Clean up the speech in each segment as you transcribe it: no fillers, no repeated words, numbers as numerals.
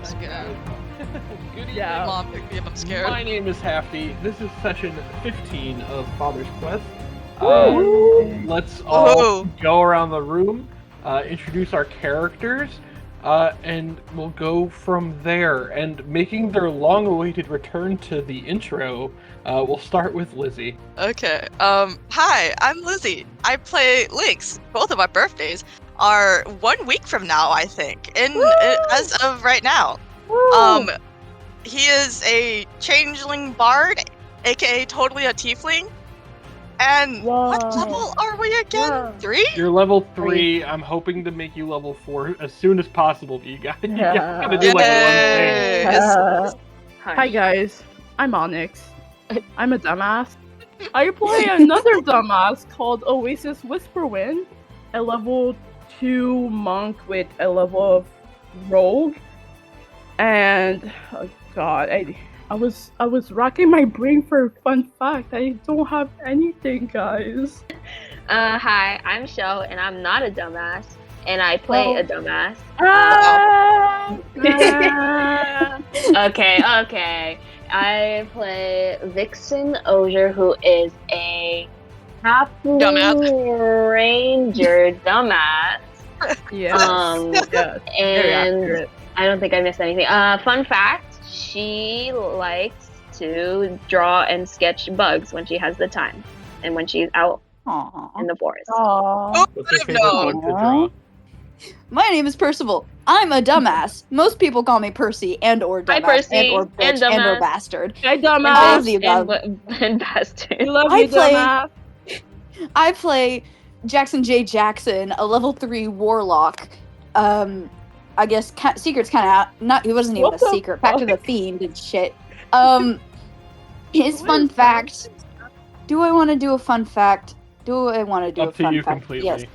scared. Good evening. Yeah. Mom, pick me up. I'm scared. My name is Hafty. This is session 15 of Father's Quest. Let's all go around the room, introduce our characters, and we'll go from there. And making their long-awaited return to the intro, we'll start with Lizzie. Okay. Hi, I'm Lizzie. I play Lynx. Both of our birthdays are 1 week from now, I think. As of right now. He is a changeling bard, aka totally a tiefling. And what level are we again? Whoa. 3? You're level 3. I'm hoping to make you level 4 as soon as possible. You gotta do like one thing. Hi guys, I'm Onyx. I'm a dumbass. I play another dumbass called Oasis Whisperwind, a level 2 monk with a level of rogue. And oh god, I was racking my brain for a fun fact. I don't have anything, guys. Hi, I'm Shell, and I'm not a dumbass, and I play a dumbass. Okay. I play Vixen Osier, who is a halfling ranger dumbass. Yes. And I don't think I missed anything. Fun fact, she likes to draw and sketch bugs when she has the time, and when she's out in the forest. What's your favorite bug to draw? My name is Percival. I'm a dumbass. Most people call me Percy or dumbass Hi, Percy, and or bitch and or bastard. Hi, All of dumbass. the above. And bastard. I love I you, play- dumbass. I play Jackson J. Jackson, a level 3 warlock. I guess secret's kind of out. Not he wasn't even What a the secret. Back to the fiend and shit. His fun fact. Do I want to do a fun fact? Do I want to do Up a to fun you fact? completely. Yes.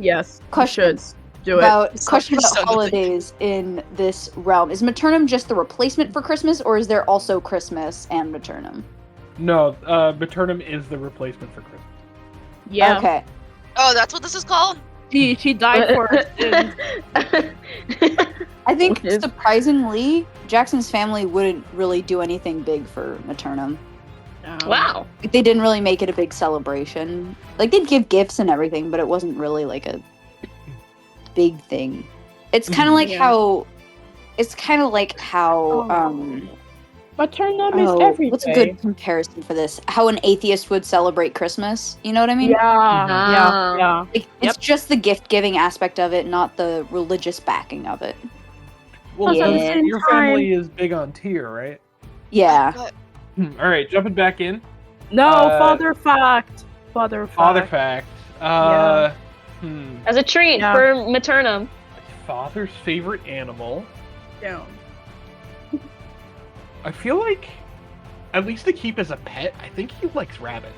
Yes, Question do it. question about Something. holidays in this realm. Is Maternum just the replacement for Christmas, or is there also Christmas and Maternum? No, Maternum is the replacement for Christmas. Yeah. Okay. Oh, that's what this is called? She died for her sins. I think Okay. surprisingly, Jackson's family wouldn't really do anything big for Maternum. Wow. Like, they didn't really make it a big celebration. Like, they'd give gifts and everything, but it wasn't really like a big thing. It's kind of like Yeah. how. It's kind of like how. Maternum is every what's a day. good comparison for this? How an atheist would celebrate Christmas. You know what I mean? Yeah. Like, it's just the gift-giving aspect of it, not the religious backing of it. Well, Yeah. so At the same your time- family is big on tier, right? Yeah. But All right, jumping back in. No, Uh, father fact. Father fact. Father fact. As a treat Yeah. for Maternum. Father's favorite animal. Down. I feel like, at least to keep as a pet, I think he likes rabbits.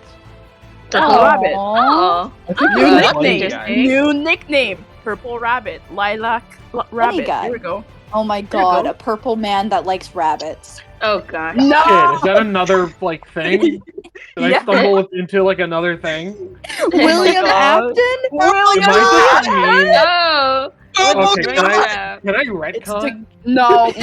Purple rabbit. Oh. I think New he's a nickname. funny guy. New nickname. Purple rabbit. Lilac rabbit. guy. Here we go. Oh my you god, go. a purple man that likes rabbits. Oh gosh. No. Shit, is that another like thing? Did I Yeah. stumble into like another thing? William God. Afton? Am I just mean? Oh. Okay, Great can I job. retcon? No. Okay,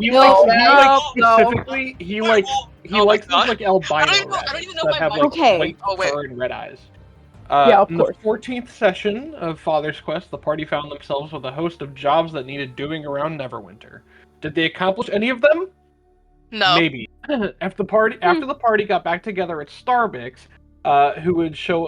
he no, likes no. specifically he likes Oh my likes God. those like albino I don't even rabbits know that my have mic. like Okay. white Oh, wait. fur and red eyes. Yeah, of in course. the 14th session of Father's Quest, the party found themselves with a host of jobs that needed doing around Neverwinter. Did they accomplish any of them? no. Maybe. After the party got back together at Starbix, who would show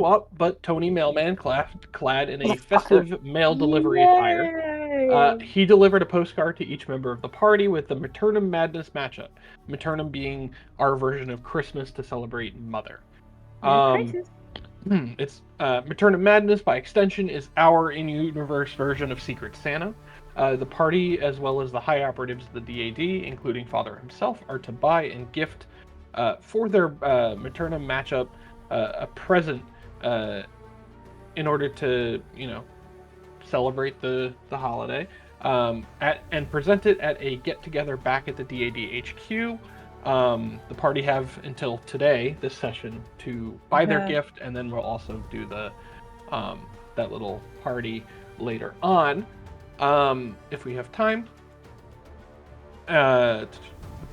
up but Tony Mailman clad in a festive mail delivery attire. He delivered a postcard to each member of the party with the Maternum Madness matchup. Maternum being our version of Christmas to celebrate Mother. It's Maternum Madness, by extension, is our in-universe version of Secret Santa. The party, as well as the high operatives of the DAD, including Father himself, are to buy and gift for their Maternum matchup a present in order to, celebrate the holiday, and present it at a get-together back at the DAD HQ. The party have until today, this session, to buy their gift, and then we'll also do the that little party later on. If we have time, the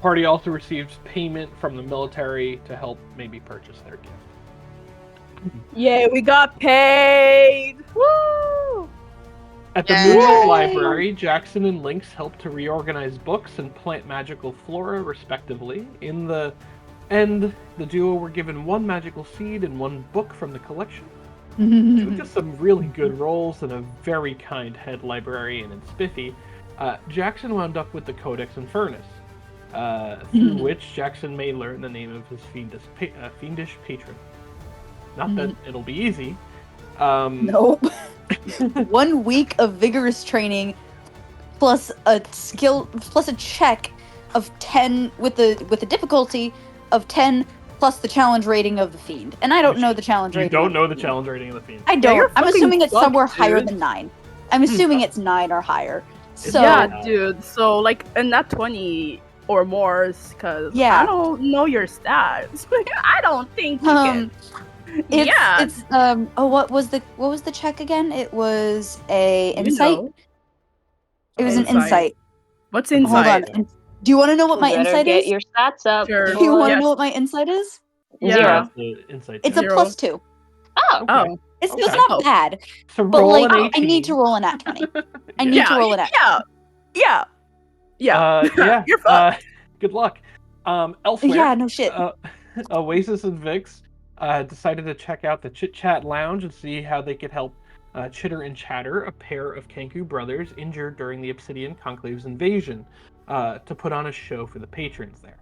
party also receives payment from the military to help maybe purchase their gift. Yay, we got paid! Woo! At the Yay. Moonlight Library, Jackson and Lynx help to reorganize books and plant magical flora, respectively. In the end, the duo were given one magical seed and one book from the collection. Due to some really good roles and a very kind head librarian and spiffy, Jackson wound up with the Codex Infernus, through which Jackson may learn the name of his fiendish patron. Not that it'll be easy. Nope. 1 week of vigorous training plus a check of 10 with the difficulty of 10 plus the challenge rating of the fiend. And I don't know the challenge rating. You don't know the challenge rating of the fiend. I don't. I'm assuming it's somewhere higher dude. than 9. I'm assuming it's 9 or higher. So yeah, dude. So like, and not 20 or more, because Yeah. I don't know your stats. I don't think you can. It's what was the check again? It was a insight. know. It was an Insight. insight. What's Hold inside? on. Do you want to know what my You better insight get is? your stats up. Sure. Do you want to Yes. know what my insight is? Yeah. Zero. The insight It's check. a Zero. +2. Oh. Okay. Oh. It's Okay. not bad, So but roll like an I 18. need to roll an at 20. I need Yeah. to roll an at. Yeah. Yeah. You're fucked. Good luck. Elsewhere, Yeah, no shit. Oasis and Vix decided to check out the Chit Chat Lounge and see how they could help Chitter and Chatter, a pair of Kenku brothers injured during the Obsidian Conclave's invasion, to put on a show for the patrons there.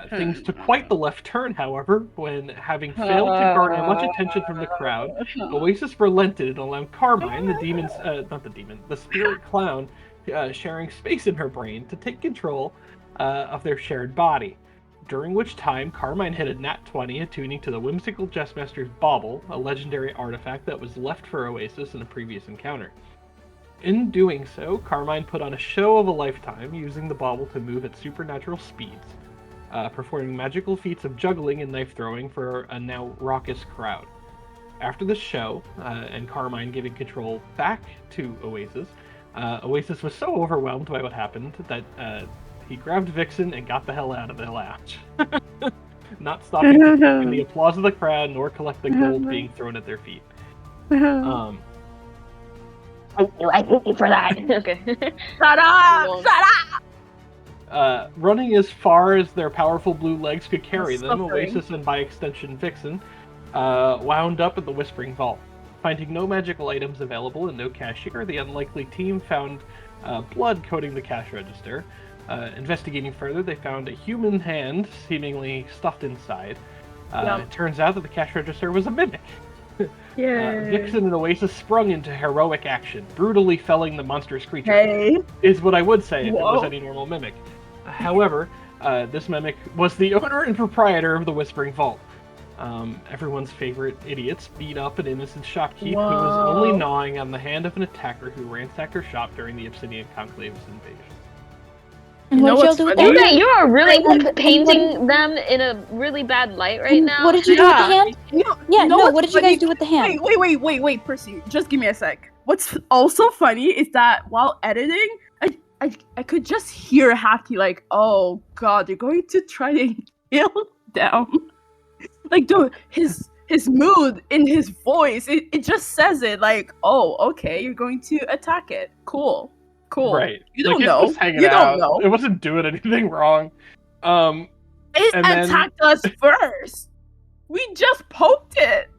Things took quite the left turn, however, when, having failed to garner much attention from the crowd, Oasis relented and allowed Carmine, the spirit clown, sharing space in her brain, to take control of their shared body. During which time, Carmine hit a nat 20, attuning to the whimsical Jestmaster's Bauble, a legendary artifact that was left for Oasis in a previous encounter. In doing so, Carmine put on a show of a lifetime, using the bauble to move at supernatural speeds, performing magical feats of juggling and knife throwing for a now raucous crowd. After the show, and Carmine giving control back to Oasis, Oasis was so overwhelmed by what happened that he grabbed Vixen and got the hell out of the lounge. Not stopping to take in the applause of the crowd nor collect the gold being thrown at their feet. I thank you for that. Okay. Shut up! Shut up! Running as far as their powerful blue legs could carry them, Suffering. Oasis and by extension Vixen wound up at the Whispering Vault. Finding no magical items available and no cashier, the unlikely team found blood coating the cash register. Investigating further, they found a human hand seemingly stuffed inside. It turns out that the cash register was a mimic. Vixen and Oasis sprung into heroic action, brutally felling the monstrous creature. Hey. Is what I would say if it was Whoa. any normal mimic. However, this mimic was the owner and proprietor of the Whispering Vault. Everyone's favorite idiots beat up an innocent shopkeep who was only gnawing on the hand of an attacker who ransacked her shop during the Obsidian Conclave's invasion. And You know what y'all what's do with funny? that? You are really And painting them in a really bad light right And now. what did you do with the hand? You know, Yeah, you know no, what's what did you funny? guys do with the hand? Wait, Percy. Just give me a sec. What's also funny is that while editing, I could just hear Haki like, oh god, they're going to try to kill them. Like, dude, his mood in his voice, it just says it like, oh, okay, you're going to attack it. Cool. Right. You don't It know. was hanging You out. don't know. It wasn't doing anything wrong. It And then- attacked us first. We just poked it.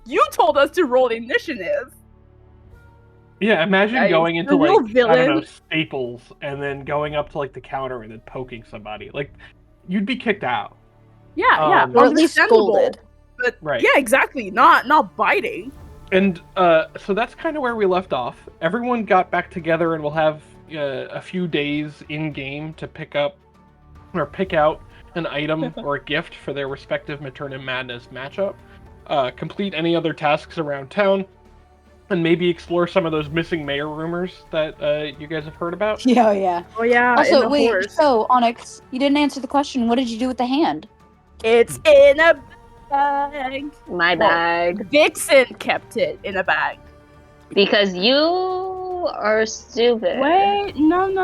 You told us to roll initiative. Yeah, imagine Guys, going the into real like, I don't know, villain- Staples and then going up to like the counter and then poking somebody. Like, you'd be kicked out. Yeah, Or at least understandable. scolded. But Right. yeah, exactly. Not biting. And so that's kind of where we left off. Everyone got back together and we'll have a few days in game to pick out an item or a gift for their respective Maternum Madness matchup. Complete any other tasks around town, and maybe explore some of those missing mayor rumors that you guys have heard about. Yeah, yeah. Oh yeah. Also, wait, so Onyx, you didn't answer the question. What did you do with the hand? It's in a bag. My bag. Vixen kept it in a bag. Because you are stupid. Wait, no. And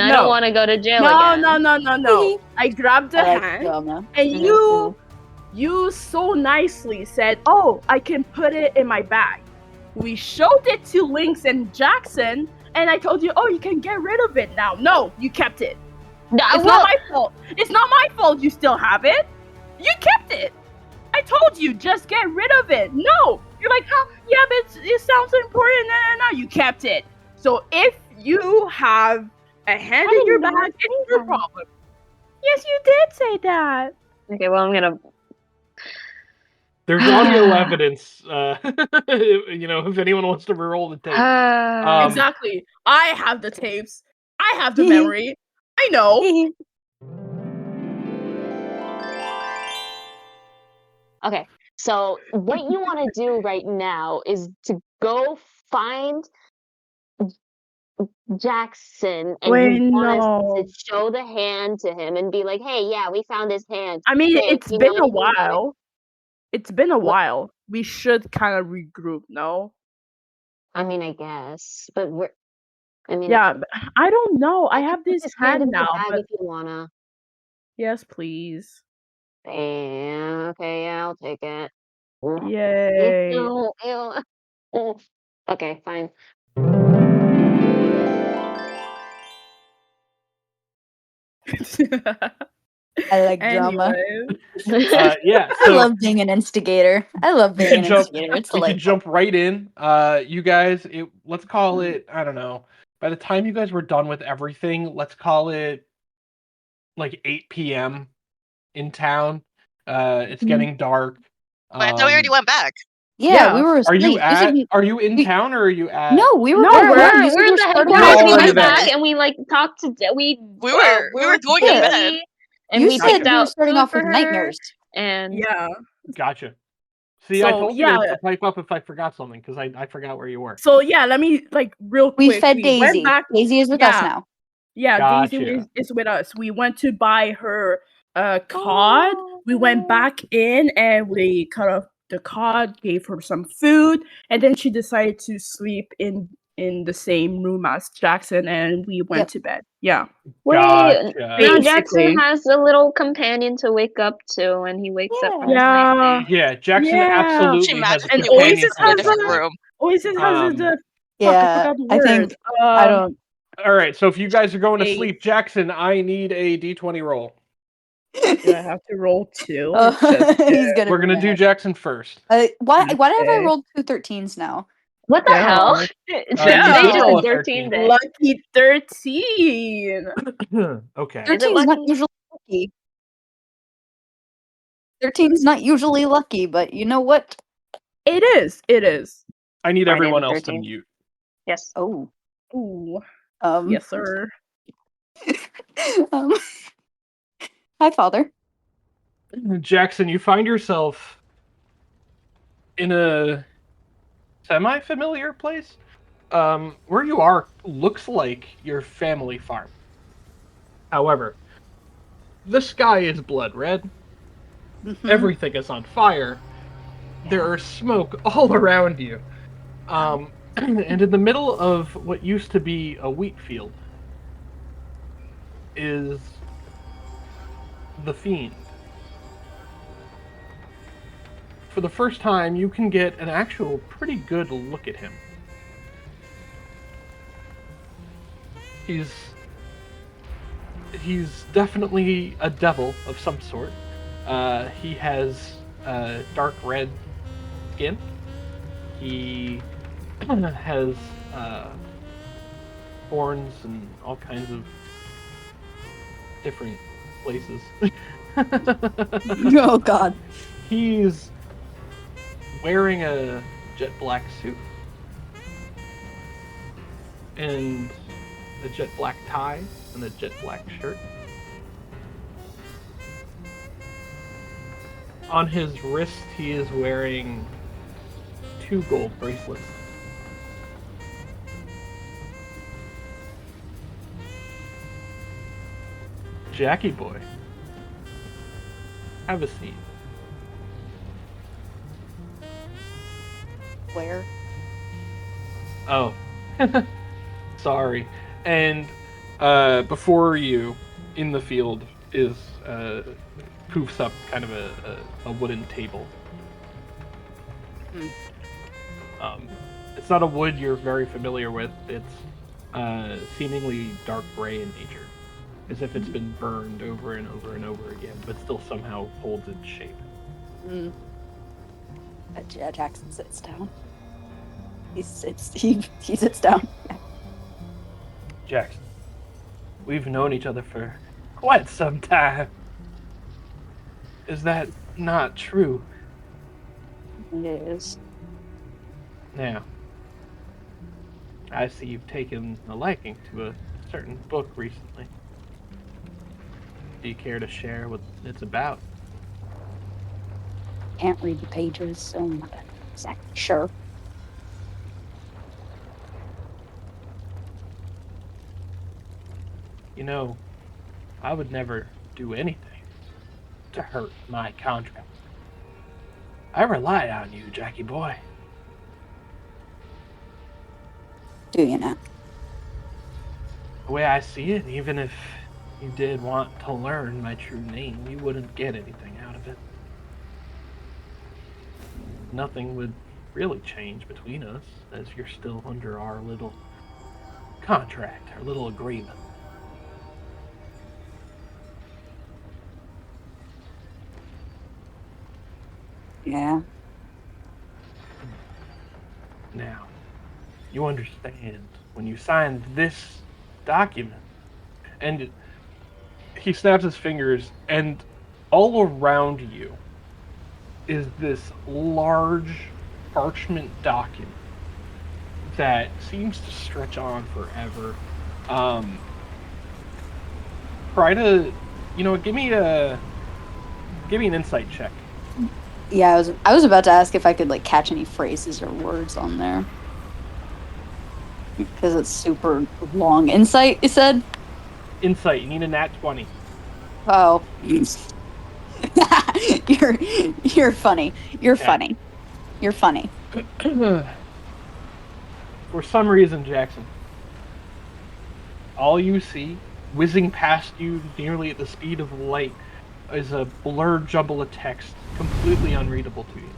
I don't want to go to jail again. No. I grabbed the I like hand, drama. and Mhm, you so nicely said, "Oh, I can put it in my bag." We showed it to Lynx and Jackson, and I told you, "Oh, you can get rid of it now." No, you kept it. It's not my fault. It's not my fault you still have it. You kept it. I told you, just get rid of it. No, you're like, oh, yeah, but it sounds important. No. You kept it. So if you have a hand in your bag, it's your problem. Yes, you did say that. Okay, well, I'm gonna. There's audio evidence. If anyone wants to roll the tape. Exactly. I have the tapes. I have the memory. I know. Okay, so what you want to do right now is to go find Jackson, and Wait, you want no. us to show the hand to him and be like, "Hey, yeah, we found his hand." I mean, Hey, it's do you know been a anything about it?" while. It's been a What? while. We should kind of regroup, no? I mean, I guess, but Yeah, but I don't know. I I can have put this his hand in hand my now, bag but if you wanna. yes, please. Damn. Okay, yeah, I'll take it. Yay. Ew, ew. Okay, fine. I like drama. Anyways. Yeah, I so love being an instigator. I love being an instigator. It's we can delightful. jump right in. You guys, let's call it, I don't know. By the time you guys were done with everything, let's call it like 8 p.m. in town. It's getting dark. But I thought we already went back. Yeah, we were Are asleep. you said are you in we- town or are you at? No, we were. No, back. we're- You said We're you at the starting headquarters. Oh, We are you went there? back and we like talked to. We were going to Yeah. bed. And You we said picked we were out starting food off for with her. nightmares. And Yeah. Gotcha. See, I So, told you yeah. to pipe up if I forgot something because I forgot where you were. So yeah, let me real quick. We fed went Daisy. back. Daisy is with us now. Yeah, Gotcha. Daisy is with us. We went to buy her cod. We went back in and we cut off the cod, gave her some food, and then she decided to sleep in the same room as Jackson, and we went to bed. Yeah. wait, Gotcha. now Basically. Jackson has a little companion to wake up to when he wakes up from his Yeah. nightmare. Yeah, Jackson Yeah. She absolutely has a magically And companion. Oasis to has the different bed. room. Oasis has the Yeah, I forgot the I word. think I don't. All right, so if you guys are going to Eight. sleep, Jackson, I need a d20 roll. Do I have to roll 2? Or just He's gonna. We're gonna do Jackson first. Why have I Okay. rolled 2 13s now? What the Yeah. hell? you Today's did just roll a a 13 day. Lucky 13. Okay. 13's lucky? not usually lucky. 13's not usually lucky, but you know what? It is. It is. I need Friday everyone the else to 13th. mute. Yes. Oh. Ooh. Um. Yes, sir. um, Hi, Father. Jackson, you find yourself in a semi-familiar place. Where you are looks like your family farm. However, the sky is blood red. Mhm. Everything is on fire. There is smoke all around you. And in the middle of what used to be a wheat field is the Fiend. For the first time, you can get an actual pretty good look at him. He's definitely a devil of some sort. He has dark red skin. He has horns and all kinds of different places. Oh God. He's wearing a jet black suit and a jet black tie and a jet black shirt. On his wrist, he is wearing 2 gold bracelets. Jackie boy, have a seat. Where? Oh. Sorry. And before you, in the field, is poofs up kind of a wooden table. It's not a wood you're very familiar with. It's seemingly dark gray in nature, as if it's been burned over and over and over again, but still somehow holds its shape. Jackson sits down. He sits down. Jackson, we've known each other for quite some time. Is that not true? It is. Now, I see you've taken a liking to a certain book recently. Do you care to share what it's about? Can't read the pages, so I'm not exactly sure. You know, I would never do anything to hurt my contract. I rely on you, Jackie boy. Do you now? The way I see it, even if you did want to learn my true name, you wouldn't get anything out of it. Nothing would really change between us, as you're still under our little contract, our little agreement. Yeah. Now, you understand when you signed this document, and he snaps his fingers, and all around you is this large parchment document that seems to stretch on forever. Try to, give me an insight check. Yeah, I was about to ask if I could like catch any phrases or words on there. Because it's super long. Insight, you said? Insight, you need a nat 20. Oh. You're funny. You're Okay. funny. You're funny. For some reason, Jackson, all you see, whizzing past you nearly at the speed of light, is a blurred jumble of text, completely unreadable to you.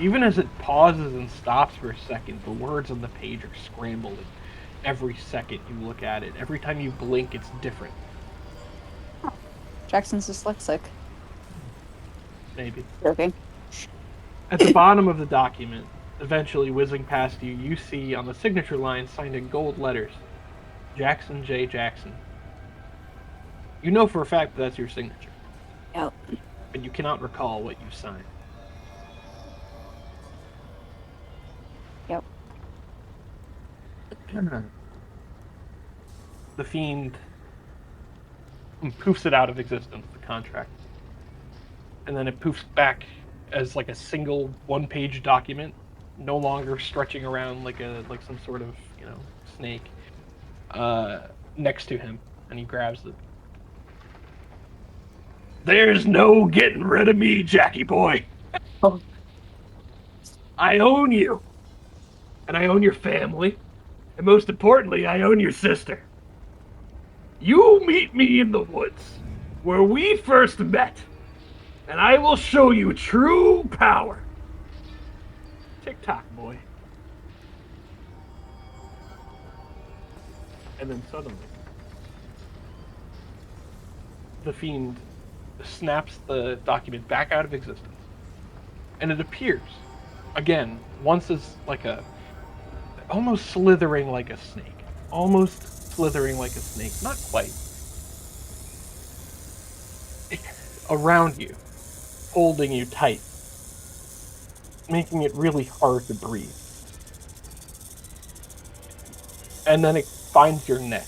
Even as it pauses and stops for a second, the words on the page are scrambled. Every second you look at it, every time you blink, it's different. Jackson's dyslexic. Maybe. Okay. At the bottom of the document, eventually whizzing past you, you see on the signature line signed in gold letters, Jackson J. Jackson. You know for a fact that's your signature. Yep. But you cannot recall what you signed. Yep. The fiend poofs it out of existence, the contract. And then it poofs back as like a single one-page document, no longer stretching around like some sort of, snake, next to him, and he grabs it. There's no getting rid of me, Jackie boy. Oh. I own you. And I own your family. And most importantly, I own your sister. You meet me in the woods, where we first met, and I will show you true power. Tick-tock, boy. And then suddenly, the fiend snaps the document back out of existence. And it appears, again, once as like almost slithering like a snake. Almost slithering like a snake, not quite. Around you, holding you tight, making it really hard to breathe. And then it finds your neck.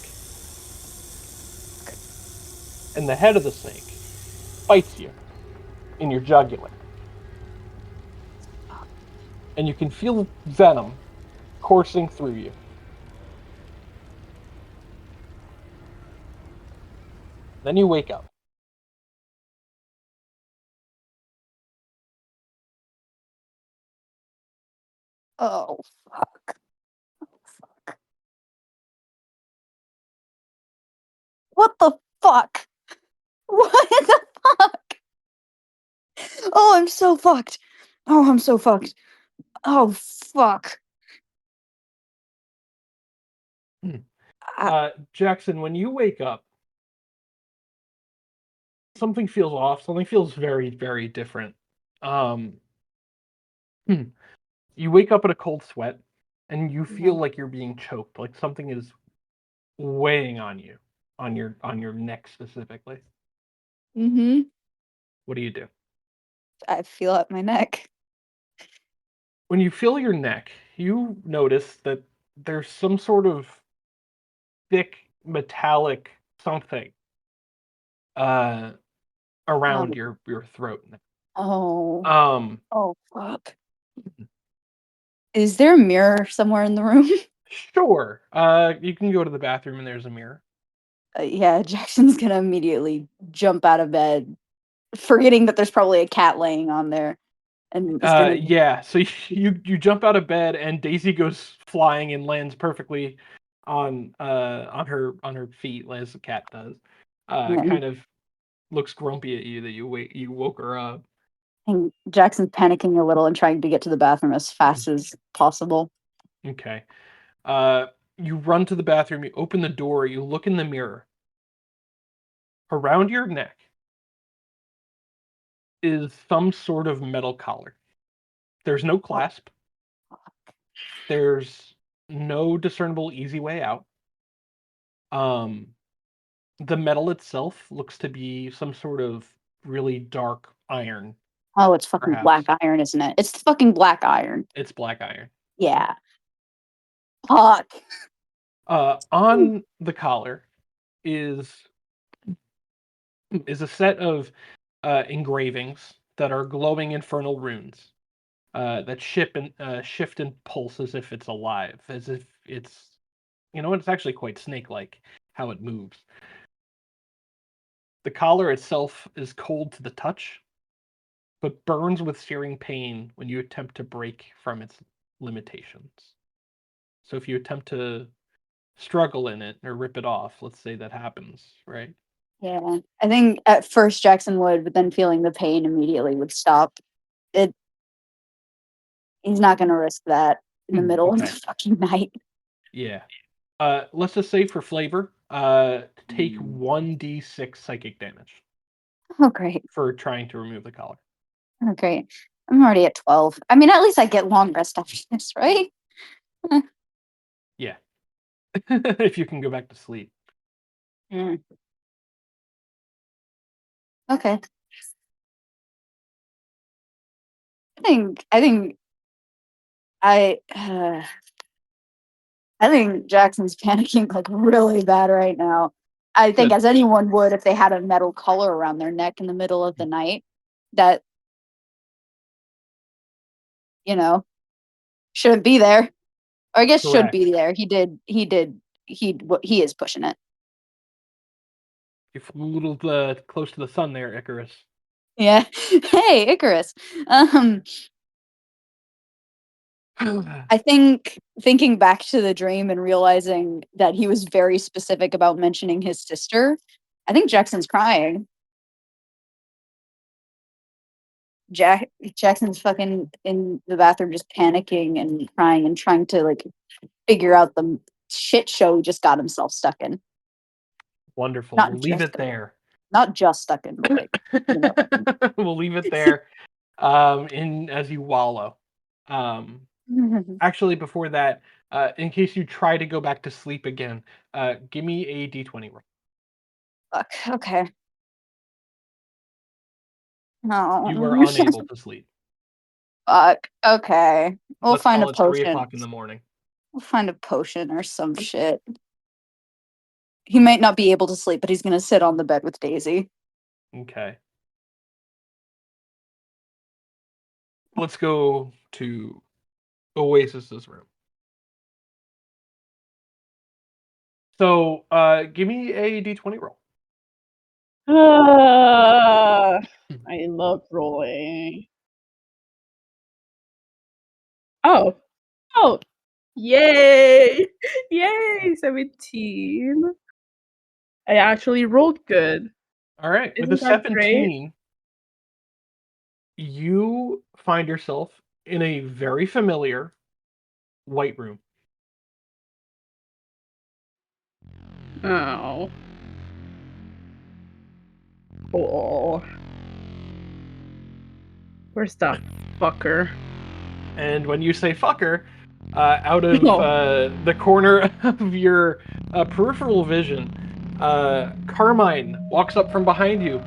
And the head of the snake bites you in your jugular. And you can feel venom coursing through you. Then you wake up. Oh, fuck. What the fuck? What the fuck? Oh, I'm so fucked. Oh, I'm so fucked. Oh, fuck. Jackson, when you wake up, something feels off. Something feels very, very different. You wake up in a cold sweat, and you feel like you're being choked. Like something is weighing on you, on your neck specifically. Mm-hmm. What do? I feel at my neck. When you feel your neck, you notice that there's some sort of thick metallic something around your throat. Oh. Um, Oh, fuck. Is there a mirror somewhere in the room? sure. You can go to the bathroom and there's a mirror. Yeah, Jackson's gonna immediately jump out of bed, forgetting that there's probably a cat laying on there, and is gonna. Yeah. So you jump out of bed and Daisy goes flying and lands perfectly on her feet as the cat does. Yeah, Kind of looks grumpy at you that you woke her up. and Jackson's panicking a little and trying to get to the bathroom as fast as possible. Okay. You run to the bathroom, you open the door, you look in the mirror. Around your neck is some sort of metal collar. There's no clasp. There's no discernible easy way out. The metal itself looks to be some sort of really dark iron, Oh, it's fucking perhaps. black iron, isn't it? It's fucking black iron. It's black iron. Yeah. Fuck. On the collar is a set of engravings that are glowing infernal runes that shift and pulse as if it's alive, as if it's it's actually quite snake-like how it moves. The collar itself is cold to the touch, but burns with searing pain when you attempt to break from its limitations. So if you attempt to struggle in it or rip it off, let's say that happens, right? Yeah. I think at first Jackson would, but then feeling the pain immediately would stop. It. He's not gonna risk that in the middle of the Okay. fucking night. Yeah. Let's just say for flavor, take 1d6 psychic damage Oh, great. for trying to remove the collar. Oh, great. I'm already at 12. I mean, at least I get long rest after this, right? Yeah. If you can go back to sleep. Mm. Okay. I I think Jackson's panicking like really bad right now. I think Good. as anyone would if they had a metal collar around their neck in the middle of the night that shouldn't be there. Or I guess should Correct. be there. He is pushing it. You flew a little close to the sun there, Icarus. Yeah. Hey, Icarus. I think thinking back to the dream and realizing that he was very specific about mentioning his sister, I think Jackson's crying. Jackson's fucking in the bathroom just panicking and crying and trying to like figure out the shit show he just got himself stuck in. Wonderful. Not We'll leave just it there. Not just stuck in, but like We'll leave it there. In as you wallow. Actually, before that, in case you try to go back to sleep again, give me a d20 roll. fuck. Okay. No. You are unable to sleep. Fuck. Okay. We'll Let's find a call it 3 potion. o'clock in the morning. We'll find a potion or some shit. He might not be able to sleep, but he's gonna sit on the bed with Daisy. Okay. Let's go to Oasis's room. So, give me a d20 roll. I love rolling. Oh. Oh. Yay! Yay! 17. I actually rolled good. All right, with a Isn't that great? 17, you find yourself in a very familiar white room. Oh. Cool. Where's that fucker? And when you say fucker, out of No. the corner of your peripheral vision, Carmine walks up from behind you.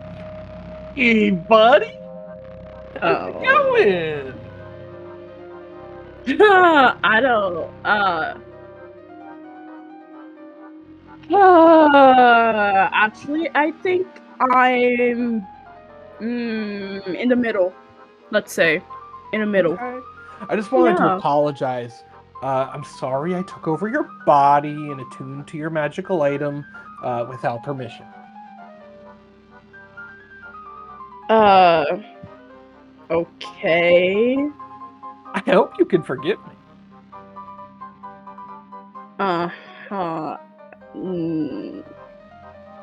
Hey, buddy, how's it Oh. going? I don't. Actually, I think I'm in the middle. Let's say, in the middle. Okay. I just wanted to Yeah. apologize. I'm sorry I took over your body and attuned to your magical item without permission. Okay. I hope you can forgive me.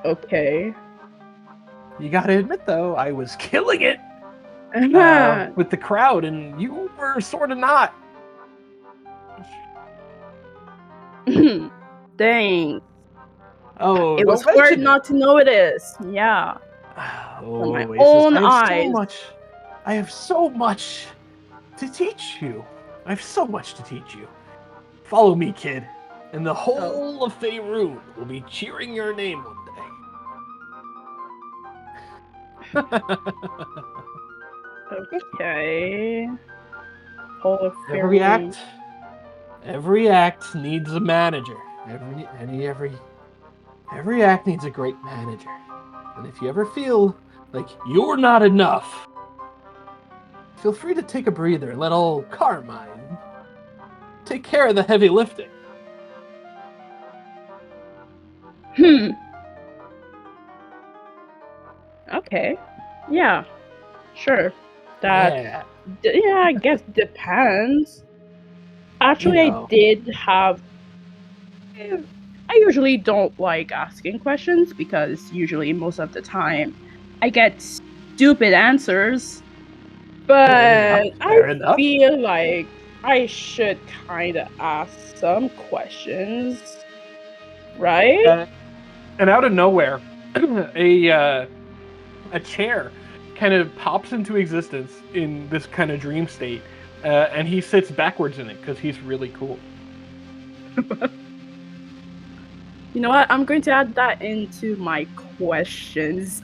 Okay. You gotta admit, though, I was killing it with the crowd, and you were sort of not. Dang. Oh, It was don't hard mention it. not to notice. Yeah. Oh, my Oasis, own I have eyes. so much. I have so much to teach you. I have so much to teach you. Follow me, kid, and the whole of Faerun will be cheering your name one day. Okay. Hall of Every Faerun. act needs a manager. Every act needs a great manager. And if you ever feel like you're not enough, feel free to take a breather and let old Carmine take care of the heavy lifting. Okay. Yeah. Sure. That. Yeah. Yeah, I guess depends. Actually, You know. I did have. I usually don't like asking questions because usually most of the time I get stupid answers. But Fair I enough. feel like I should kind of ask some questions, right? And out of nowhere, a chair kind of pops into existence in this kind of dream state, and he sits backwards in it because he's really cool. You know what? I'm going to add that into my questions.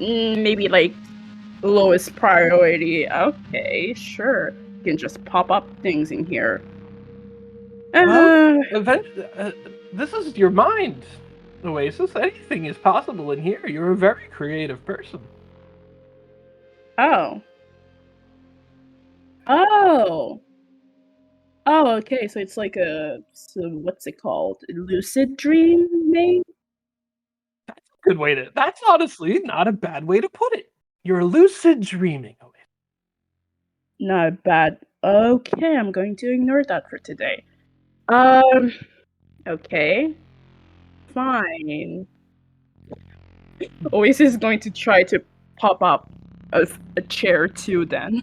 Maybe like lowest priority. Okay, sure. You can just pop up things in here. Well, this is your mind, Oasis. Anything is possible in here. You're a very creative person. Oh. Oh. Oh, okay. So it's like what's it called? Lucid dreaming? That's honestly not a bad way to put it. You're lucid dreaming, Oasis. Not bad. Okay, I'm going to ignore that for today. Okay. Fine. Oasis is going to try to pop up a chair too then.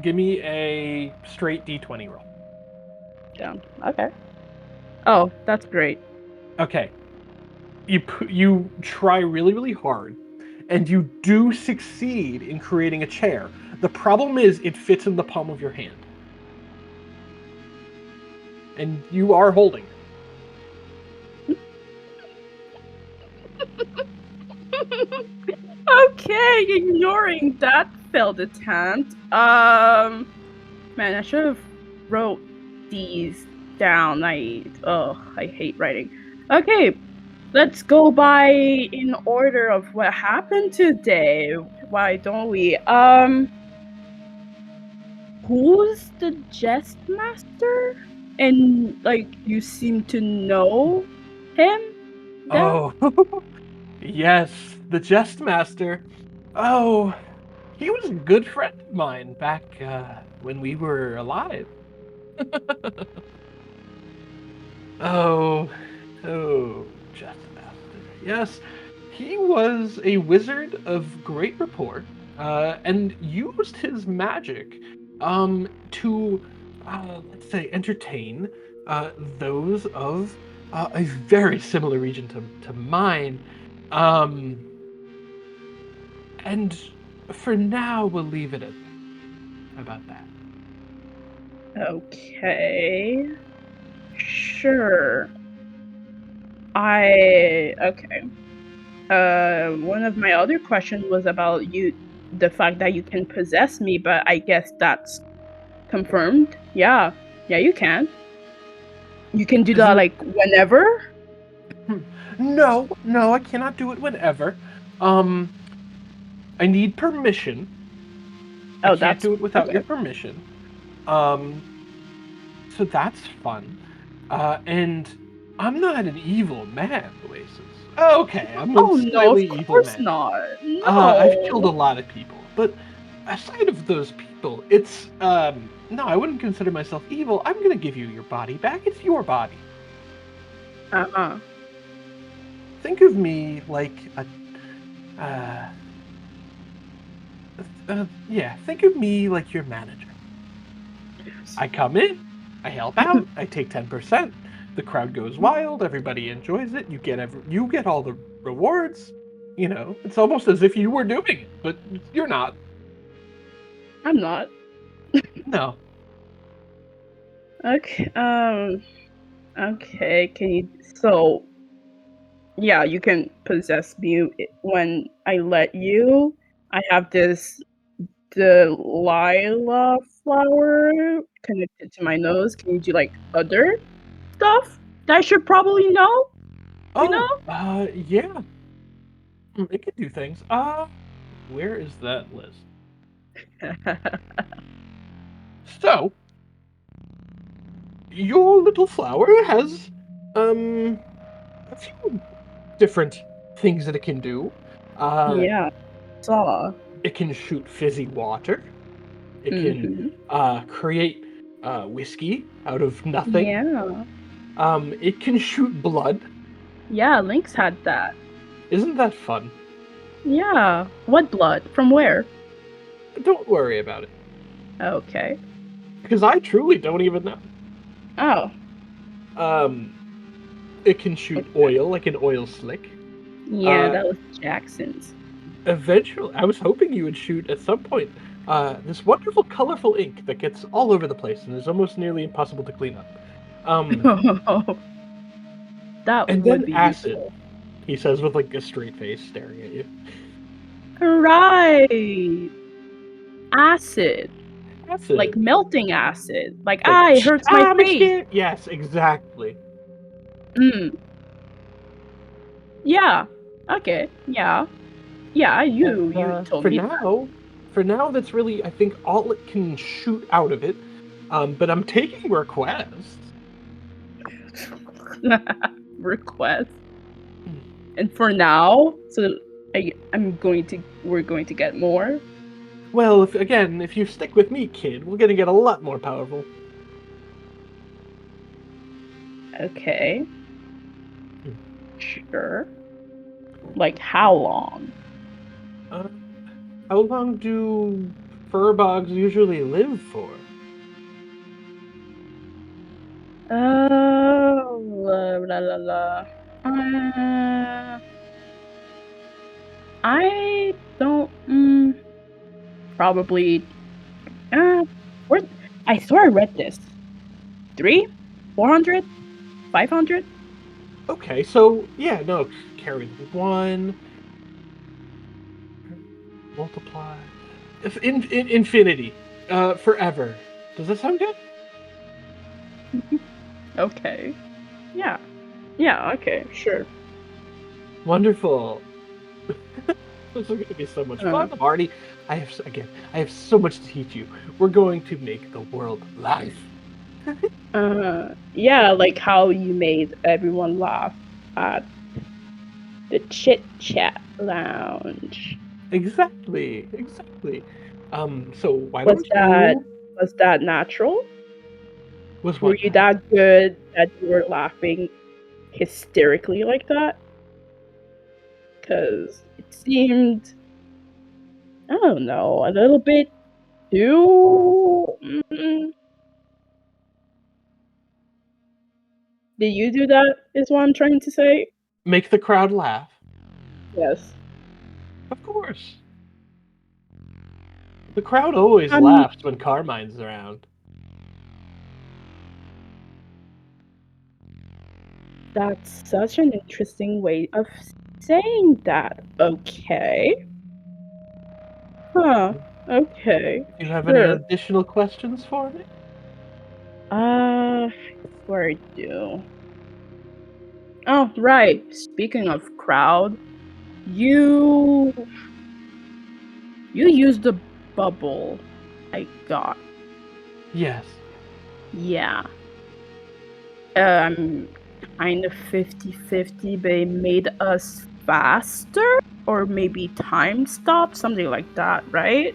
Give me a straight D20 roll. Down. Okay. Oh, that's great. Okay. You try really, really hard, and you do succeed in creating a chair. The problem is it fits in the palm of your hand. And you are holding it. Okay, ignoring that failed attempt. Man, I should have wrote these down. I hate writing. Okay, let's go by in order of what happened today. Why don't we? Who's the jest master? And like, you seem to know him? Then? Oh, yes, the jest master. Oh, he was a good friend of mine back when we were alive. Oh, Just a bastard. Yes, he was a wizard of great report, and used his magic to, let's say, entertain those of a very similar region to mine. And for now, we'll leave it at about that. Okay. Sure. Okay. One of my other questions was about the fact that you can possess me, but I guess that's confirmed. Yeah, you can. You can do that like whenever. No, I cannot do it whenever. I need permission. I can't do it without your permission. So that's fun. And I'm not an evil man, Oasis. Okay, I'm a slightly evil man. Of course not. No. I've killed a lot of people, but aside of those people, it's no, I wouldn't consider myself evil. I'm gonna give you your body back. It's your body. Think of me like think of me like your manager. I come in, I help out, I take 10%. The crowd goes wild, everybody enjoys it. You get all the rewards. You know, it's almost as if you were doing it, but you're not. I'm not. No. Okay. Okay. Can you? So, yeah, you can possess me when I let you. I have this Delilah flower connected to my nose. Can you do like other stuff that I should probably know? Yeah. It could do things. Where is that list? So, your little flower has, a few different things that it can do. Yeah, saw. It can shoot fizzy water. It can create whiskey out of nothing. Yeah. It can shoot blood. Yeah, Lynx had that. Isn't that fun? Yeah. What blood? From where? Don't worry about it. Okay. Because I truly don't even know. Oh. It can shoot oil, like an oil slick. Yeah, that was Jackson's. Eventually, I was hoping you would shoot at some point this wonderful, colorful ink that gets all over the place and is almost nearly impossible to clean up. That and would then be acid, useful. He says with like a straight face, staring at you. Right. Acid. Like melting acid. Like, it hurts my face. Yes, exactly. Yeah. Okay. Yeah. Yeah, you told me. For now, that's really, I think, all it can shoot out of it. But I'm taking requests. Requests. And for now, so we're going to get more. Well, if you stick with me, kid, we're gonna get a lot more powerful. Okay. Sure. Like how long? How long do furbogs usually live for? I don't. Probably. I swear I read this. 300, 400, 500. Okay, so yeah, no, carry 1. Multiply. Infinity. Forever. Does that sound good? Okay. Yeah. Yeah, okay, sure. Wonderful. This is going to be so much fun. I have so much to teach you. We're going to make the world laugh. Yeah, like how you made everyone laugh at the Chit Chat Lounge. Exactly. So why was that natural? Was Were you that good that you were laughing hysterically like that. Because it seemed, I don't know, a little bit too... Did you do that, is what I'm trying to say? Make the crowd laugh. Yes. Of course. The crowd always laughs when Carmine's around. That's such an interesting way of saying that. Okay. Huh. Okay. Do you have Sure. any additional questions for me? Where I do. Oh, right. Speaking of crowd, you used the bubble I got. Yes. Yeah. I'm kind of 50-50, but it made us faster? Or maybe time stop? Something like that, right?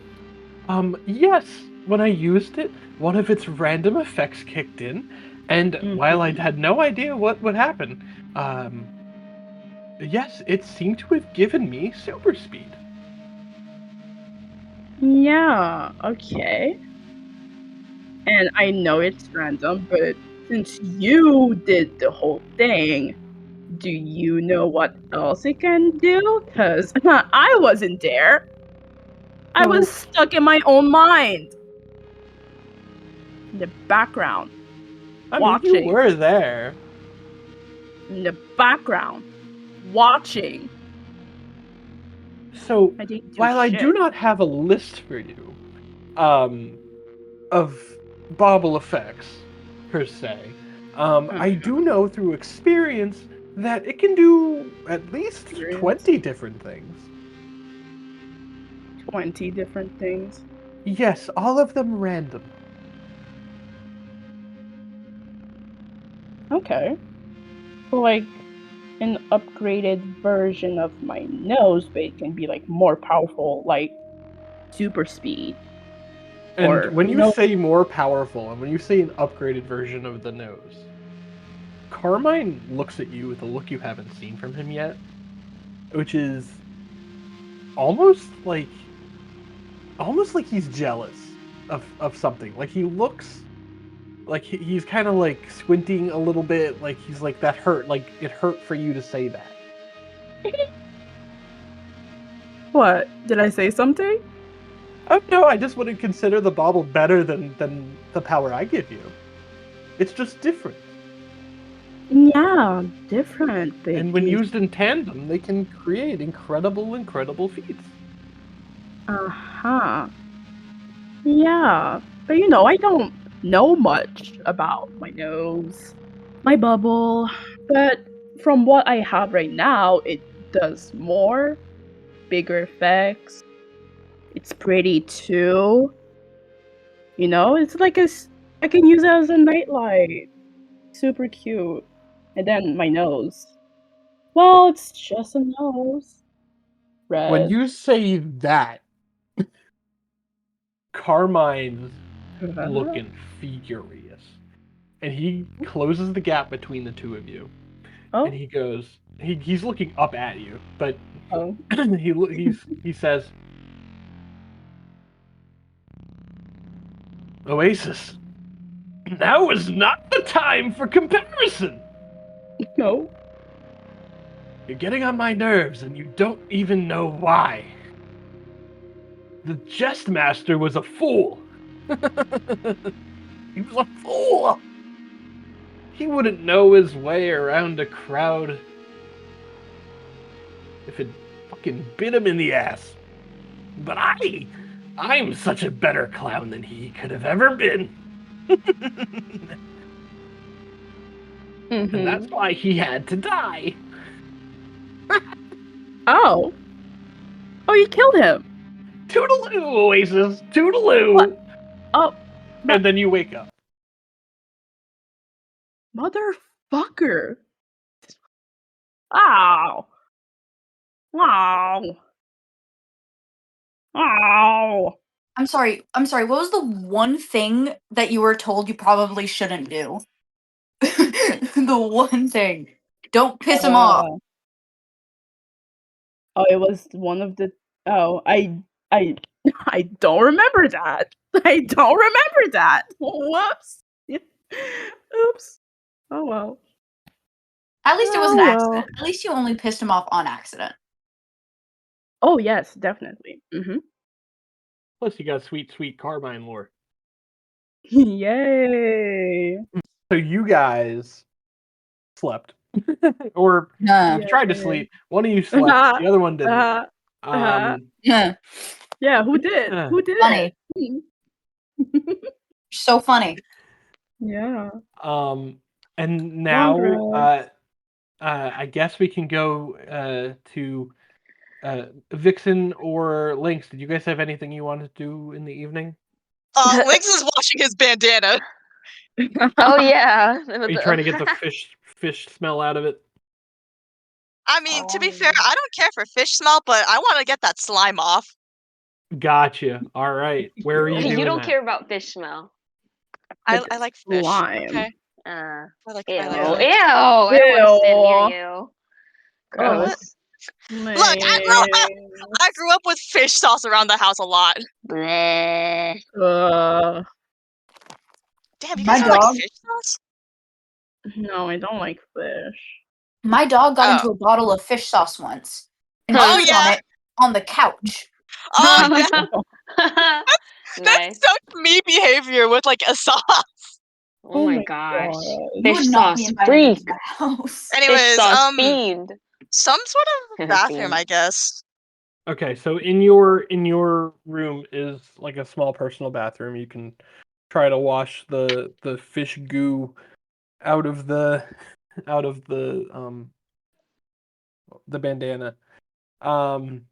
Yes. When I used it, one of its random effects kicked in, and while I had no idea what would happen, yes, it seemed to have given me super speed. Yeah, okay. And I know it's random, but since you did the whole thing, do you know what else it can do? Because I wasn't there. I was stuck in my own mind. In the background. I watching. mean, you were there. In the background. Watching. So, I didn't do while I shit. do not have a list for you, of bobble effects, per se, I do know through experience that it can do at least 20 different things. 20 different things? Yes, all of them random. Okay. So, like, an upgraded version of my nose, but it can be, like, more powerful, like, super speed. And Or, when you say more powerful, and when you say an upgraded version of the nose, Carmine looks at you with a look you haven't seen from him yet, which is almost like he's jealous of something. Like he looks like he's kind of like squinting a little bit, like he's like, that hurt, like it hurt for you to say that. What? Did I say something? Oh no, I just wouldn't consider the bauble better than the power I give you. It's just different. Yeah, different. But And when used in tandem, they can create incredible feats. Uh-huh. Yeah, but you know, I don't know much about my nose, my bubble, but from what I have right now, it does more, bigger effects. It's pretty too. You know, it's like I can use it as a nightlight. Super cute. And then my nose. Well, it's just a nose. Red. When you say that, Carmine's looking furious. And he closes the gap between the two of you. Oh. And he goes, he's looking up at you, but Oh. he says, Oasis, now is not the time for comparison. No. You're getting on my nerves and you don't even know why. The Jest Master was a fool. He was a fool. He wouldn't know his way around a crowd if it fucking bit him in the ass. But I'm such a better clown than he could have ever been. And that's why he had to die. Oh, you killed him. Toodaloo, Oasis. Toodaloo. What? Oh. And then you wake up. Motherfucker. Ow. Ow. Ow. I'm sorry. What was the one thing that you were told you probably shouldn't do? The one thing. Don't piss him off. Oh, it was one of the. Oh, I don't remember that. I don't remember that. Whoops. Oops. Oh well. At least it was an Oh, accident. well. At least you only pissed him off on accident. Oh yes, definitely. Plus, you got sweet, sweet Carbine lore. Yay. So you guys slept, or Nah. tried to sleep. One of you slept, the other one didn't. Yeah. Yeah, who did? Who did Funny. it? So funny. Yeah. And now, Congrats. I guess we can go to Vixen or Lynx. Did you guys have anything you wanted to do in the evening? Lynx is washing his bandana. Oh yeah. Are you trying to get the fish smell out of it? I mean, to be fair, I don't care for fish smell, but I want to get that slime off. Gotcha. All right. Where are you doing You don't that? care about fish smell. I like fish. Slime. Okay. Ew. I like Ew. fish. I don't want to stand near you. Gross. Look, I grew up with fish sauce around the house a lot. Bleh. Damn, you My guys don't like dog- fish sauce? No, I don't like fish. My dog got Oh. into a bottle of fish sauce once. And Oh, peed yeah? on it on the couch. Oh, yeah. Nice. That's such me behavior with like a sauce. Oh my gosh. You Fish would not be sauce invited freak. into my house. Anyways, Fish sauce fiend. some sort of bathroom, Fiend. I guess. Okay, so in your room is like a small personal bathroom. You can try to wash the fish goo out of the the bandana. I'm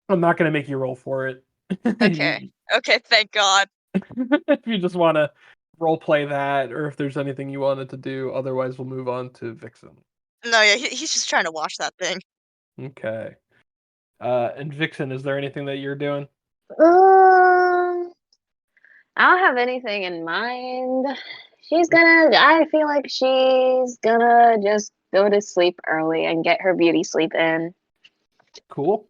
not gonna make you roll for it. Okay. Okay, thank God. If you just want to role play that, or if there's anything you wanted to do, otherwise we'll move on to Vixen. No, yeah, he's just trying to wash that thing. Okay. And Vixen, is there anything that you're doing? I don't have anything in mind. I feel like she's gonna just go to sleep early and get her beauty sleep in. Cool.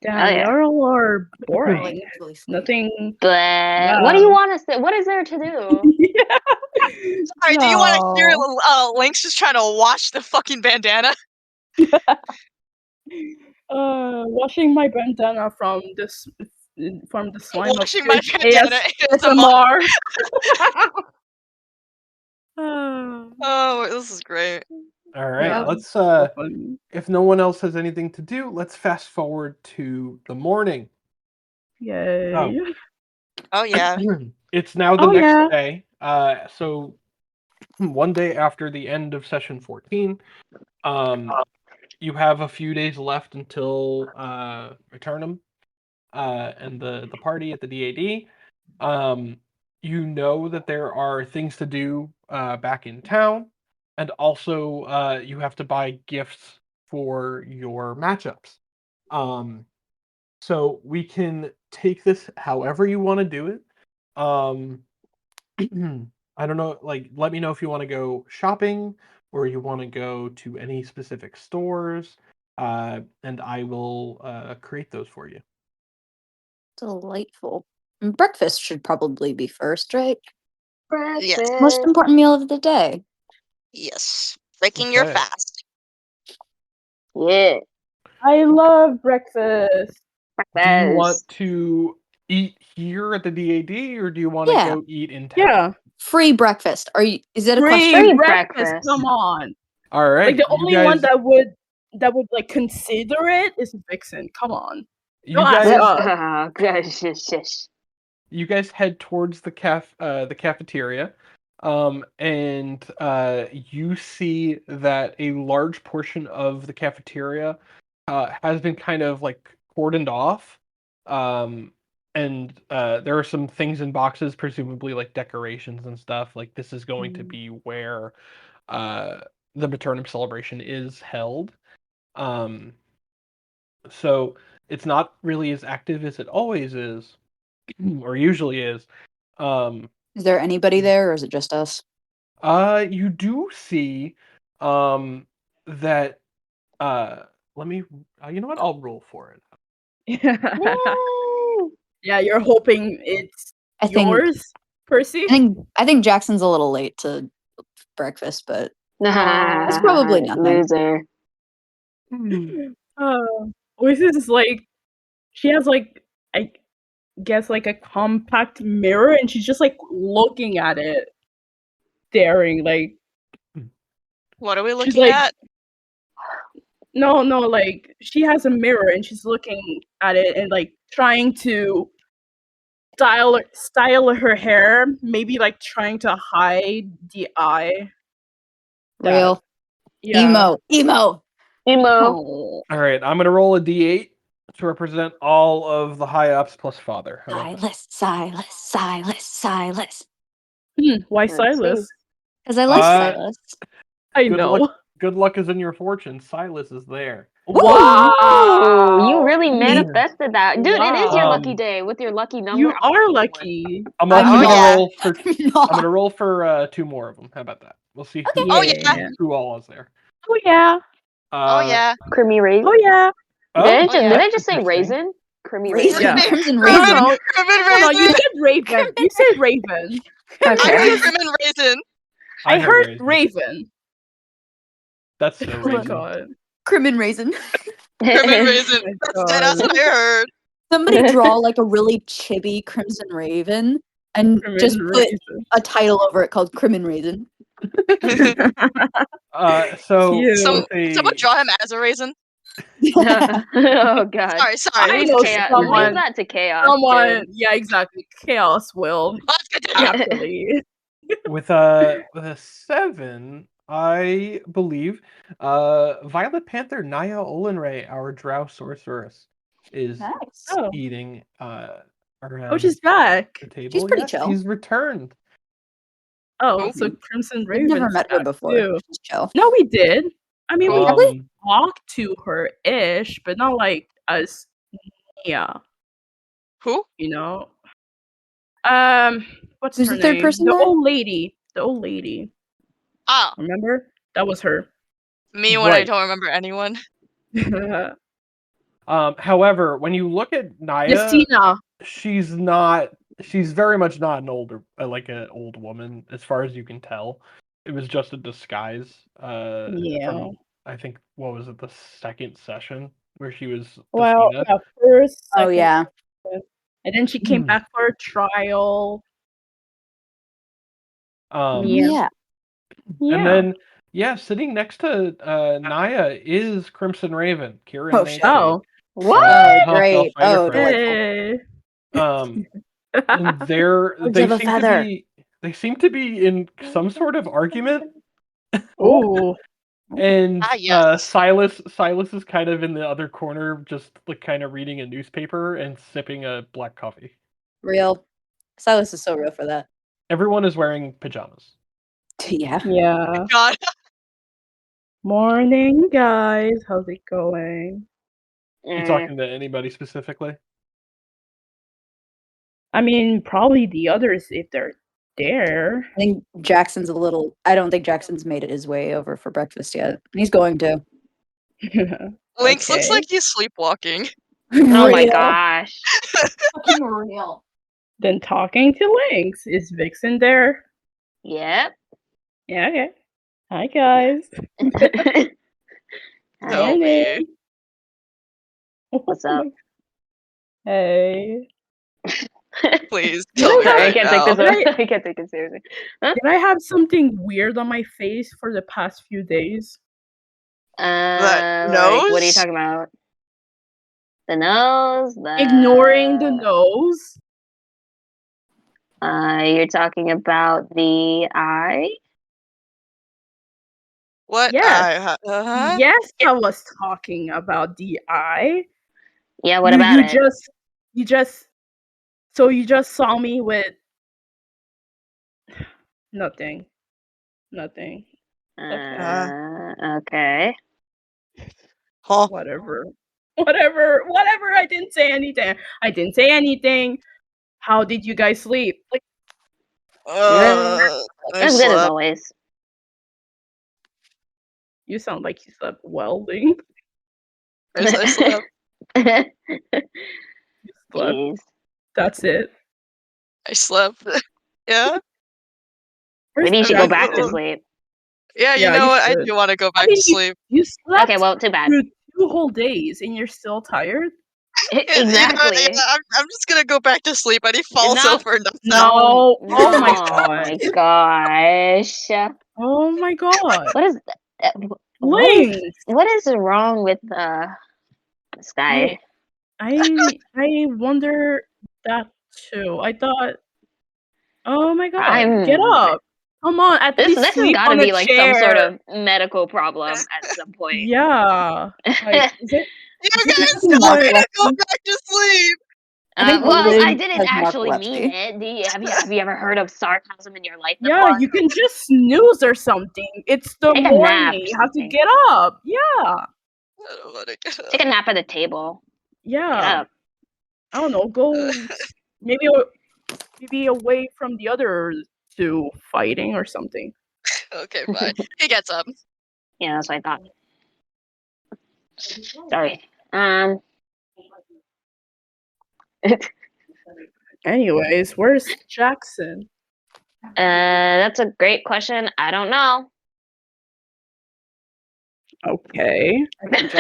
Damn, yeah. you're all are I boring. usually sleep. Nothing. But what do you want to say? What is there to do? Yeah. Sorry, do you want to hear Lynx just trying to wash the fucking bandana? Washing my bandana from the slime Washing of my fish bandana ASMR. Oh, this is great. All right. Yeah, Let's so funny. if no one else has anything to do, let's fast forward to the morning. Yay. Oh yeah. It's now the Oh, next yeah. day. So one day after the end of session 14, you have a few days left until Maternum and the party at the DAD. You know that there are things to do back in town, and also you have to buy gifts for your matchups. So we can take this however you want to do it. I don't know, like, let me know if you want to go shopping or you want to go to any specific stores, and I will create those for you. Delightful. Breakfast should probably be first, right? Breakfast. Most important meal of the day. Yes. Breaking your Okay. fast. Yeah. I love breakfast. Do you want Breakfast. to eat here at the DAD or do you want to Yeah. go eat in town? Yeah. Free breakfast. Is it a Free question? Free breakfast. breakfast. Come on. All right. Like the you only guys, one that would like consider it is Vixen. Come on. you Don't ask guys, us. Oh, gosh. you guys head towards the cafeteria, and you see that a large portion of the cafeteria has been kind of like cordoned off, and there are some things in boxes, presumably like decorations and stuff. Like this is going to be where the Maternum celebration is held. So it's not really as active as it always is, or usually is. Is there anybody there, or is it just us? You do see that let me you know what? I'll roll for it. Yay! Yeah, you're hoping it's I think yours, Percy? I think Jackson's a little late to breakfast, but It's probably nothing. Loser. Oasis is like, she has like, I guess like a compact mirror, and she's just like looking at it, staring. Like, What are we she's looking like, at? no, like she has a mirror and she's looking at it and like trying to style her hair, maybe like trying to hide the eye. real Yeah. emo. Oh. All right, I'm gonna roll a d8 to represent all of the high ups plus father. How about that? Silas. Why Let's Silas? Because I like Uh, Silas. I Good know. luck. Good luck is in your fortune. Silas is there. Wow. Ooh, you really manifested that. Dude, it is your Wow. lucky day with your lucky number. You are lucky. I'm also I'm gonna not. roll for. No. I'm gonna roll for 2 more of them. How about that? We'll see who, Oh, yeah. who all is there. Oh yeah. Oh yeah. Creamy raisin. Oh yeah. Did I that's just say interesting. raisin? Creamy Raisin, raisin. Yeah. Crimson No, Raisin. no. Crimin No, you raisin. said Raven. You said Raven. I Okay. heard crimin raisin. I heard raisin. Raven. That's so Oh my raisin. god. Crimin Raisin. Crimin raisin. Oh my That's what I heard. Somebody draw like a really chibi Crimson Raven and just put a title over it called Crimin Raisin. So Cute. Someone with draw him as a raisin. oh god. Sorry. I know Chaos. someone. Leave that to chaos. Someone. dude. Yeah, exactly. Chaos will Let's get to that. happily. with a 7, I believe Violet Panther Naya Olenray, our drow sorceress, is Nice. Oh. eating around Oh, she's back. the table. She's pretty Yes, chill. She's returned. Oh, so Crimson We've Raven. never met her before. Too. She's chill. No, we did. I mean, we Um, talked to her ish, but not like as Nia. Who? You know. What's Who's her the third name? person The there? old lady. The old lady. Ah, Remember? That was her. me when I Right. don't remember anyone. However, when you look at Naya, Justina. she's very much not an older like an old woman as far as you can tell. It was just a disguise. Yeah. From, I think, what was it, the second session where she was Well, Justina? yeah, first. Oh second, yeah. and then she came back for a trial. Yeah. And then sitting next to Naya is Crimson Raven, Kira. Oh, shit. Oh. What? Hostile Great. fighter Oh, friend. Hey. And they seem to be in some sort of argument. Ooh. And Yes. Silas is kind of in the other corner, just like kind of reading a newspaper and sipping a black coffee. Real. Silas is so real for that. Everyone is wearing pajamas. Yeah. Yeah. God. Morning, guys. How's it going? You talking to anybody specifically? I mean, probably the others if they're there. I think Jackson's I don't think Jackson's made it his way over for breakfast yet. He's going to. Lynx looks Okay. like he's sleepwalking. Oh my Real. gosh. Fucking real. Then talking to Lynx. Is Vixen there? Yep. Yeah, okay. Hi, guys. Tell me. What's up? Hey. Please tell me Sorry, I right can't now. take this. I can't take it seriously. Huh? Did I have something weird on my face for the past few days? That Like, what are you nose? talking about? The nose? Ignoring the nose? You're talking about the eye? What? Yes. Uh-huh. Yes, I was talking about the eye. Yeah, what about it? You just saw me with nothing. Okay. Huh. Whatever. I didn't say anything. How did you guys sleep? I As good as slept. always. You sound like you slept welding. I slept. You slept. Jeez. That's it. I slept. Yeah. Maybe you should go back to Jackson? sleep. Yeah, you Yeah, know you what? I should. do want to go I back mean, to sleep. You slept Okay, well, too bad. through 2 whole days and you're still tired? Exactly. I'm just gonna go back to sleep. I need falls No. over. And that's No. Oh my Oh my god. gosh. Oh my god. What is Link! what is wrong with this guy? I wonder that too. I thought, oh my god, get up! Come on, at This least has sleep got to on be a like chair. some sort of medical problem at some point. Yeah. Like, is it? You is it guys something told me where- to go back to sleep. I think Well, Lynn I didn't has actually narcolepsy. mean it. Have you ever heard of sarcasm in your life Yeah, before? you can just snooze or something. It's the Take a nap morning. or You have to something. get up. Yeah. I don't want to get up. Take a nap at the table. Get Yeah. up. I don't know. Go maybe away from the other 2 fighting or something. Okay, fine. He gets up. Yeah, that's what I thought. Sorry. Anyways, where's Jackson? That's a great question. I don't know. Okay. I think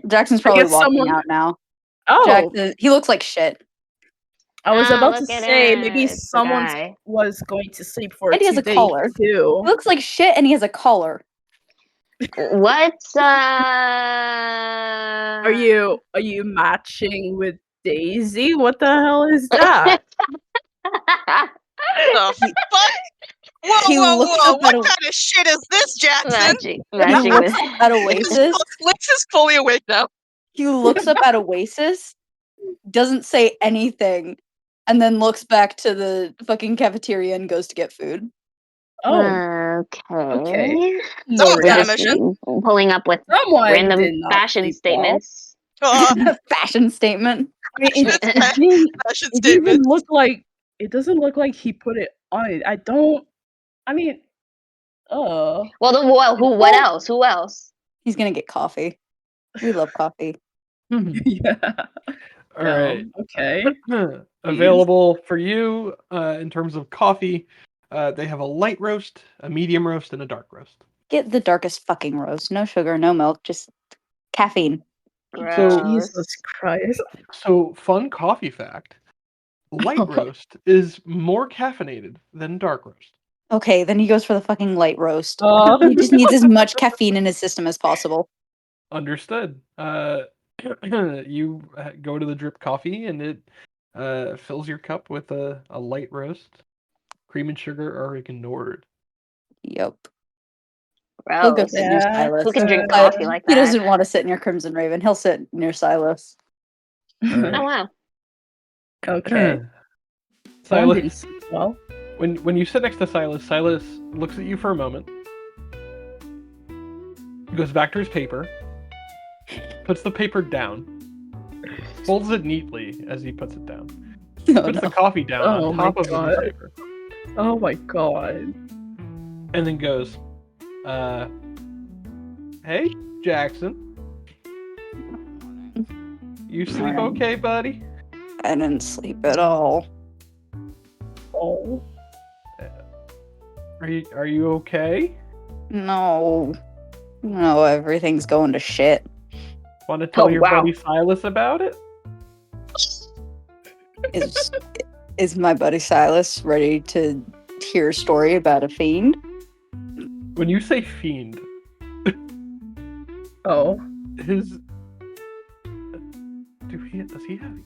Jackson's probably guess walking someone- out now. Oh, Jackson, he looks like shit. I was about to look at say it, maybe it's the someone guy. was going to sleep for And he has 2 a days collar. too. He looks like shit, and he has a collar. What's Are you matching with Daisy? What the hell is that? The fuck? Whoa, He whoa, looks whoa! up What at a- kind of shit is this, Jackson? He matching looks with up at Oasis. Lex is fully awake now. He looks up at Oasis, doesn't say anything, and then looks back to the fucking cafeteria and goes to get food. Oh, Okay. no Someone's We're got a just mission. pulling up with Someone random did not fashion sleep statements. Fashion statement. I mean, Fashion it didn't statement. look like it doesn't look like he put it on. I mean, Well, what else? Who else? He's gonna get coffee. We love coffee. yeah. All right. Okay. Available for you in terms of coffee. They have a light roast, a medium roast, and a dark roast. Get the darkest fucking roast. No sugar, no milk, just caffeine. So- Jesus Christ. So, fun coffee fact: light roast is more caffeinated than dark roast. Okay, then he goes for the fucking light roast. Uh, He just needs as much caffeine in his system as possible. Understood. You go to the drip coffee, and it fills your cup with a light roast. Cream and sugar are ignored. Yep. He'll go Gross. sit near Yeah. Silas. Who can drink Uh, coffee like He that? doesn't want to sit near Crimson Raven. He'll sit near Silas. Oh wow. okay. Silas, Didn't sleep well. when you sit next to Silas, Silas looks at you for a moment, goes back to his paper, puts the paper down, folds it neatly as he puts it down, Oh, puts the no. coffee down Oh on my top of the God. newspaper, Oh my god. and then goes, "Hey, Jackson, you sleep okay, buddy? I didn't sleep at all. Oh. Are you okay? No. No, everything's going to shit. Want to tell Oh, your wow. buddy Silas about it?" Is my buddy Silas ready to hear a story about a fiend? When you say fiend, Oh. his does he have ears?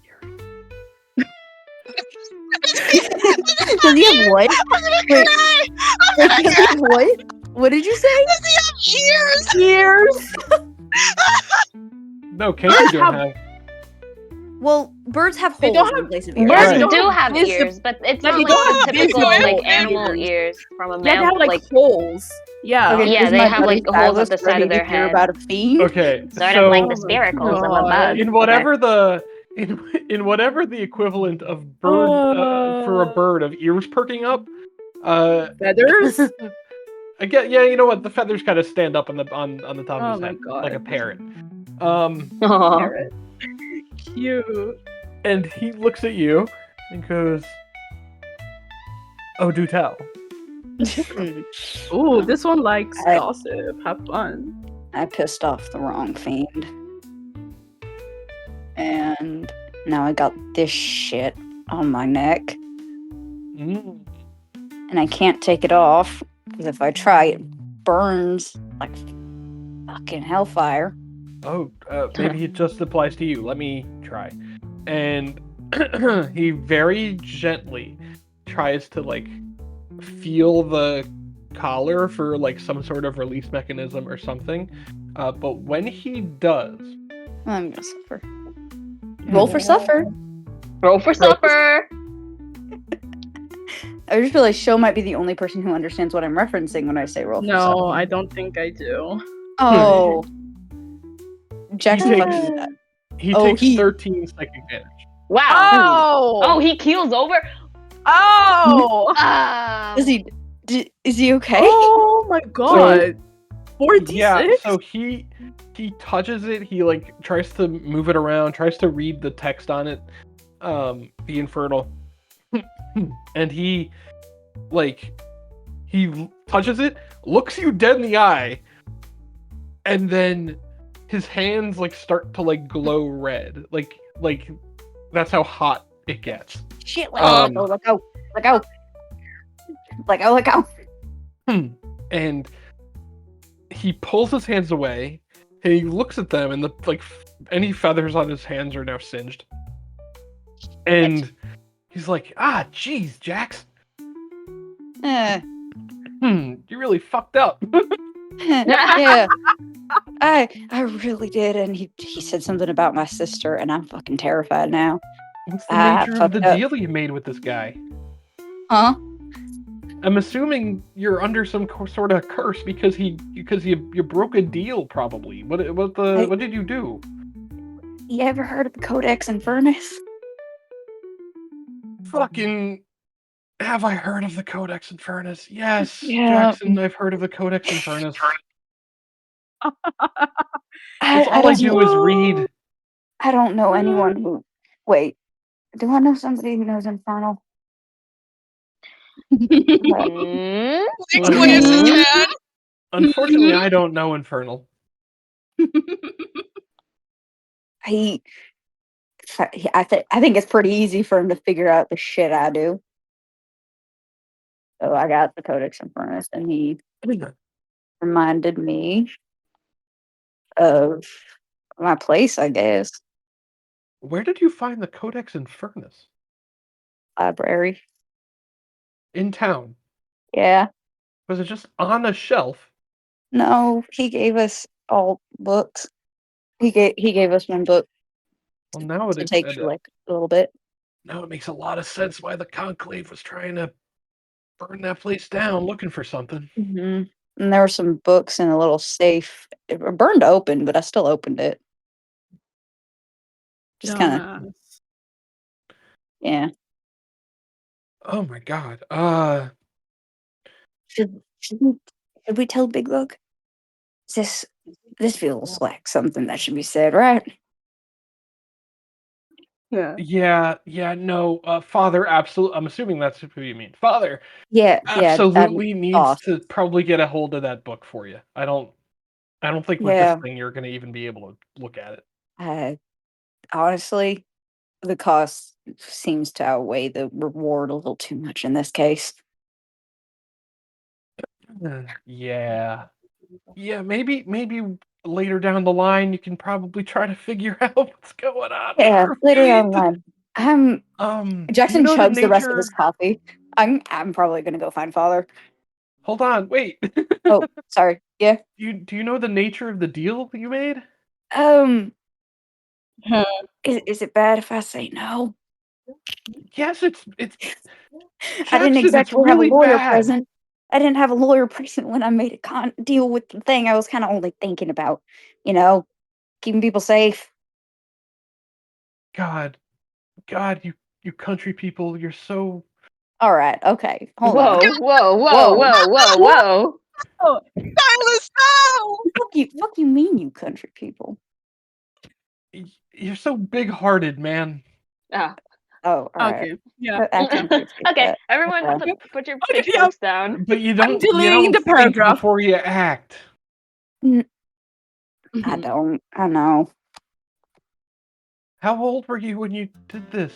Does he have what? Wait, does he have what? What did you say? Does he have ears? Ears. No, kangaroos don't have. Well, birds have They holes don't in have- place of ears. Birds Right. do have Visi- ears, but it's Like, not they like don't the have typical visible like animal ears. ears from a Yeah, they mammal. have like holes. Yeah. Okay, Yeah, is they my have, buddy like, holes at Silas the side ready of their to hear head. about a fiend? Okay, Sort so of like the Oh my spiracles of a God. bug. in whatever the in whatever the equivalent of bird for a bird of ears perking up, Feathers. I get. Yeah, you know what? The feathers kind of stand up on the top of his my head God. like a parrot. Aw. Parrot. Cute. And he looks at you and goes, "Oh, do tell." Ooh, this one likes I- gossip. Have fun. I pissed off the wrong fiend. And now I got this shit on my neck. Mm. And I can't take it off. Because if I try, it burns like fucking hellfire. Oh, maybe it just applies to you. Let me try. And he very gently tries to like feel the collar for like some sort of release mechanism or something. But when he does, I'm gonna suffer. Roll for suffer. Roll for supper. I just feel like Sho might be the only person who understands what I'm referencing when I say roll for No, suffer. I don't think I do. Oh. Jackson He fucking... he Oh, takes he- 13 psychic damage. Wow. Oh! Oh, he keels over. Oh! Is he okay? Oh my god! 4d6? Yeah, so he touches it, he like tries to move it around, tries to read the text on it, the infernal. And he touches it, looks you dead in the eye, and then his hands like start to like glow red. Like that's how hot it gets. Shit, let go. And he pulls his hands away, and he looks at them, and any feathers on his hands are now singed. And he's like, "Ah, jeez, Jax, you really fucked up." Yeah. I really did, and he said something about my sister, and I'm fucking terrified now. What's the nature of fucked the up. deal you made with this guy? Huh? I'm assuming you're under some sort of curse because you broke a deal, probably. What did you do? You ever heard of the Codex Infernus? Fucking have I heard of the Codex Infernus? Yes, Yeah. Jackson, I've heard of the Codex Infernus. I All I don't do know. is read. I don't know anyone who. Wait, do I know somebody who knows Infernal? Mm. Please play us Mhm. again. Unfortunately, I don't know Infernal. I think it's pretty easy for him to figure out the shit I do. So I got the Codex Infernus, and he reminded me of my place, I guess. Where did you find the Codex Infernus? Library. In town? Yeah. Was it just on a shelf? No, he gave us all books. He gave us one book Well, now to take for like a little bit. now it makes a lot of sense why the Conclave was trying to burn that place down, looking for something. Mm-hmm. And there were some books in a little safe. It burned open, but I still opened it. Just kind of, Dumbass. yeah. Oh my god. Should we tell Big Bug? This feels like something that should be said, right? Yeah. Yeah, no, Father, absolutely. I'm assuming that's what you mean. Father Yeah, absolutely needs off. to probably get a hold of that book for you. I don't think with Yeah. this thing you're going to even be able to look at it. Honestly, the cost seems to outweigh the reward a little too much in this case. Yeah, maybe later down the line you can probably try to figure out what's going on. Yeah, there. later down the line. Jackson you know chugs the rest of his nature- coffee. I'm probably gonna go find Father. Hold on, wait. Oh, sorry. Yeah. Do you know the nature of the deal you made? Is it bad if I say no? Yes, it's I didn't Jackson, exactly it's really have a lawyer bad. present. I didn't have a lawyer present when I made a deal with the thing. I was kind of only thinking about, keeping people safe. God, you country people, you're so. All right. Okay. Hold Whoa, on. whoa, whoa, whoa, whoa, whoa. Oh, Silas, no! Fuck you mean, you country people? You're so big-hearted, man. Oh. Oh, alright. okay. Yeah. I can appreciate Okay, that. everyone Okay. put your Okay, pitchforks down. But you don't deleting the think paragraph. before you act. I don't. I know. How old were you when you did this?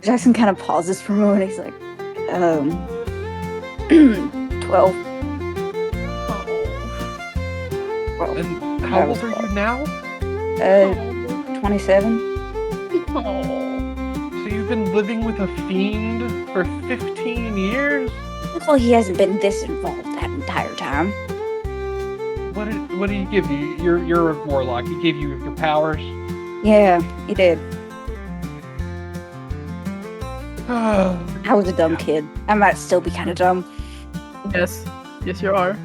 Jackson kind of pauses for a moment. He's like, 12. Well, And how old are you now? 27. So you've been living with a fiend for 15 years? Well, he hasn't been this involved that entire time. What did he give you? You're a warlock. He gave you your powers. Yeah, he did. no, I was a dumb kid. I might still be kind of dumb. Yes. Yes, you are.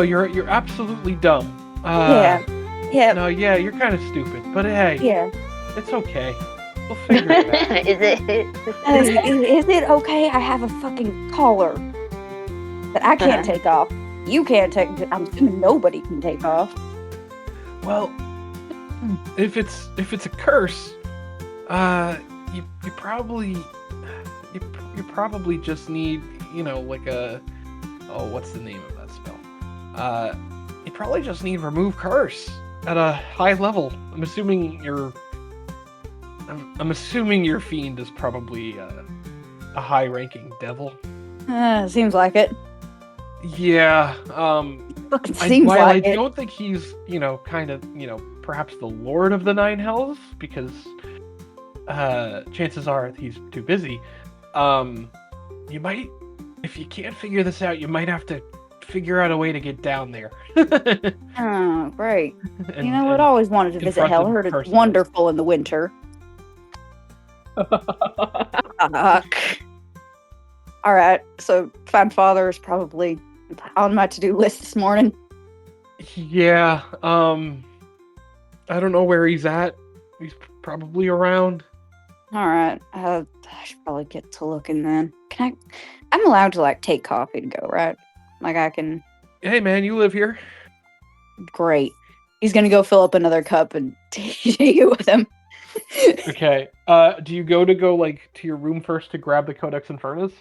you're absolutely dumb. Yeah. No, yeah, you're kind of stupid. But hey, Yeah. it's okay. We'll figure it out. Is it? Is it okay? I have a fucking collar that I can't take off. You can't take. I'm assuming nobody can take off. Well, if it's a curse, you probably just need, like a, what's the name of that spell? You probably just need remove curse at a high level. I'm assuming your fiend is probably a high-ranking devil. Seems like it. Yeah. Fucking seems While like I it. don't think he's, kind of, perhaps the Lord of the Nine Hells, because chances are he's too busy. You might, if you can't figure this out, you might have to figure out a way to get down there. Oh, great. And- You know what? and I always wanted to visit confront hell. I him heard it's personally. wonderful in the winter. All right, so find father is probably on my to-do list this morning. Yeah, I don't know where he's at. He's probably around. All right, I should probably get to looking then. I'm allowed to like take coffee to go, right? Like I can. Hey man, you live here? Great. He's gonna go fill up another cup and take it with him. Okay. Do you go like to your room first to grab the Codex Infernus?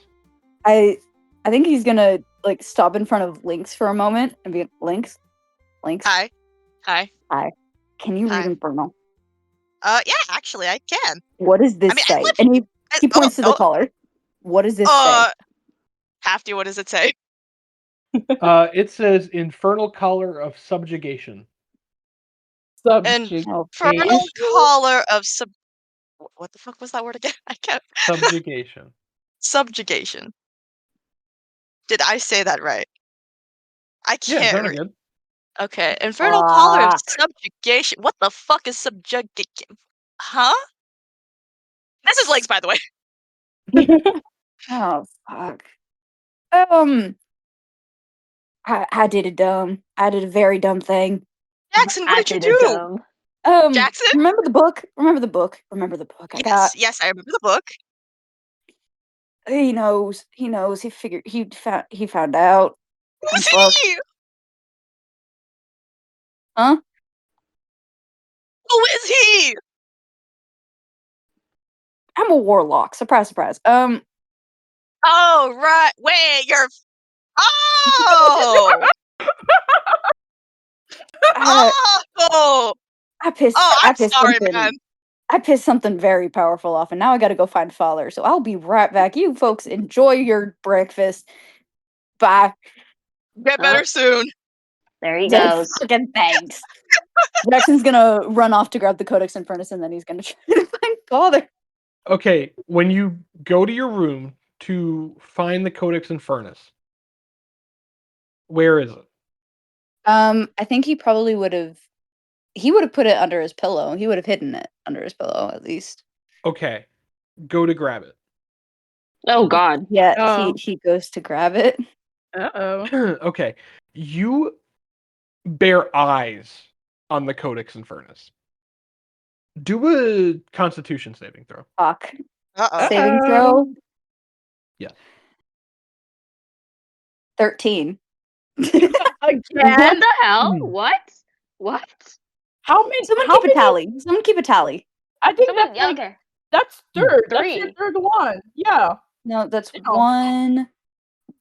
I think he's gonna like stop in front of Lynx for a moment and be Lynx. Hi. Can you read Hi. Infernal? Yeah, actually, I can. What does this I mean, I say? live- And he points to the oh, collar. What does this say? Hafty, what does it say? It says Infernal Collar of Subjugation. Subjugation. Infernal collar of what the fuck was that word again? I can't. Subjugation. Subjugation. Did I say that right? I Yeah, can't sounded read. good. Okay, infernal collar of Fuck. subjugation. What the fuck is subjugation? Huh? This is Legs, by the way. Oh fuck. I did a very dumb thing. Jackson, what did you do? Jackson? Remember the book? I got. Yes, I remember the book. He knows. He found out. Who's Fuck. he? Huh? Who is he? I'm a warlock. Surprise, surprise. Oh, right. Wait, you're. Oh! Oh! I pissed. Oh, I I'm pissed sorry, something. man. I pissed something very powerful off, and now I gotta go find father. So I'll be right back. You folks enjoy your breakfast. Bye. Get better soon. There he goes. Fucking thanks. Jackson's gonna run off to grab the Codex Infernus, and then he's gonna try to find father. Okay, when you go to your room to find the Codex Infernus, where is it? I think he probably would have. He would have put it under his pillow. He would have hidden it under his pillow, at least. Okay, go to grab it. Oh God. Yeah, Oh. he goes to grab it. Uh-oh. Okay, you bear eyes on the Codex Infernus. Do a Constitution saving throw. Fuck. Uh-oh. Saving throw. Yes. 13. Again? What the hell? Hmm. What? How many? Someone how keep a many- tally. Someone keep a tally. I think Someone, that's like, okay. that's third. That's your Three. third one. Yeah. No, that's No. 1.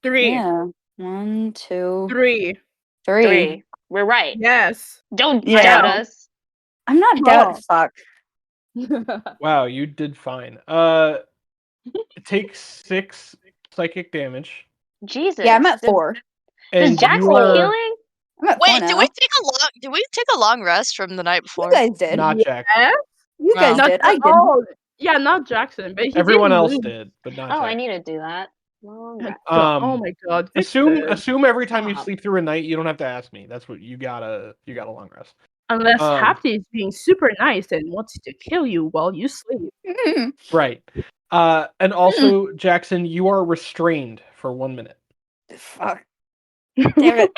3. Yeah. 1, 2, 3. 3. 3. We're right. Yes. Don't Yeah. doubt us. I'm not doubt. Fuck. Wow, you did fine. Take 6 psychic damage. Jesus. Yeah, I'm at Does- 4. Does And Jax you need are healing? I'm at 4 Wait, now. did we take a long rest from the night before? You guys did. not Jack. Yes? You guys No. did. I didn't. Oh, yeah, not Jackson, but he Everyone didn't else lose. did, but not Oh, Jack. I need to do that. Long rest. Oh my god. Victor. Assume every time you Stop. sleep through a night, you don't have to ask me. That's what you got a long rest. Unless Um, Hafty is being super nice and wants to kill you while you sleep. Right. And also, Jackson, you are restrained for 1 minute. Fuck. Damn it.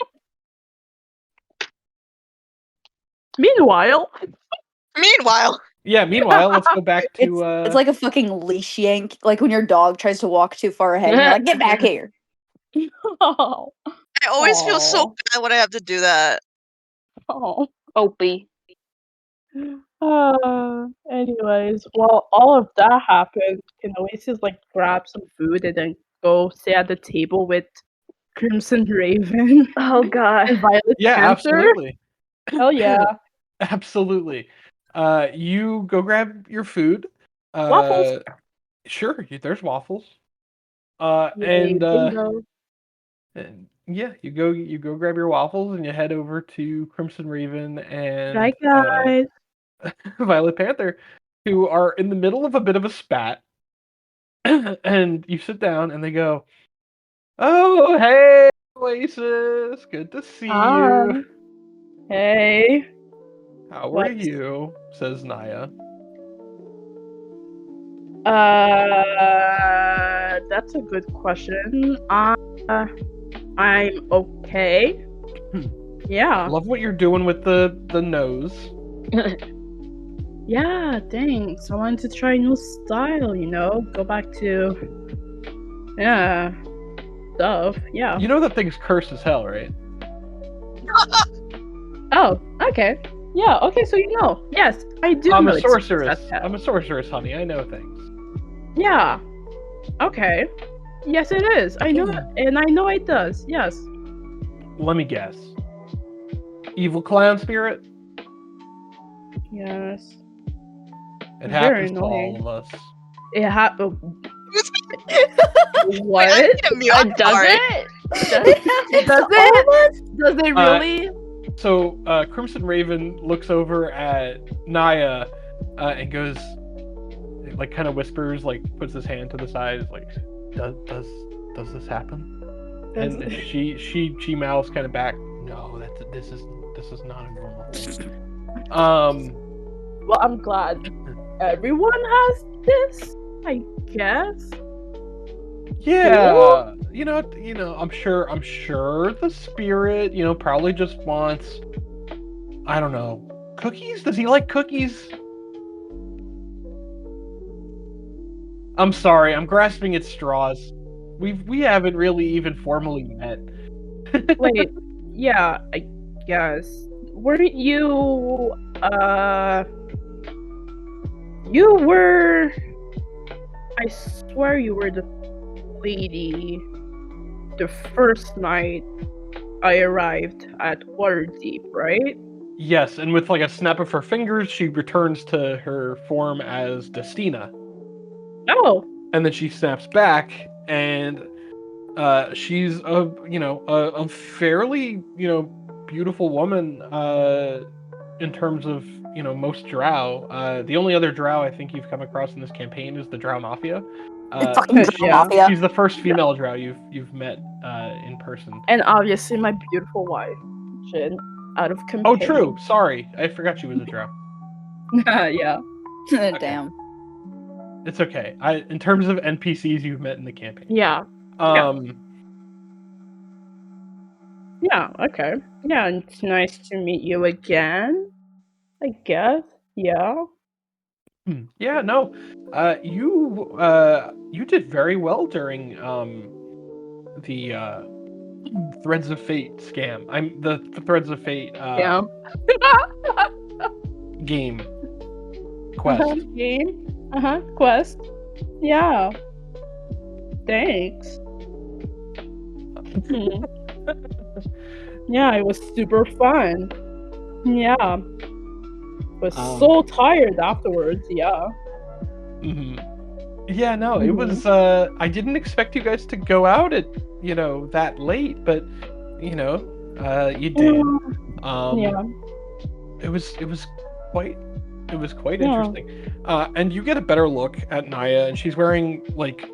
Meanwhile, Yeah, meanwhile, let's go back to It's like a fucking leash yank. Like when your dog tries to walk too far ahead and you're like, get back here. oh, I always feel so Aw. bad when I have to do that. Opie. Anyways, while all of that happened, can Oasis like grab some food and then go sit at the table with Crimson Raven Oh god. and Violet Yeah, Panther? absolutely. Hell yeah. Absolutely. You go grab your food. Waffles. Sure, there's waffles. Yay, And bingo. yeah, you go grab your waffles and you head over to Crimson Raven and Bye guys. Violet Panther, who are in the middle of a bit of a spat. And you sit down and they go, "Oh, hey, Oasis, good to see Hi. you. Hey. How are What? you?" says Naya. That's a good question. I'm okay. I Yeah. love what you're doing with the nose. Yeah, thanks. I wanted to try a new style, go back to stuff. Yeah. You know that thing's cursed as hell, right? Oh, okay. Yeah, okay, so Yes, I do I'm know a it's sorceress. that's how. I'm a sorceress, honey. I know things. Yeah. Okay. Yes, it is. I know, and I know it does. Yes. Let me guess. Evil clown spirit? Yes. It Very happens to all annoying. of us. It happened. Wait, What? I need a mute. I'm Does sorry. it? Does it? Does it really? So Crimson Raven looks over at Naya and goes, like, kind of whispers, like, puts his hand to the side, like, does this happen? And she mouths kind of back, no, this is not a normal thing. Well, I'm glad everyone has this, I guess. Yeah, Cool. I'm sure the spirit, probably just wants, I don't know, cookies? Does he like cookies? I'm sorry, I'm grasping at straws. We haven't really even formally met. Wait, yeah, I guess. Weren't you, you were, I swear you were the lady the first night I arrived at Waterdeep, right? Yes, and with like a snap of her fingers, she returns to her form as Destina. Oh. And then she snaps back, and she's a fairly beautiful woman in terms of most drow. The only other drow I think you've come across in this campaign is the Drow Mafia. Fucking Drow Mafia. She's the first female drow you've met in person. And obviously my beautiful wife, Jin, out of campaign. Oh, true. Sorry, I forgot she was a drow. Yeah. Damn. It's okay. In terms of NPCs you've met in the campaign. Yeah. Yeah, okay. Yeah, it's nice to meet you again, I guess. Yeah. Yeah, no. You did very well during the Threads of Fate scam. I'm the Threads of Fate Yeah. game quest. Game. Quest. Yeah. Thanks. Yeah, it was super fun. Yeah. Was so tired afterwards. Yeah. Yeah, no, it was. I didn't expect you guys to go out at that late, but you did. Yeah. It was quite interesting. And you get a better look at Naya, and she's wearing like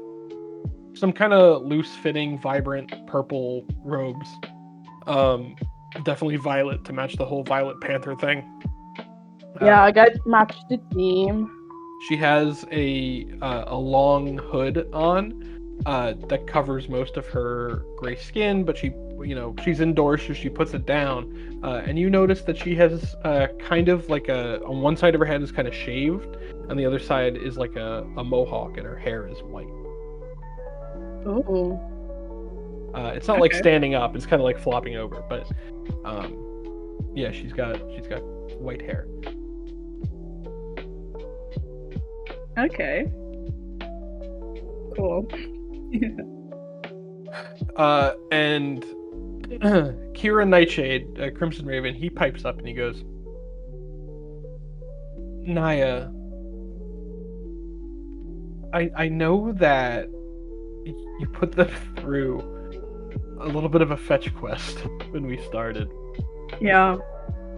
some kind of loose-fitting, vibrant purple robes. Definitely violet to match the whole Violet Panther thing. Yeah, I got matched the theme. She has a long hood on that covers most of her gray skin, but she's indoors, so she puts it down. And you notice that she has kind of like on one side of her head is kind of shaved, and the other side is like a mohawk, and her hair is white. Ooh. It's not like standing up; it's kind of like flopping over. But yeah, she's got white hair. Okay. Cool. And Kira Nightshade, Crimson Raven, he pipes up and he goes, Naya, I know that you put them through a little bit of a fetch quest when we started. Yeah.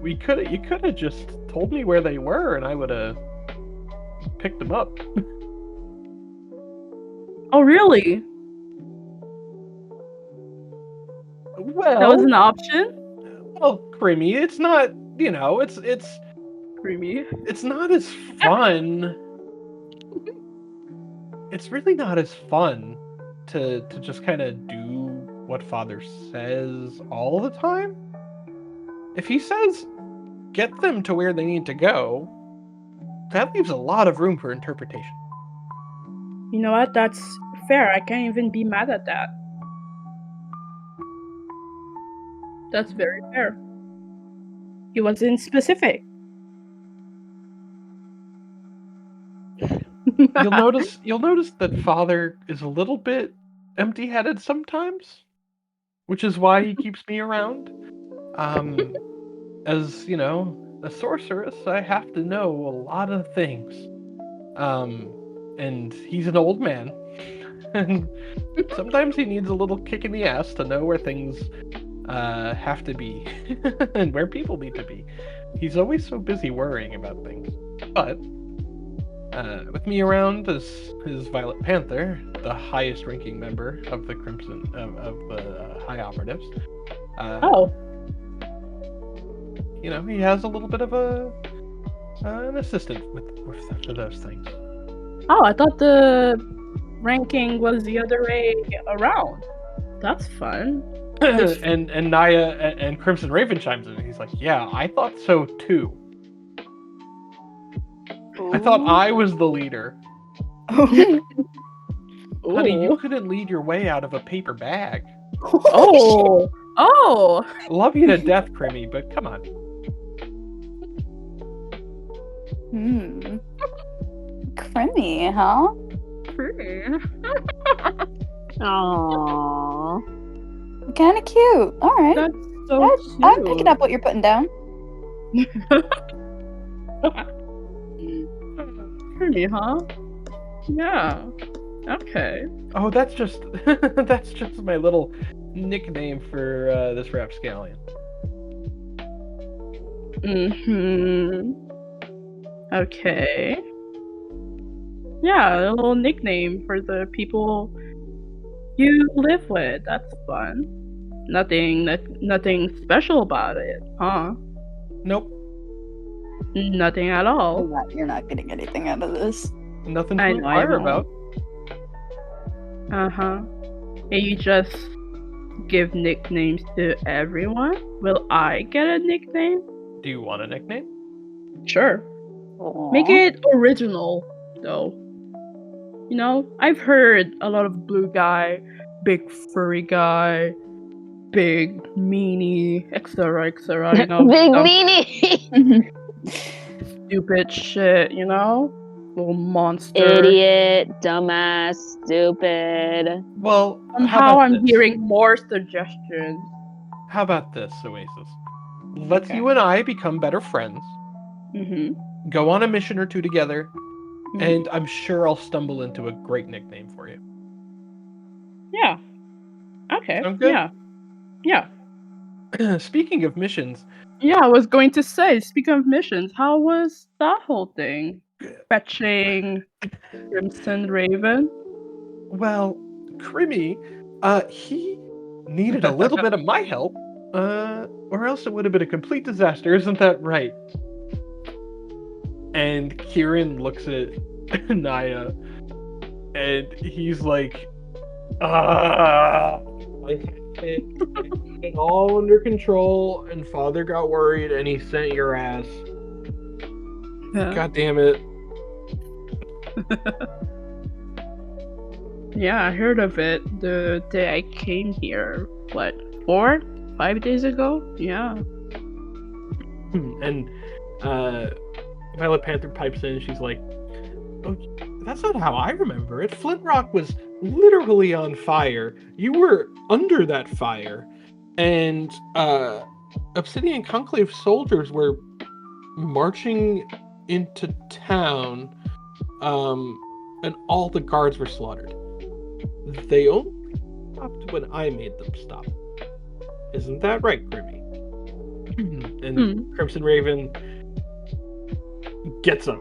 You could have just told me where they were and I would have picked them up. Oh, really? Well, that was an option? Well, Creamy, it's not, it's Creamy. It's not as fun. It's really not as fun to just kind of do what Father says all the time. If he says, get them to where they need to go, that leaves a lot of room for interpretation. You know what? That's fair. I can't even be mad at that. That's very fair. He wasn't specific. You'll notice that Father is a little bit empty-headed sometimes, which is why he keeps me around. As a sorceress, I have to know a lot of things. And he's an old man, and sometimes he needs a little kick in the ass to know where things have to be and where people need to be. He's always so busy worrying about things. But with me around as his Violet Panther, the highest ranking member of the Crimson of the High Operatives, he has a little bit of an assistant for those things. Oh, I thought the ranking was the other way around. That's fun. and Naya and Crimson Raven chimes in, and he's like, "Yeah, I thought so too. Ooh. I thought I was the leader." Honey, you couldn't lead your way out of a paper bag. Oh. Love you to death, Crimmy, but come on. Crimmy, huh? Crimmy. Aww. Kind of cute. All right. That's so cute. I'm picking up what you're putting down. Crimmy, huh? Yeah. Okay. Oh, that's just my little nickname for this rapscallion. Okay. Yeah, a little nickname for the people you live with. That's fun. Nothing special about it, huh? Nope. Nothing at all. You're not getting anything out of this. Nothing to inquire about. And you just give nicknames to everyone? Will I get a nickname? Do you want a nickname? Sure. Aww. Make it original, though. I've heard a lot of blue guy, big furry guy, big meanie, etc., etc. You know, Big dumb, meanie. stupid shit. You know, little monster. Idiot, dumbass, stupid. Well, Somehow I'm hearing more suggestions. How about this, Oasis? Let's Okay. you and I become better friends. Mm-hmm. Go on a mission or two together, and I'm sure I'll stumble into a great nickname for you. Yeah. Okay. Sound good? Yeah. Speaking of missions, Yeah, I was going to say, speaking of missions, how was that whole thing? Fetching Crimson Raven? well, Crimmy, he needed a little bit of my help, or else it would have been a complete disaster, isn't that right? And Kieran looks at Naya, and he's like, I had it all under control, and Father got worried, and he sent your ass. God damn it. Yeah, I heard of it the day I came here. What, 5 days ago? Yeah. And Violet Panther pipes in, and she's like, oh, that's not how I remember it. Flint Rock was literally on fire. You were under that fire. And Obsidian Conclave soldiers were marching into town, and all the guards were slaughtered. They only stopped when I made them stop. Isn't that right, Grimmy? And Crimson Raven gets up.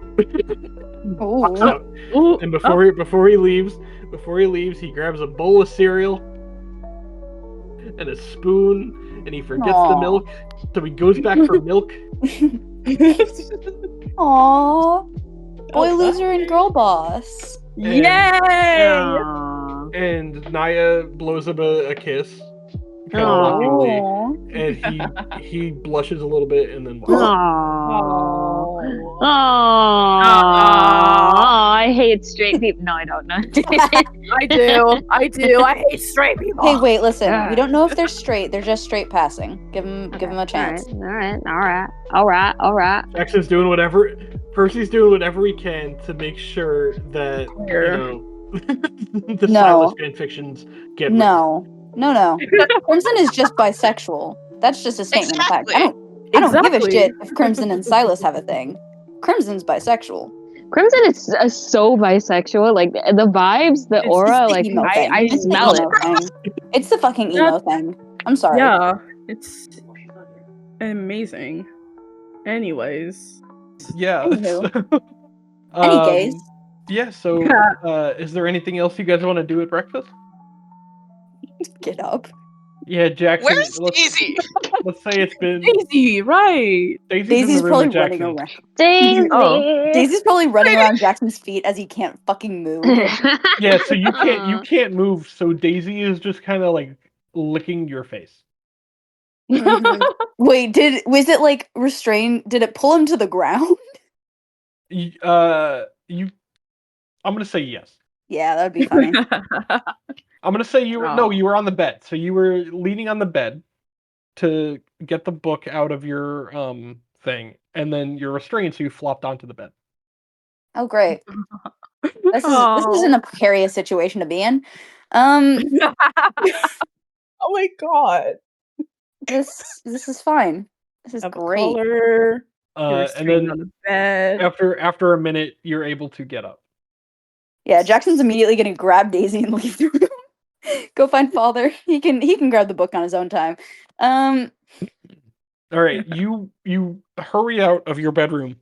Walks out. And before he leaves, he grabs a bowl of cereal and a spoon, and he forgets the milk, so he goes back for milk. Aww. Boy loser and girl boss. Yay! And Naya blows him a kiss, kind of lovingly, Aww. and he blushes a little bit, and then Oh, I hate straight people. No, I don't know. I do. I hate straight people. Hey, wait, listen. We don't know if they're straight. They're just straight passing. Give them a chance. All right. Jackson's doing whatever. Percy's doing whatever he can to make sure that the Silas fanfictions get No. Crimson is just bisexual. That's just a statement of fact. Exactly. I don't give a shit if Crimson and Silas have a thing. Crimson's bisexual. Crimson is so bisexual. Like the vibes, the aura. Like I smell it. It's the fucking emo thing. I'm sorry. Yeah, it's amazing. Anyways. Yeah. Any gays? Yeah, so is there anything else you guys want to do at breakfast? Get up. Yeah, Jackson. Where's Daisy? Let's say it's been Daisy, right? Daisy's probably running around. Daisy's probably running around Jackson's feet as he can't fucking move. Yeah, so you can't move, so Daisy is just kind of like licking your face. Wait, was it like restrained? Did it pull him to the ground? I'm gonna say yes. Yeah, that'd be funny. I'm gonna say you were on the bed. So you were leaning on the bed to get the book out of your thing, and then you're restrained, so you flopped onto the bed. Oh, great. This isn't a precarious situation to be in. Oh my god. This is fine. This is great. Color, and then on the bed. after a minute, you're able to get up. Yeah, Jackson's immediately gonna grab Daisy and leave the room. Go find Father. He can grab the book on his own time. All right, you hurry out of your bedroom,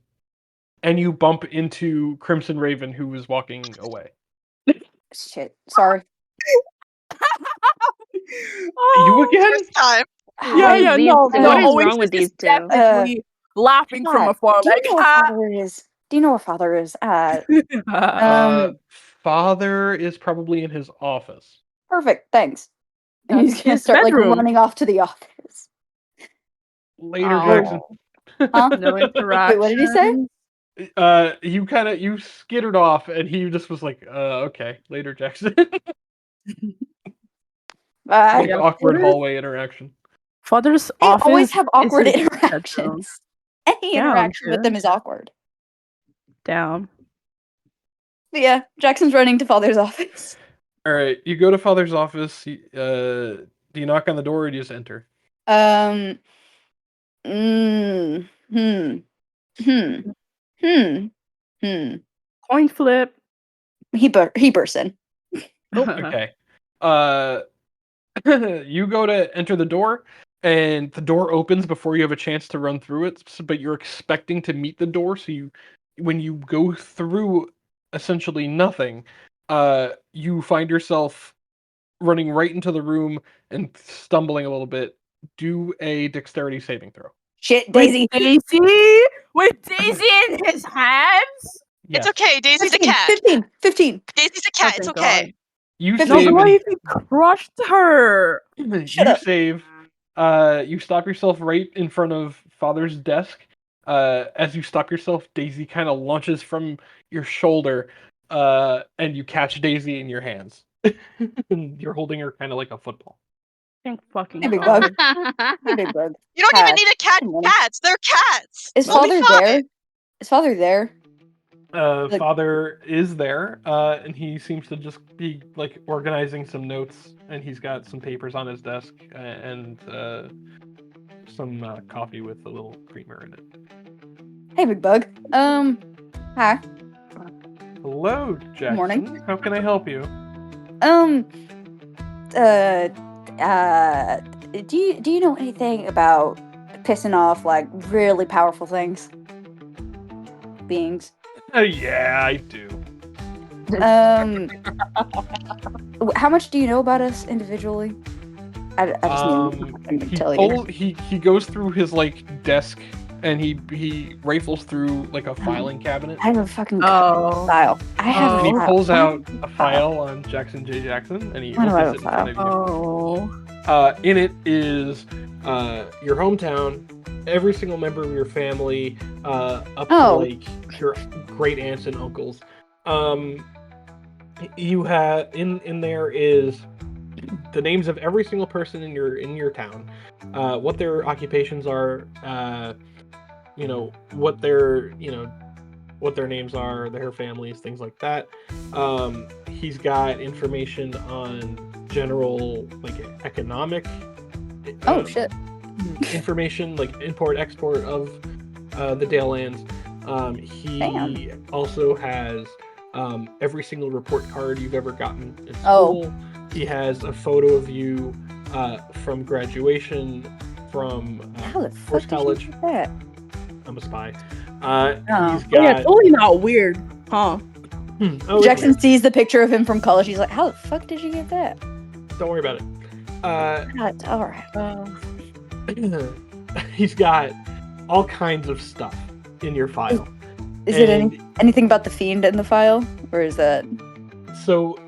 and you bump into Crimson Raven, who was walking away. Shit, sorry. You again? First time. Yeah, no. What is wrong with these two? Laughing from afar. Do you know where Father is? Do you know where Father is? Father is probably in his office. Perfect, thanks. And he's gonna start bedroom. like running off to the office. Later, Jackson. Huh? No interaction. Wait, what did he say? You skittered off, and he just was like, okay, later, Jackson. Bye. Like Yeah, awkward Father's- hallway interaction. Father's They office. always have awkward is his bedroom. interactions. Any Damn, interaction with dude. them is awkward. Down. But yeah, Jackson's running to Father's office. All right, you go to Father's office. Do you knock on the door or do you just enter? Hmm. Coin flip. He bursts in. Okay. You go to enter the door, and the door opens before you have a chance to run through it. But you're expecting to meet the door, so when you go through essentially nothing, you find yourself running right into the room and stumbling a little bit. Do a dexterity saving throw. Shit, Daisy. With Daisy? With Daisy in his hands? Yes. It's okay. Daisy's a 15, cat. 15. Daisy's a cat. Oh, It's thank okay. God. You No, No, save. but what if he crushed her? Shut up. Save. You stop yourself right in front of Father's desk. As you stop yourself, Daisy kind of launches from your shoulder, and you catch Daisy in your hands. And you're holding her kind of like a football. Thank fucking Hey, big God. bug. Hey, big bug. You don't Cat. even need a cat. Good morning. Cats. They're cats. Is We'll be Father fine. there? Is Father there? Like- Father is there, and he seems to just be like organizing some notes, and he's got some papers on his desk and some coffee with a little creamer in it. Hey, big bug. Hi. Hello, Jackson. Morning. How can I help you? Do you know anything about pissing off like really powerful beings? Yeah, I do. How much do you know about us individually? I just need to tell you. He goes through his like desk and he rifles through like a filing cabinet. I have a fucking Oh. file. I have And he a file. pulls out a file on Jackson J. Jackson and he Why do I opens have it in a front of you. Oh. In it is your hometown, every single member of your family, up to like your great aunts and uncles. You have in there is the names of every single person in your town, what their occupations are, what their names are, their families, things like that. He's got information on general like economic shit. information, like import export of the Dale lands. He also has every single report card you've ever gotten in school. He has a photo of you from graduation from How the fuck first did you college. get that? I'm a spy. Oh. He's got. Yeah, totally not weird, huh? Jackson sees the picture of him from college. He's like, "How the fuck did you get that?" Don't worry about it. God, all right. He's got all kinds of stuff in your file. Is it anything about the fiend in the file, or is that? So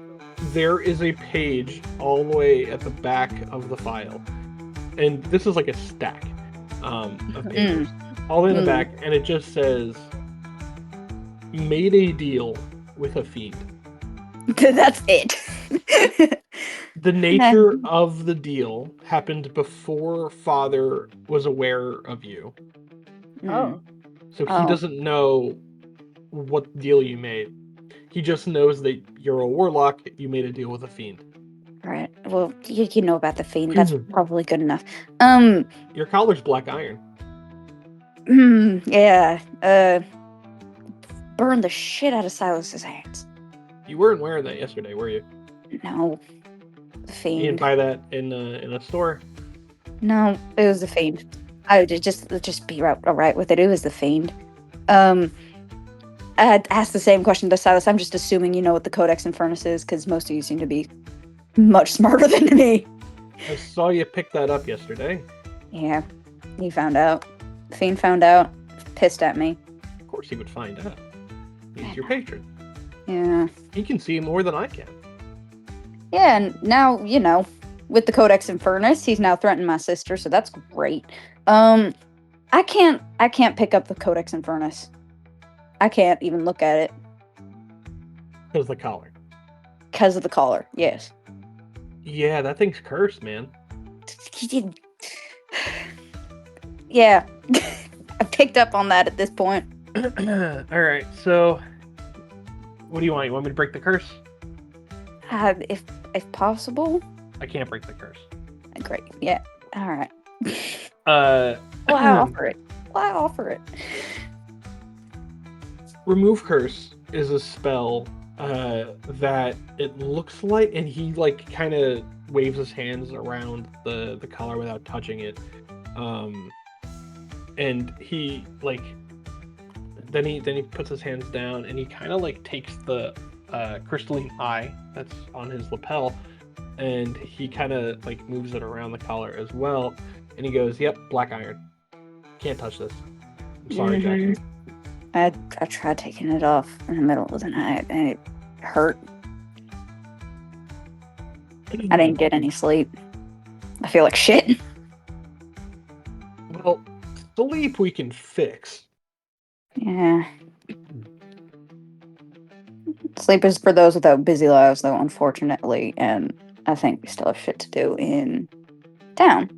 there is a page all the way at the back of the file, and this is like a stack of papers all in the back, and it just says, "Made a deal with a fiend." That's it. The nature of the deal happened before Father was aware of you. Oh. So he doesn't know what deal you made. He just knows that you're a warlock, you made a deal with a fiend. Right. Well, you know about the fiend. That's probably good enough. Your collar's black iron. Yeah. Burn the shit out of Silas's hands. You weren't wearing that yesterday, were you? No. The You fiend. didn't buy that in a store? No, it was the fiend. I would just be alright with it. It was the fiend. I had asked the same question to Silas. I'm just assuming you know what the Codex Infernus is, because most of you seem to be much smarter than me. I saw you pick that up yesterday. Yeah, he found out. The fiend found out. Pissed at me. Of course he would find out. He's your patron. Yeah. He can see more than I can. Yeah, and now, with the Codex Infernus, he's now threatened my sister, so that's great. I can't pick up the Codex Infernus. I can't even look at it. Because the collar. Because of the collar, yes. Yeah, that thing's cursed, man. Yeah, I picked up on that at this point. Alright, so what do you want? You want me to break the curse? If possible. I can't break the curse. Great. Yeah. All right. Uh, Why offer it? Why offer it? Remove Curse is a spell that it looks like, and he like kind of waves his hands around the collar without touching it, and he like then he puts his hands down and he kind of like takes the crystalline eye that's on his lapel, and he kind of like moves it around the collar as well, and he goes, "Yep, black iron. Can't touch this. I'm sorry, Mhm. Jackson." I tried taking it off in the middle of the night, and it hurt. I didn't get any sleep. I feel like shit. Well, sleep we can fix. Yeah. Sleep is for those without busy lives, though, unfortunately, and I think we still have shit to do in town.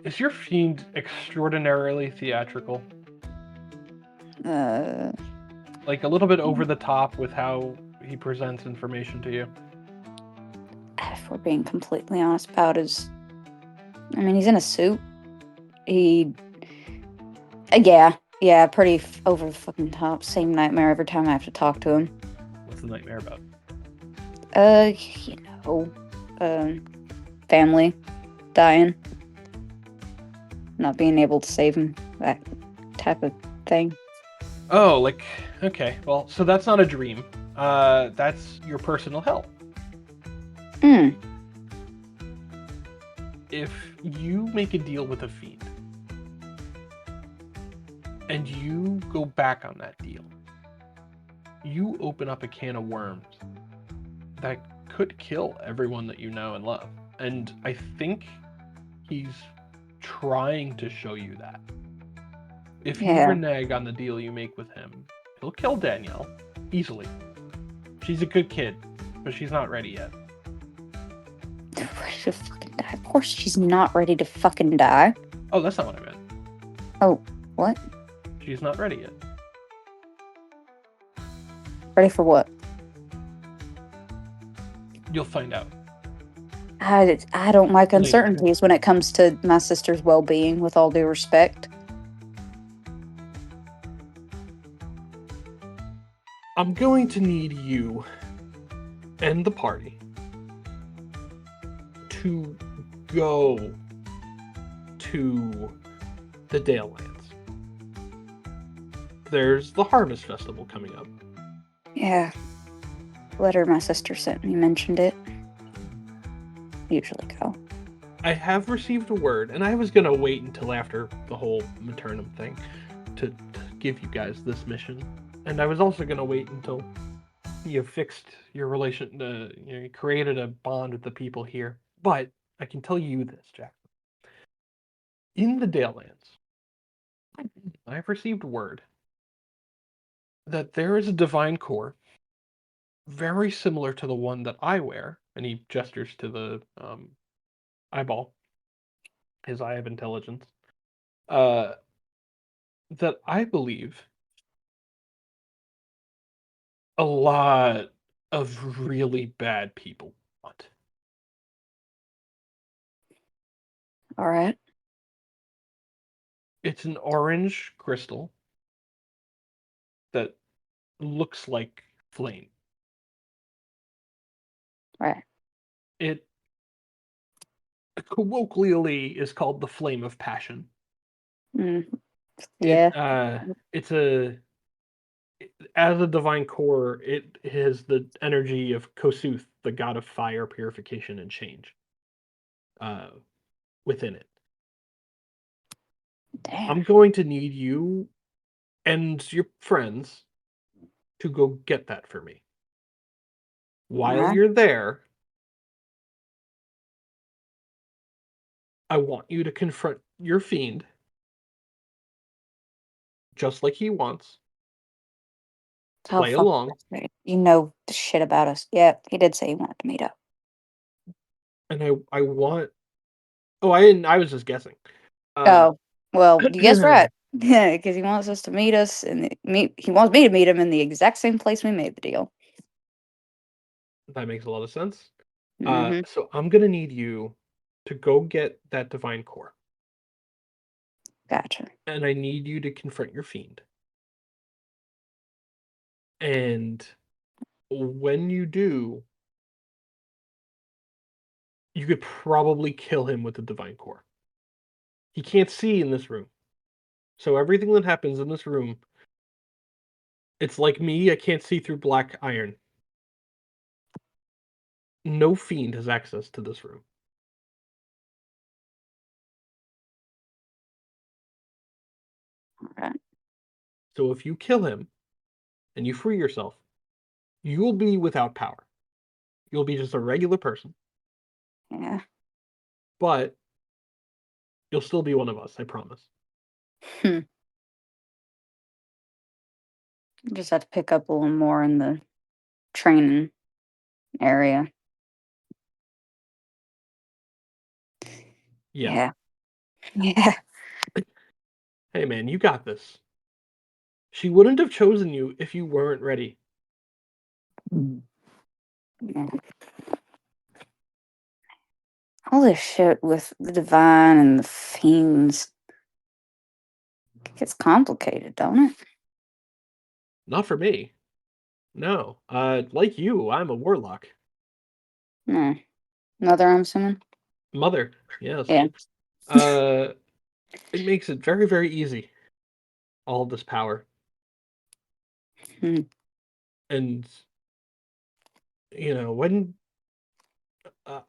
Is your fiend extraordinarily theatrical? Like a little bit over the top with how he presents information to you? If we're being completely honest about his... I mean, he's in a suit. He... yeah, pretty over the fucking top. Same nightmare every time I have to talk to him. What's the nightmare about? You know, family dying, not being able to save him, that type of thing. Oh, like, okay, well, so that's not a dream. That's your personal hell. If you make a deal with a fiend, and you go back on that deal, you open up a can of worms that could kill everyone that you know and love. And I think he's trying to show you that. If you renege on the deal you make with him, he'll kill Danielle easily. She's a good kid, but she's not ready yet. Ready to fucking die? Of course she's not ready to fucking die. Oh, that's not what I meant. Oh, what? She's not ready yet. Ready for what? You'll find out. I don't like uncertainties when it comes to my sister's well-being, with all due respect. I'm going to need you and the party to go to the Dale Lands. There's the Harvest Festival coming up. Yeah. Letter my sister sent me mentioned it. Usually go. I have received a word, and I was going to wait until after the whole Maternum thing to give you guys this mission. And I was also going to wait until you fixed your relation, you created a bond with the people here. But I can tell you this, Jackson. In the Dale Lands, I've received word that there is a divine core very similar to the one that I wear, and he gestures to the eyeball, his eye of intelligence, that I believe a lot of really bad people want. All right. It's an orange crystal that looks like flame. Right. It colloquially is called the flame of passion. Yeah. It's as a divine core, it has the energy of Kosuth, the god of fire, purification, and change, within it. Damn. I'm going to need you and your friends to go get that for me. While you're there, I want you to confront your fiend, just like he wants, Oh, Play fuck. along. You know the shit about us. Yeah, he did say he wanted to meet up. And I want. Oh, I didn't. I was just guessing. Oh, well, you guessed right. Yeah, because he wants us to meet us he wants me to meet him in the exact same place we made the deal. That makes a lot of sense. Hmm. So I'm gonna need you to go get that divine core, Gotcha. and I need you to confront your fiend. And when you do, you could probably kill him with the divine core. He can't see in this room, so everything that happens in this room, it's like me. I can't see through black iron. No fiend has access to this room. Alright. So if you kill him and you free yourself, you will be without power. You'll be just a regular person, Yeah. but you'll still be one of us, I promise. Hmm. Just have to pick up a little more in the training area. Yeah. Yeah. Hey man, you got this. She wouldn't have chosen you if you weren't ready. Yeah. All this shit with the divine and the fiends. It gets complicated, don't it? Not for me. No. Like you, I'm a warlock. No. Mother, I'm assuming? Mother, yes. Yeah. It makes it very, very easy. All of this power. Hmm. And when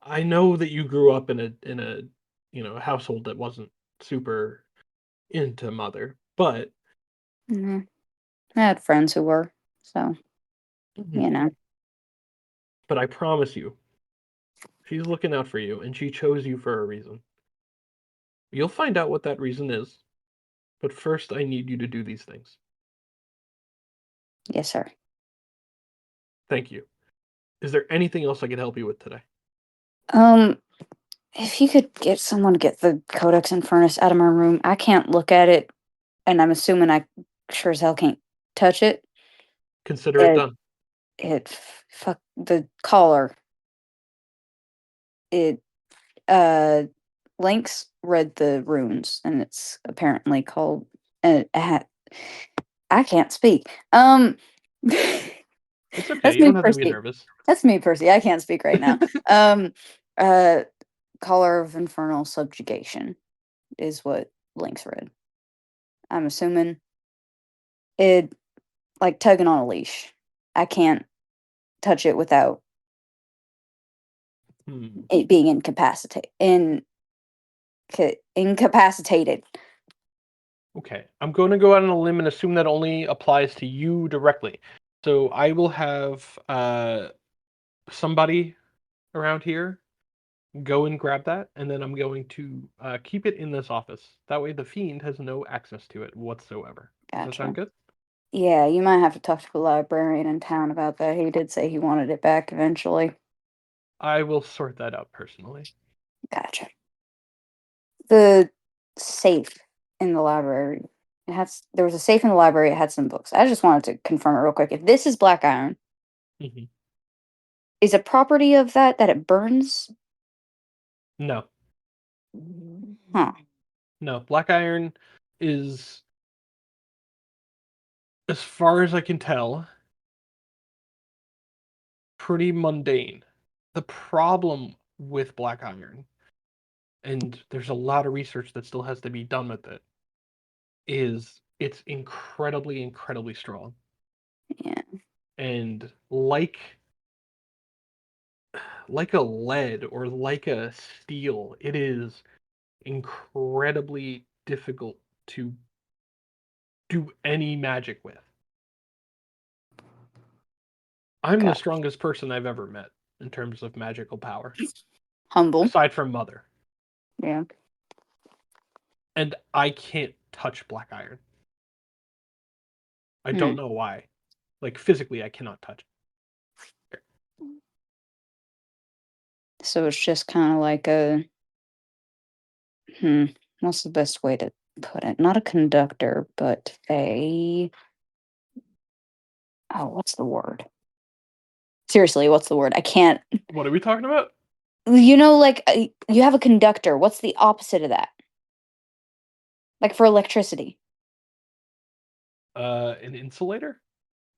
I know that you grew up in a household that wasn't super into mother, but Hmm. I had friends who were, so, you know. but I promise you, she's looking out for you, and she chose you for a reason. You'll find out what that reason is, but first I need you to do these things. Yes, sir. Thank you. Is there anything else I could help you with today? Um, if you could get someone to get the Codex Infernus out of my room, I can't look at it, and I'm assuming I sure as hell can't touch it. Consider it It, done. fuck the collar. It, uh, Lynx read the runes, and it's apparently called a hat. I can't speak. It's okay. That's You me, don't have to be Percy. nervous. That's me, Percy. I can't speak right now. Um, uh, Collar of Infernal Subjugation is what Lynx read. I'm assuming it like tugging on a leash. I can't touch it without it being incapacitated. Okay. I'm going to go out on a limb and assume that only applies to you directly. So I will have somebody around here go and grab that, and then I'm going to keep it in this office. That way the fiend has no access to it whatsoever. Does that sound Gotcha. good? Yeah, you might have to talk to the librarian in town about that. He did say he wanted it back eventually. I will sort that out personally. Gotcha. The safe in the library. There was a safe in the library. It had some books. I just wanted to confirm it real quick. If this is black iron, hmm is a property of that it burns? No. Huh. No. Black iron is, as far as I can tell, pretty mundane. The problem with black iron, and there's a lot of research that still has to be done with it, is it's incredibly, incredibly strong. Yeah. And like a lead or like a steel, it is incredibly difficult to do any magic with. I'm the Got strongest person I've ever met in terms of magical power, humble. aside from Mother. Yeah. And I can't touch black iron. I don't know why. Like physically, I cannot touch it. So it's just kind of like a what's the best way to put it? Not a conductor, but what's the word? Seriously, what's the word? I can't. What are we talking about? Like you have a conductor. What's the opposite of that? Like for electricity. An insulator?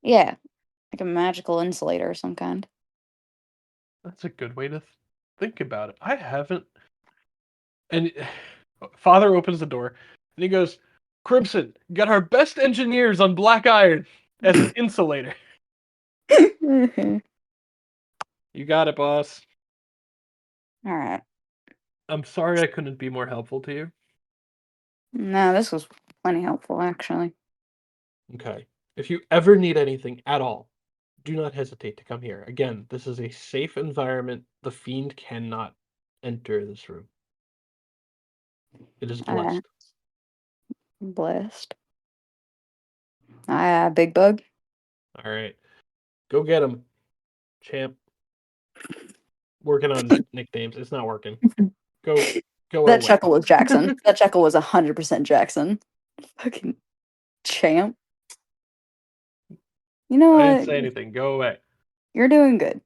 Yeah, like a magical insulator of some kind. That's a good way to think about it. I haven't. And Father opens the door and he goes, Crimson, got our best engineers on black iron as an insulator. You got it, boss. All right. I'm sorry I couldn't be more helpful to you. No, this was plenty helpful, actually. Okay. If you ever need anything at all, do not hesitate to come here. Again, this is a safe environment. The fiend cannot enter this room. It is blessed. Blessed. Big bug. All right. Go get him, champ. Working on nicknames. It's not working. Go That away. chuckle was Jackson. That chuckle was 100% Jackson. Fucking champ. You know what? I didn't say anything. Go away. You're doing good.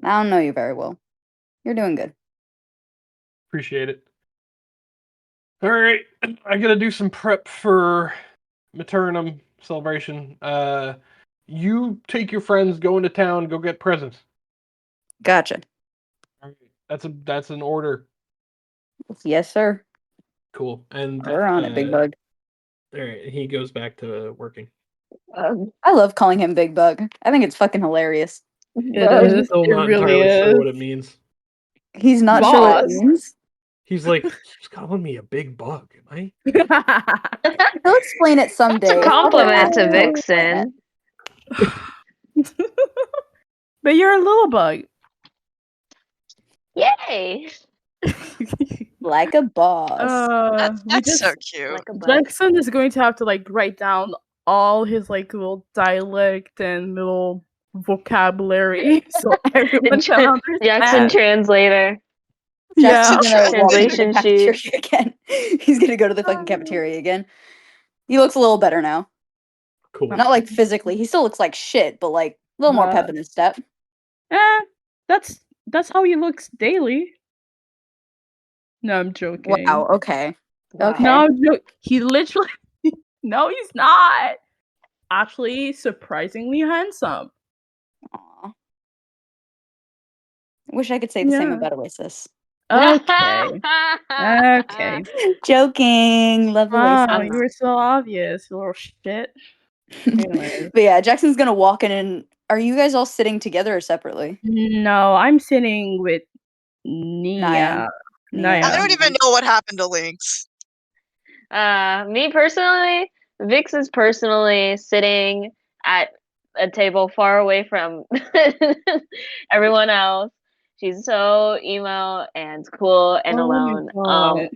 I don't know you very well. You're doing good. Appreciate it. All right. I gotta do some prep for Maternum celebration. You take your friends, go into town, go get presents. Gotcha. All right. That's an order. Yes, sir. Cool. And We're on it, Big Bug. All right. He goes back to working. I love calling him Big Bug. I think it's fucking hilarious. It is. Still It not really entirely sure is. what it means. He's not sure what it Boss. means. He's like, he's calling me a big bug. Am I? He'll explain it someday. It's a compliment I'll to have him explain Vixen. But you're a little bug. Yay! it. Like a boss. That's so cute. Like a bug. Jackson is going to have to like write down all his like little dialect and little vocabulary so everyone can understand. Jackson translator. Yeah. Jackson's gonna walk into the Translation cafeteria sheet. again. He's gonna go to the fucking cafeteria again. He looks a little better now. Cool. Not like physically. He still looks like shit, but like a little more pep in his step. That's how he looks daily. No, I'm joking. Wow. Okay. Okay. No, he literally. No, he's not. Actually, surprisingly handsome. Aw. Wish I could say the same Yeah. about Oasis. Okay. Okay. Joking. Love Wow, Oasis. you were so obvious, you little shit. Anyways. But yeah, Jackson's gonna walk in and are you guys all sitting together or separately? No, I'm sitting with Nia. Nia. I don't even know what happened to Lynx. Me personally, Vix is personally sitting at a table far away from everyone else. She's so emo and cool and Oh my alone. God.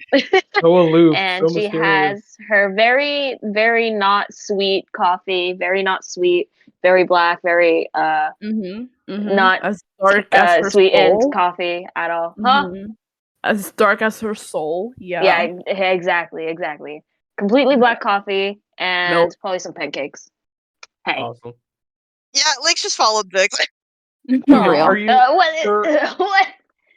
So aloof. And so she mysterious. has her very, very not sweet coffee, very not sweet, very black, very not as dark as her sweetened soul. coffee at all. Huh? As dark as her soul. Yeah, exactly. Completely black coffee and probably some pancakes. Hey. Awesome. Yeah, Lynx just followed Vix. For real. Are you sure? What?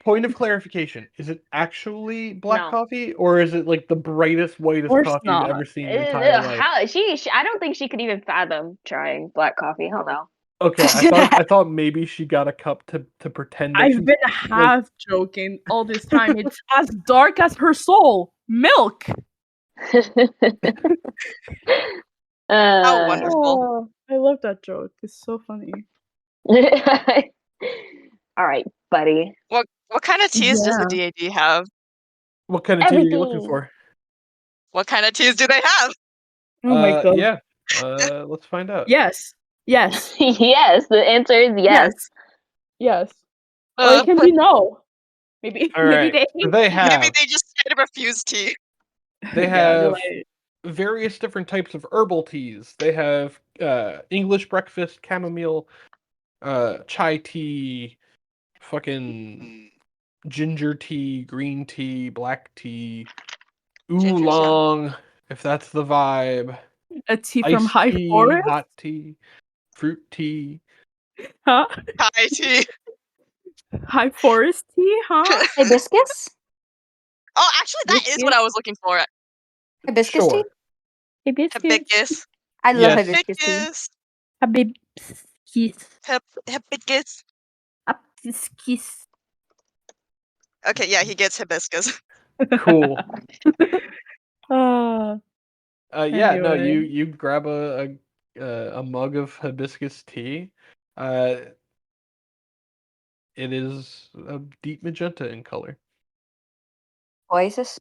Point of clarification: is it actually black No. coffee, or is it like the brightest, whitest course coffee not. you've ever seen in your entire life? How I don't think she could even fathom trying black coffee. Hell no. Okay, I thought maybe she got a cup to pretend. That I've she's, been half joking all this time. It's as dark as her soul. Milk. How wonderful. Oh, I love that joke. It's so funny. All right, buddy. What kind of teas does the DAD have? What kind of tea are you looking for? What kind of teas do they have? Oh my God. Yeah. Let's find out. Yes. Yes, the answer is yes. Yes. Or it can be no. Maybe All right. maybe They have. Maybe they just kind of refuse tea. They Yeah, they're have like, various different types of herbal teas. They have English breakfast, chamomile, chai tea, fucking ginger tea, green tea, black tea, Ginger's yum. oolong, if that's the vibe. A tea from Iced High tea, Forest? hot tea, fruit tea. Huh? Chai tea. High Forest tea, huh? Hibiscus? Oh, actually, that is what I was looking for. Hibiscus Sure. tea? Hibiscus. I love Yes. hibiscus tea. Hibiscus. Hibiscus. Hibiscus. Hibiscus. Okay, yeah, he gets hibiscus. Cool. Oh, Yeah, no, Anyway. you grab a mug of hibiscus tea. It is a deep magenta in color. Oasis?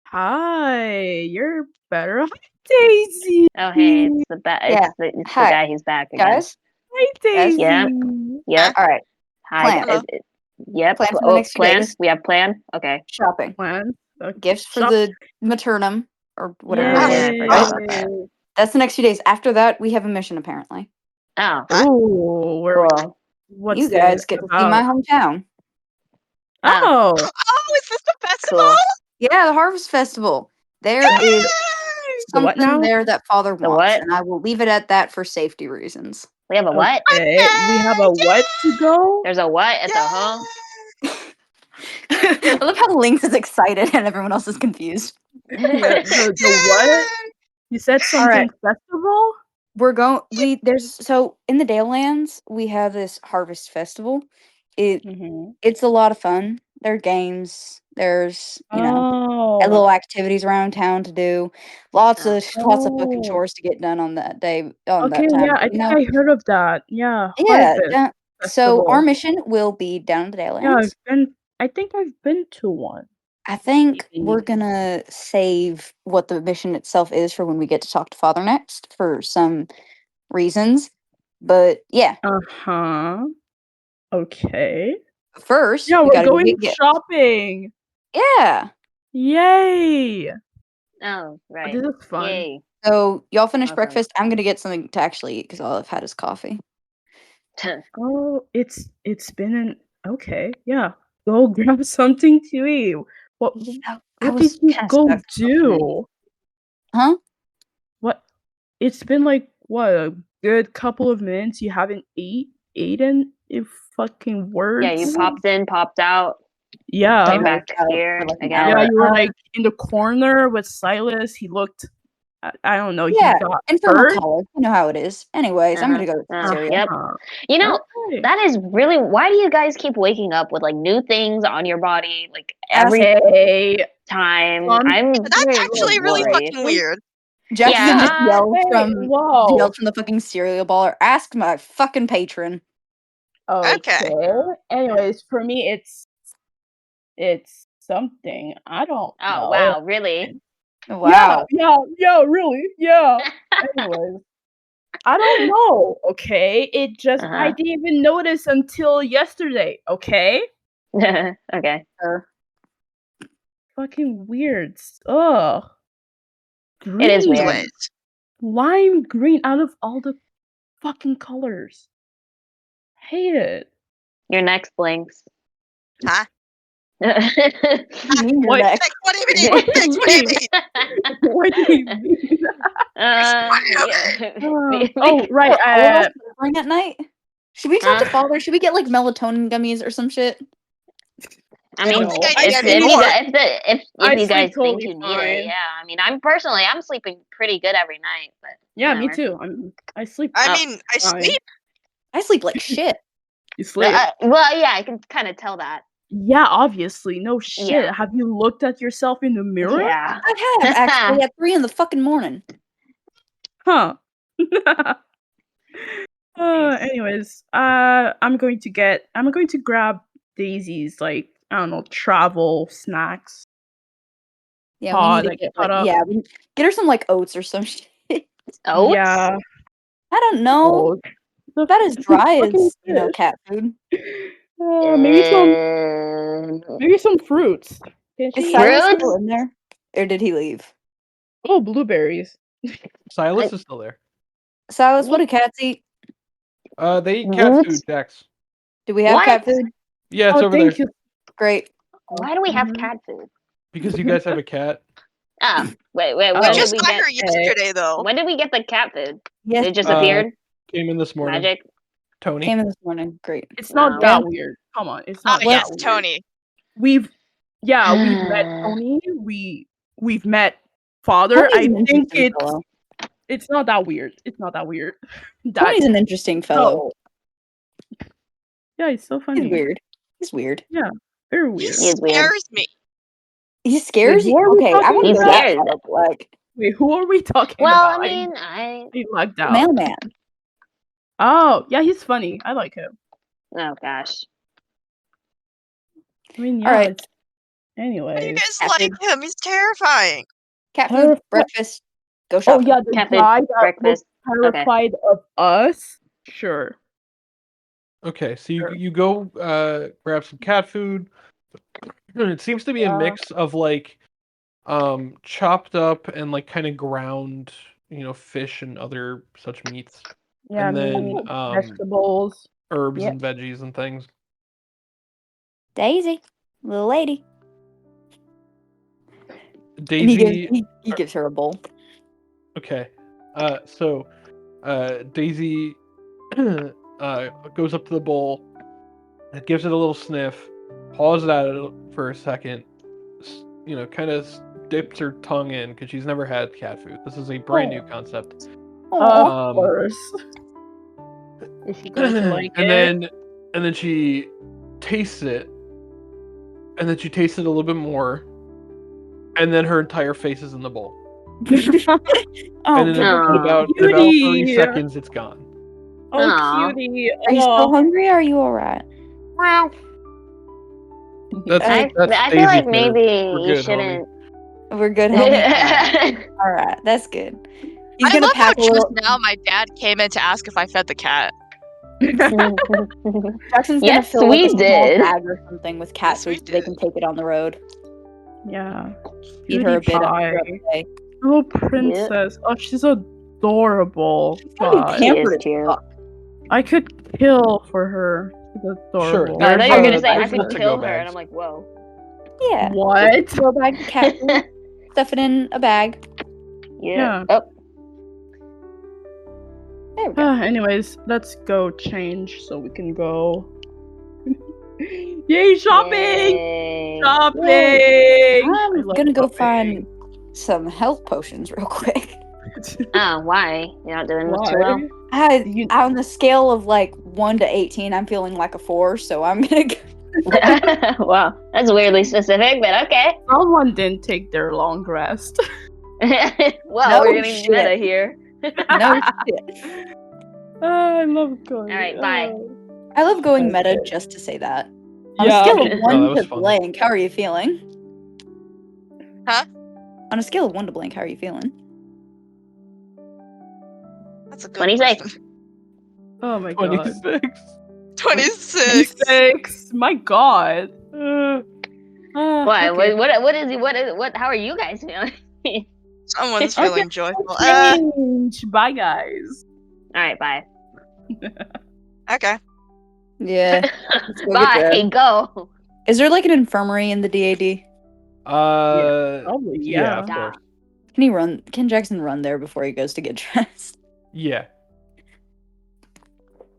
hi, you're better. Hi, Daisy. Oh, hey, it's the Yeah. it's the Hi. guy who's back again. Guys? Hi, Yes. Daisy. Yeah. Yep. All right. Hi. Plan. Hello. Yep. Plan for the next few plan. days. We have plan. Okay. Shopping. Plan. Okay. Gifts for Shop- the maternum, or whatever Oh, it yeah, is. I forgot about that. Yay. That's the next few days. After that, we have a mission, apparently. Oh, Oh, where cool. what's You guys it get to about? see my hometown. Oh, Oh, is this the festival? Cool. Yeah, the Harvest Festival. There is The what something now? there that Father The wants, what? and I will leave it at that for safety reasons. We have a what? okay. We have a what to go? There's a what at the home? I love how Lynx is excited and everyone else is confused. The what? You said something festival? We're going. So in the Dalelands we have this Harvest Festival. It's a lot of fun. There are games. There's little activities around town to do. Lots of fucking chores to get done on that day. On that Okay, time. yeah, I think I heard of that. Yeah. Yeah. Harvest So our Festival. mission will be down in the Yeah, Dalelands. I think I've been to one. I think we're gonna save what the mission itself is for when we get to talk to Father next for some reasons. But yeah, Uh-huh. Okay. first Yeah, we we're gotta go going get gifts. shopping. Yeah. Yay. Oh, right. This is fun. Yay. So y'all finish Awesome. breakfast. I'm gonna get something to actually eat because all I've had is coffee. Oh, it's been an okay. Yeah. Go grab something to eat. What did you go do? Huh? What? It's been like what, a good couple of minutes. You haven't eaten in fucking words. Yeah, you popped in, popped out, Yeah. came back for here like an again. Yeah, hour. you were like in the corner with Silas. He looked. I don't know. Yeah, He got Informal hurt. color. You know how it is. Anyways, I'm gonna go get some cereal. Yep. Uh-huh. You know, Okay. that is really, why do you guys keep waking up with like new things on your body like every Hey. time? Um, I'm That's very actually really worried. fucking weird. Jackson Yeah, just yelled whoa. yelled from the fucking cereal baller. Ask my fucking patron. Okay. Anyways, for me, it's something. I don't know. Oh wow, really? Wow. Yeah, really. Yeah. Anyways, I don't know. Okay, it just I didn't even notice until yesterday. Okay. Okay. Fucking weird. Ugh. Green. It is weird. Lime green out of all the fucking colors. Hate it. Your next blinks. Huh? What? What do you mean? What do you mean? What do you mean? Oh, right. Bring at night. Should we talk to Father? Should we get like melatonin gummies or some shit? I mean, don't think I if need you more. guys think totally you need fine. it, yeah. I mean, I'm sleeping pretty good every night, but Yeah, me whatever. too. I sleep. I mean, I fine. sleep. I sleep like shit. You sleep. Well, yeah, I can kind of tell that. Yeah, obviously. No shit. Yeah. Have you looked at yourself in the mirror? Yeah. I have actually at 3 in the fucking morning. Huh. Anyways, I'm going to grab Daisy's, like, I don't know, travel snacks. Yeah, we need to get like, we get her some like oats or some shit. Oats? Yeah. I don't know. That is dry as cat food. Maybe some fruits. Is Silas still in there, or did he leave? Oh, blueberries. Silas is still there. Silas, what do cats eat? They eat cat What? food, Dex. Do we have What? cat food? Yeah, it's over there. Thank you. Great. Why do we have Mhm. cat food? Because you guys have a cat. Oh, wait. We When did just we got get? her yesterday, though. When did we get the cat food? Yes, It just Uh, appeared. Came in this morning. Magic. Tony. came in this morning. Great. It's not Oh. that weird. Come on, it's not that Yes, weird. Tony. We've met Tony. We've met Father. Tony's I an think interesting fellow. it's not that weird. It's not that weird. Tony's an interesting fellow. No. Yeah, he's so funny. He's weird. He's weird. Very He weird. He is weird. scares me. He scares Wait, you. who are we Okay, I talking want to about? go that He's side of, like Wait, who are we talking Well, about? I mean, I. He lagged the out. mailman. Oh, yeah, he's funny. I like him. Oh gosh. I mean, yeah. All right. it's- Why do you Anyways. guys Cat like food. him? He's terrifying. Cat food, Terrified. breakfast, go Oh shopping. yeah, the Cat food, guy that breakfast. was terrified of us. Sure. Okay, so Sure. you go grab some cat food. It seems to be a Yeah. mix of like chopped up and like kind of ground, fish and other such meats. Yeah, And then, meat, vegetables. Herbs Yep. and veggies and things. Daisy, little lady. And Daisy. he gives her a bowl. Okay. So Daisy goes up to the bowl, and gives it a little sniff, paws it out for a second, kind of dips her tongue in because she's never had cat food. This is a brand new concept. Aw. Of course. Is she going to like and it? then she tastes it, and then she tastes it a little bit more, and then her entire face is in the bowl. Oh, And then in Aw. about 30 Cutie. seconds, it's gone. Oh, Aw. cutie. are you still hungry? Or are you all right? That's I feel Daisy like for- maybe we're you good, shouldn't. We're good, homie. All right, that's good. He's I gonna love how pack a just little. now my dad came in to ask if I fed the cat. Jackson's gonna Yes, fill we like a small did. bag or something with cat Yes, we food so they can take it on the road. Yeah. Feed her a Cutie bit pie. throughout the day. Little princess. Oh, she's adorable. She's gonna be God. She is pampered as cute. fuck. I could kill for her. She's adorable. Sure, I thought you were gonna say I There's could to-go kill her, bags. and I'm like, whoa. Yeah. What? Throw a bag of cat food, stuff it in a bag. Yeah. Yeah. Oh, There we go. Anyways, let's go change so we can go. Yay, shopping! yay. Shopping! I'm I love gonna go shopping. find some health potions real quick. Oh, why? You're not doing Why? too well. You- On the scale of like 1 to 18, I'm feeling like a 4, so I'm gonna go. Wow, that's weirdly specific, but okay. Someone didn't take their long rest. Well, No we're getting shit. meta here. No shit. I love going. All right, bye. I love going meta Okay. just to say that. On Yeah. a scale of Oh, 1 that was to fun. blank, how are you feeling? Huh? On a scale of 1 to blank, how are you feeling? That's a good 26. question. Oh my god. 26. 26. 26. My god. Why? Okay. What? How are you guys feeling? Someone's Okay, feeling joyful. Change. Bye, guys. All right, bye. Okay. Yeah. Let's go get Bye. that. Go. Is there like an infirmary in the DAD? Probably, yeah, of yeah. course. Can Jackson run there before he goes to get dressed? Yeah.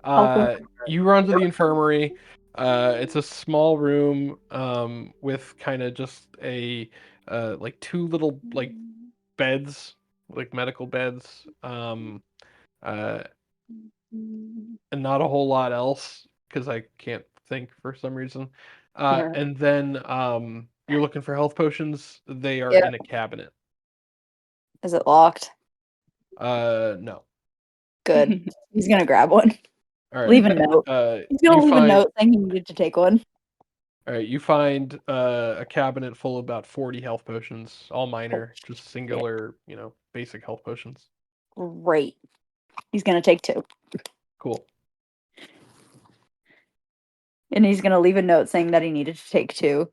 I'll You run to the infirmary. It's a small room with kind of just a like 2 little like beds, like medical beds, and not a whole lot else because I can't think for some reason. Yeah. And then you're looking for health potions. They are Yeah. in a cabinet. Is it locked? No. Good. He's gonna grab one. All right. Leave a note. He's gonna you leave find- a note saying he needed to take one. All right, you find a cabinet full of about 40 health potions, all minor, just singular, basic health potions. Great. He's gonna take 2. Cool. And he's gonna leave a note saying that he needed to take 2.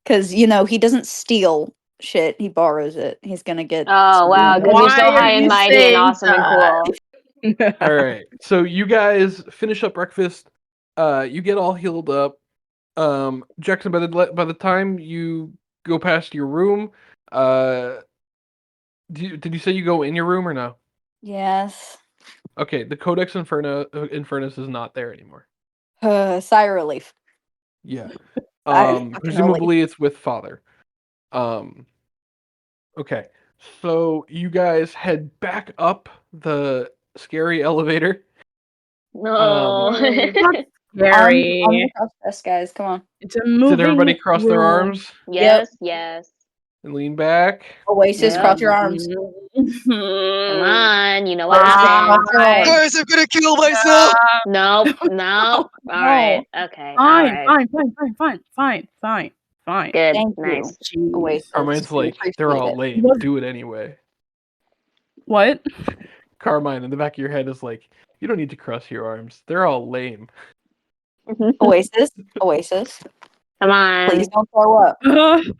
Because, you know, he doesn't steal shit, he borrows it. He's gonna get. Oh wow, because you're so Why high are and you mighty and saying awesome and cool. All right. So you guys finish up breakfast. You get all healed up. Jackson, by the time you go past your room, did you say you go in your room or no? Yes. Okay, the Codex Infernus is not there anymore. Sigh of relief. Yeah. Fucking Presumably it's with Father. Okay. So you guys head back up the scary elevator. No. Scary. Arms across chest, guys. Come on. It's a moving. Did everybody cross their room. arms yes, yes. and lean back? Oasis, Yeah. cross your arms. Come on, you know what Oasis, happens. cross your arms. Guys, I'm gonna kill myself. Nope, nope. No. Alright, okay. Fine, Alright. fine. Good, Thank you. nice. Jeez. Oasis. Carmine's we like, they're all appreciate it. lame. Do it anyway. What? Carmine, in the back of your head, is like, you don't need to cross your arms. They're all lame. Oasis. Come on. Please don't throw up. Cross your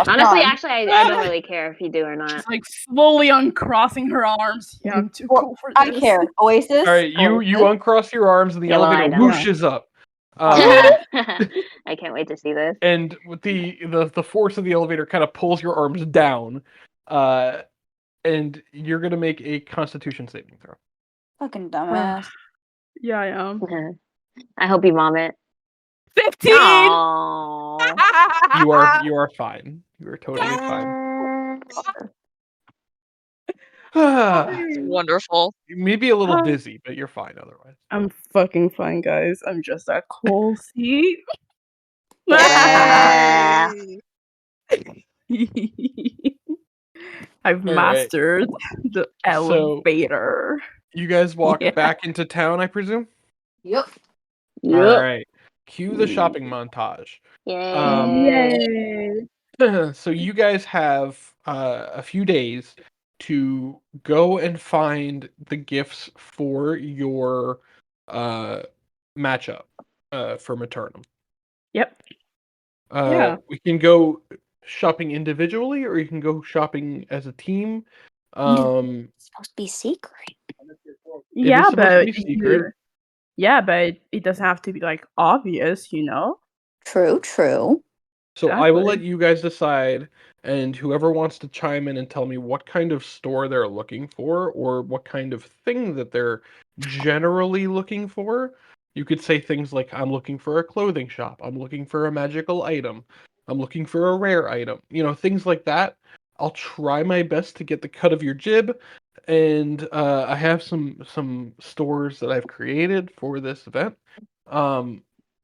Honestly, arms. actually, I don't really care if you do or not. She's like slowly uncrossing her arms. Yeah, I'm too Well, cool for I this. care. Oasis. All right, you Oasis. uncross your arms and the Yeah, well, elevator I don't. whooshes up. I can't wait to see this. And with the force of the elevator kind of pulls your arms down, and you're gonna make a Constitution saving throw. Fucking dumbass. Yeah, I am. I hope you vomit. 15. Aww. You are fine. You are totally fine. Wonderful. Maybe a little dizzy, but you're fine otherwise. I'm fucking fine, guys. I'm just a cool seat. Yeah. I've mastered the elevator. You guys walk Yeah. back into town, I presume? Yep. All right. Cue the shopping montage. Yay. Yay. So you guys have a few days to go and find the gifts for your matchup for Maternum. Yep. Yeah. We can go shopping individually, or you can go shopping as a team. It's supposed to be secret. Yeah, supposed but to be secret. it doesn't have to be like obvious, you know? True. So I will Exactly. let you guys decide, and whoever wants to chime in and tell me what kind of store they're looking for, or what kind of thing that they're generally looking for. You could say things like, I'm looking for a clothing shop, I'm looking for a magical item, I'm looking for a rare item. You know, things like that. I'll try my best to get the cut of your jib, and I have some stores that I've created for this event.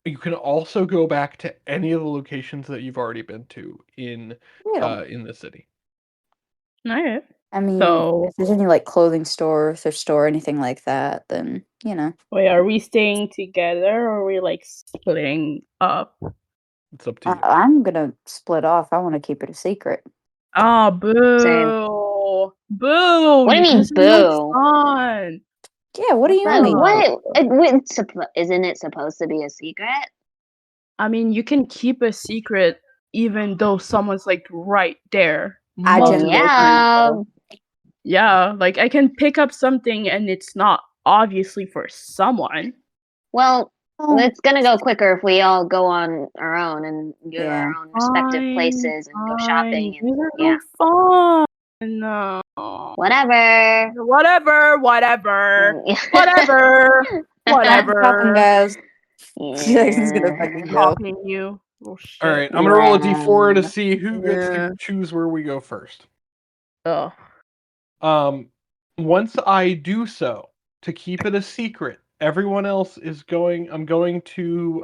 You can also go back to any of the locations that you've already been to in the city. Alright. I mean, So- if there's any like clothing store, thrift store, anything like that, then you know. Wait, are we staying together or are we like splitting up? It's up to you. I'm gonna split off. I want to keep it a secret. Ah, boo. Same. Boo. What do you mean, guys are no boo? fun. Yeah. What do you But mean? isn't it supposed to be a secret? I mean, you can keep a secret even though someone's like right there. I multiple generally times. Yeah. Yeah, like I can pick up something and it's not obviously for someone. Well, Oh, it's gonna go quicker if we all go on our own and go to Yeah. our own respective Fine, places and go shopping fine. and These are yeah. no fun. No. Whatever. Whatever. Whatever. I'm shopping, guys. Jason's gonna Yeah. fucking go. Copying you. Oh, shit. All right, I'm gonna roll a d4 to Yeah. see who gets Yeah. to choose where we go first. Oh. Once I do so, to keep it a secret, everyone else is going. I'm going to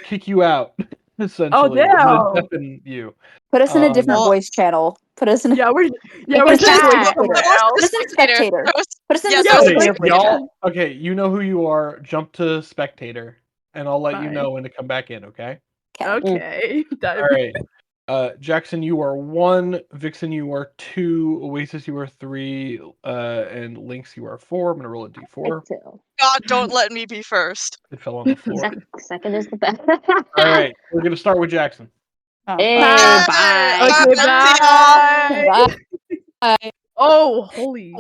kick you out. Essentially, I'm gonna damn. deafen you. Put us in a different Well- voice channel. Put us in. Yeah, we're Put us in just that. going somewhere else. Put us in spectator. Put us in Yeah, the so- spectator voice y'all. chat. Okay, you know who you are. Jump to spectator, and I'll let you Fine. know when to come back in. Okay. Okay. All right. Jackson, you are 1. Vixen, you are 2. Oasis, you are 3. And Lynx, you are 4. I'm gonna roll a d4. God, don't let me be first. It fell on the floor. Second is the best. All right, we're gonna start with Jackson. Oh, Hey, fuck. bye. Okay, That's it, y'all. bye. Bye. Oh, holy.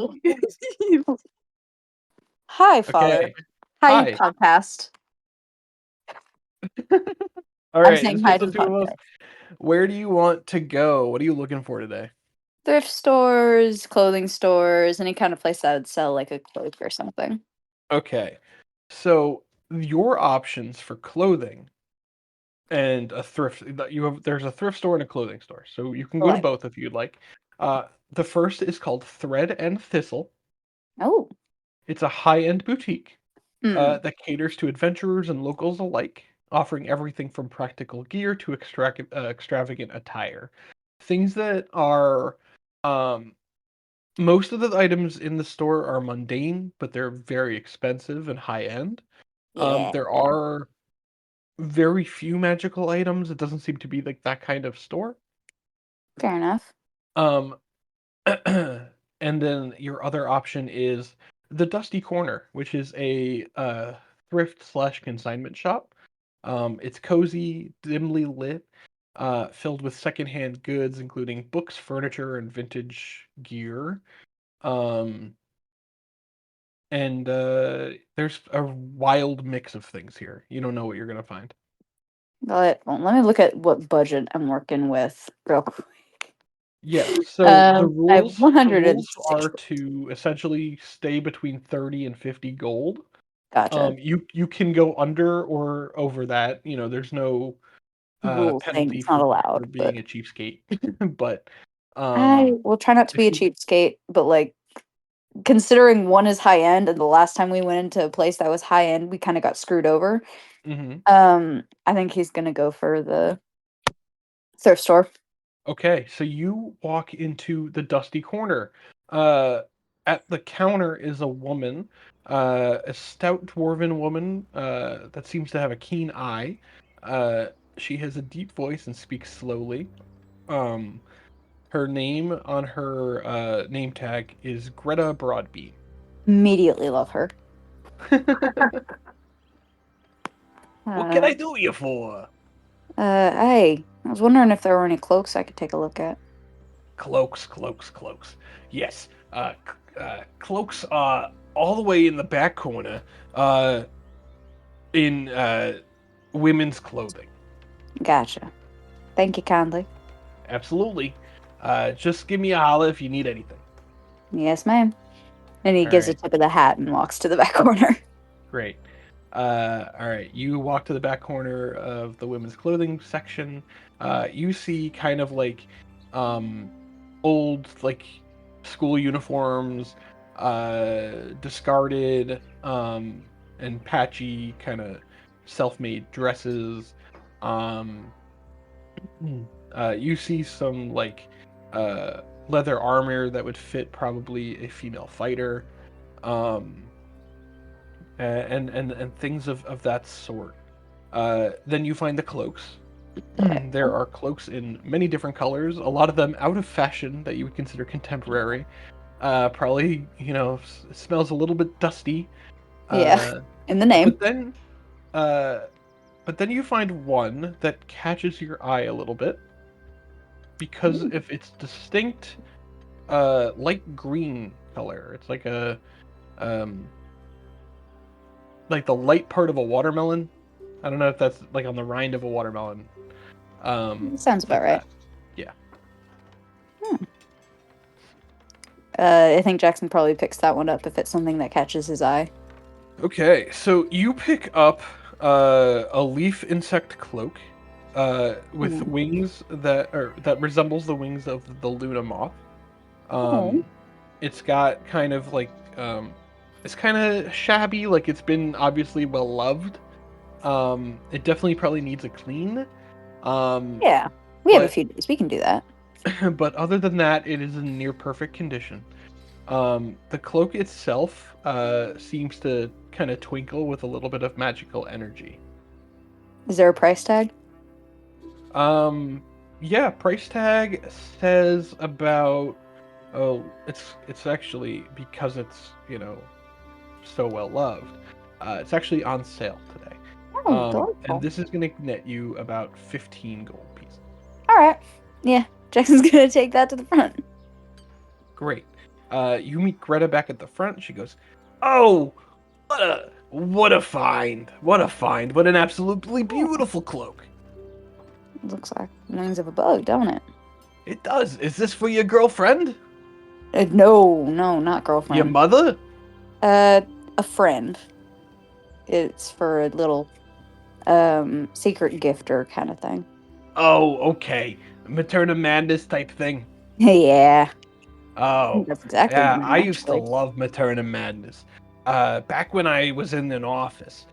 Hi, Father. Okay. Hi, Hi. podcast. All I'm right, saying it's hi just to the the two of us. podcast. Where do you want to go? What are you looking for today? Thrift stores, clothing stores, any kind of place that would sell like a cloak or something. Okay, so your options for clothing and a thrift there's a thrift store and a clothing store, so you can go to Right. both if you'd like. The first is called Thread and Thistle. Oh. It's a high-end boutique Hmm. that caters to adventurers and locals alike, offering everything from practical gear to extravagant attire. Things that are most of the items in the store are mundane, but they're very expensive and high end. Yeah. There are very few magical items. It doesn't seem to be like that kind of store. Fair enough. Um, and then your other option is the Dusty Corner, which is a thrift slash consignment shop. It's cozy, dimly lit, filled with secondhand goods, including books, furniture, and vintage gear. Um, and there's a wild mix of things here. You don't know what you're gonna find. But well, let me look at what budget I'm working with real quick. Yeah, so the I have rules 160. are to essentially stay between 30 and 50 gold. Gotcha. You can go under or over that. You know, there's no Rules saying penalty it's not for allowed, but being a cheapskate. But I will try not to be if a you cheapskate, but like considering one is high end and the last time we went into a place that was high end, we kind of got screwed over. Mhm. I think he's gonna go for the thrift store. Okay, so you walk into the Dusty Corner. Uh, at the counter is a woman, a stout dwarven woman that seems to have a keen eye. She has a deep voice and speaks slowly. Um, Her name on her name tag is Greta Broadbean. Immediately love her. What can I Uh, do you for? hey, I was wondering if there were any cloaks I could take a look at. Cloaks, cloaks, cloaks. Yes, cloaks are all the way in the back corner, in women's clothing. Gotcha. Thank you kindly. Absolutely. Just give me a holler if you need anything. Yes, ma'am. And he All gives a right, tip of the hat and walks to the back corner. great. All right, you walk to the back corner of the women's clothing section. You see kind of like old like school uniforms, discarded and patchy kind of self-made dresses. Um, you see some like leather armor that would fit probably a female fighter, um, and things of that sort. Then you find the cloaks. There are cloaks in many different colors, a lot of them out of fashion that you would consider contemporary. Probably, it smells a little bit dusty. Yeah, in the name. But then, uh, but then you find one that catches your eye a little bit because if it's distinct, light green color. It's like um, like the light part of a watermelon. I don't know if that's like on the rind of a watermelon. Sounds It's about like right. that. Yeah. I think Jackson probably picks that one up if it's something that catches his eye. Okay, so you pick up a leaf insect cloak with Ooh. wings that resembles the wings of the Luna moth. Oh. It's got kind of like it's kind of shabby, like it's been obviously well loved. It definitely probably needs a clean. Yeah, we have a But few days. We can do that. but other than that, it is in near perfect condition. The cloak itself seems to kind of twinkle with a little bit of magical energy. Is there a price tag? Um, Yeah, price tag says about. Oh, it's actually because it's so well loved. It's actually on sale today. Oh, And delightful. this is gonna net you about 15 gold pieces. All right. Yeah, Jackson's gonna take that to the front. Great. You meet Greta back at the front. She goes, "Oh, what a find! What a find! What an absolutely beautiful cloak! Looks like wings of a bug, don't it? It does. Is this for your girlfriend? No, not Your girlfriend. mother? A friend. It's for a little secret gifter kind of thing. Oh, okay. Maternum madness type thing. Yeah, Oh, that's exactly yeah. what I I meant, used to actually. love Maternum madness. Back when I was in an office,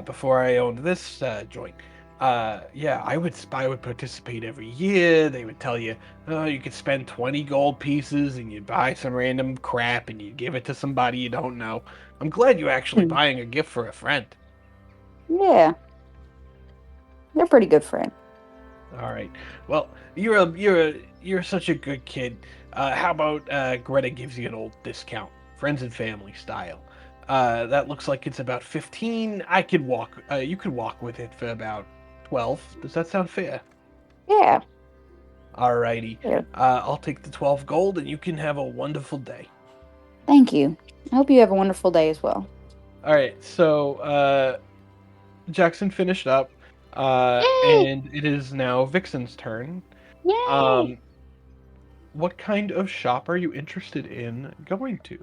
before I owned this joint. Yeah, I would participate every year. They would tell you, oh, you could spend 20 gold pieces and you'd buy some random crap and you'd give it to somebody you don't know. I'm glad you're actually Hmm. buying a gift for a friend. Yeah, they're pretty good friend. All right. Well, you're such a good kid. How about Greta gives you an old discount, friends and family style. That looks like it's about 15. I could walk. You could walk with it for about 12. Does that sound fair? Yeah, Alrighty. yeah. I'll take the 12 gold, and you can have a wonderful day. Thank you. I hope you have a wonderful day as well. All right. So Jackson finished up, Yay! and it is now Vixen's turn. Yay! What kind of shop are you interested in going to?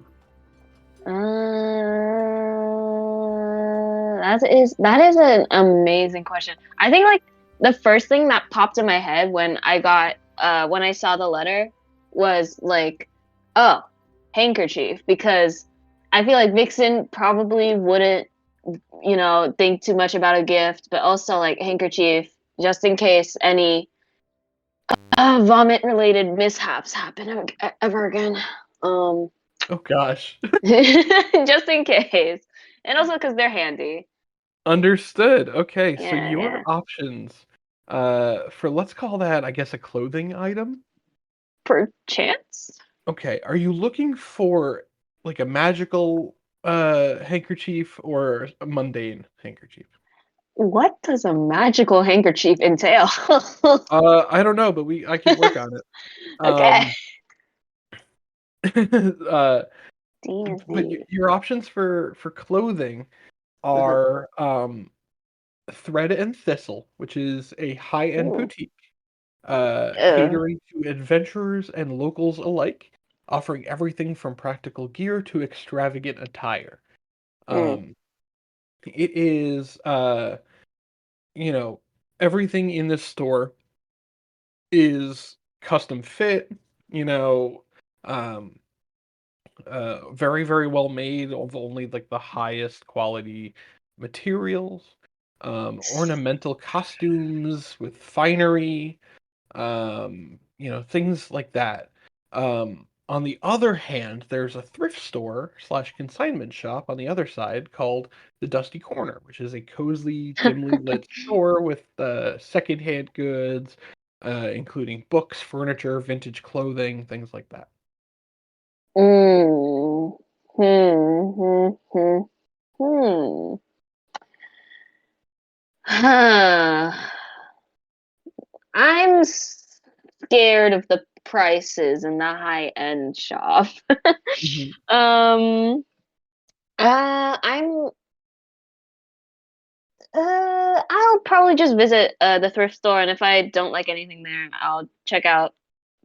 That is an amazing question. I think like the first thing that popped in my head when I saw the letter was like, oh, handkerchief, because I feel like Vixen probably wouldn't, think too much about a gift, but also like handkerchief just in case any vomit related mishaps happen ever again. Um, Oh gosh. just in case, and also because they're handy. Understood. Okay, so Yeah, your yeah. options for let's call that I guess a clothing item. Perchance. Okay, are you looking for like a magical handkerchief or a mundane handkerchief? What does a magical handkerchief entail? I don't know, but I can work on it. Okay. Um uh but D&D. your options for clothing Uh-huh. are Thread and Thistle, which is a high-end Ooh. boutique Uh, catering to adventurers and locals alike, offering everything from practical gear to extravagant attire. mm, Um, it is, you know, everything in this store is custom fit, you know, um, very, very well made of only like the highest quality materials, ornamental costumes with finery, things like that. On the other hand, there's a thrift store slash consignment shop on the other side called the Dusty Corner, which is a cozy, dimly lit store with secondhand goods, including books, furniture, vintage clothing, things like that. mm, hmm. Hmm. Huh. I'm scared of the prices in the high end shop. Mhm. um. I'm I'll probably just visit the thrift store, and if I don't like anything there, I'll check out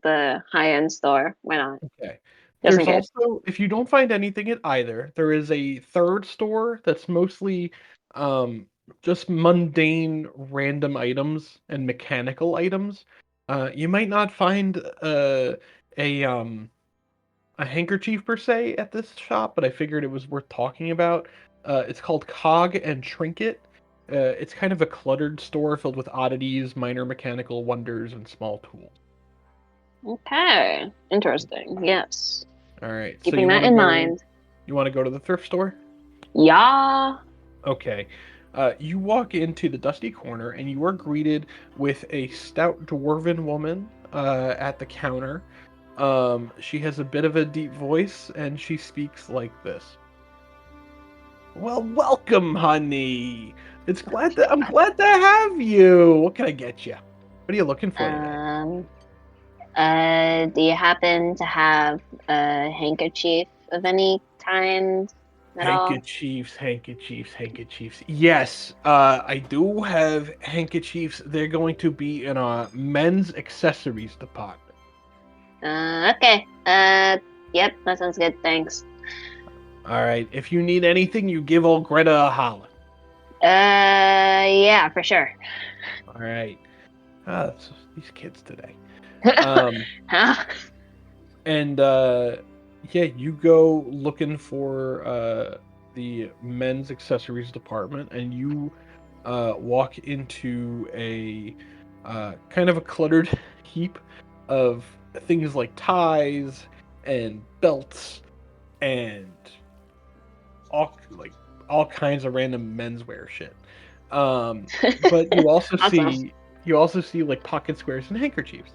the high-end store. Why not? Okay. Just in There's case. also, if you don't find anything at either, there is a third store that's mostly um, just mundane random items and mechanical items. You might not find a um, a handkerchief per se at this shop, but I figured it was worth talking about. It's called Cog and Trinket. It's kind of a cluttered store filled with oddities, minor mechanical wonders, and small tools. Okay, interesting. Yes, All right, keeping that in mind. you want to go to the thrift store? Yeah. Okay. You walk into the dusty corner, and you are greeted with a stout dwarven woman at the counter. She has a bit of a deep voice, and she speaks like this. Well, welcome, honey. I'm glad to have you. What can I get you? What are you looking for today? Do you happen to have a handkerchief of any kind at all? Handkerchiefs. Yes, I do have handkerchiefs. They're going to be in our men's accessories department. Okay. Yep, that sounds good. Thanks. All right. If you need anything, you give old Greta a holler. Yeah, for sure. All right. These kids today. Huh? And yeah, you go looking for the men's accessories department, and you walk into a kind of a cluttered heap of things like ties and belts and all kinds of random menswear shit. But you also Awesome. see like pocket squares and handkerchiefs.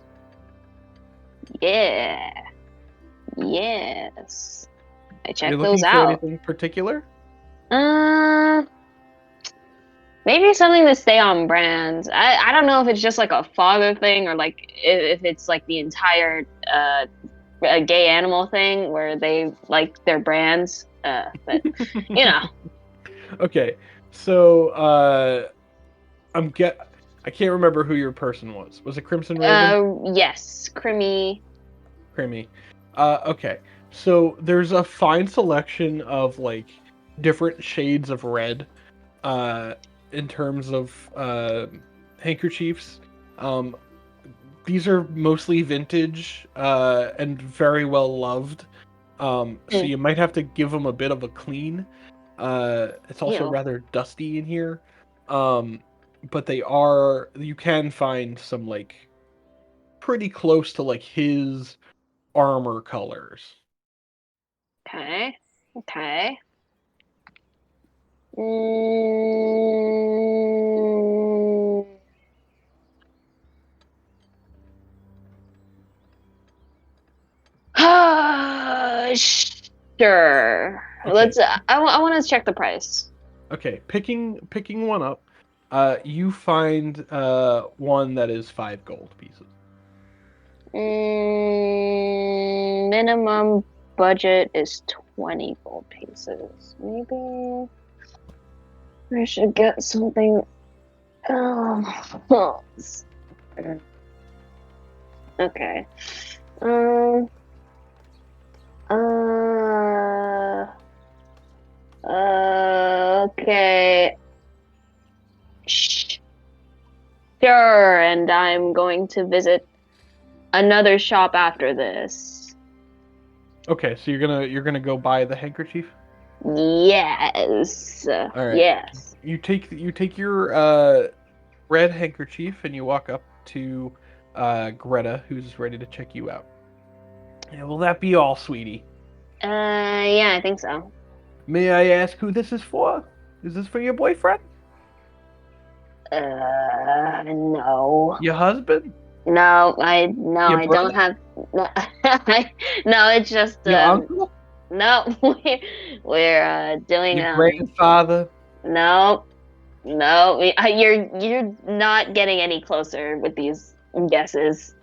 Yeah. Yes. I Are check you those looking for out. anything particular? Maybe something to stay on brand. I don't know if it's just like a father thing or like if it's like the entire gay animal thing where they like their brands. But you know. Okay, so I can't remember who your person was. Was it Crimson Raven? Yes, Crimmy. Okay, so there's a fine selection of like different shades of red in terms of handkerchiefs. These are mostly vintage and very well loved. So you might have to give them a bit of a clean. It's also rather dusty in here. But you can find some like pretty close to like his armor colors. Okay. Sure. Okay. Let's. I want to check the price. Okay, picking one up, you find one that is 5 gold pieces. Minimum budget is 20 gold pieces. Maybe I should get something else. Okay. Okay. Sure, and I'm going to visit another shop after this. Okay, so you're gonna go buy the handkerchief? Yes. All right. Yes. You take your red handkerchief and you walk up to Greta, who's ready to check you out. Yeah, will that be all, sweetie? Yeah, I think so. May I ask who this is for? Is this for your boyfriend? No. Your husband? No, I don't have. No, no, it's just Your uncle? No, we're doing Your grandfather? No, you're not getting any closer with these guesses.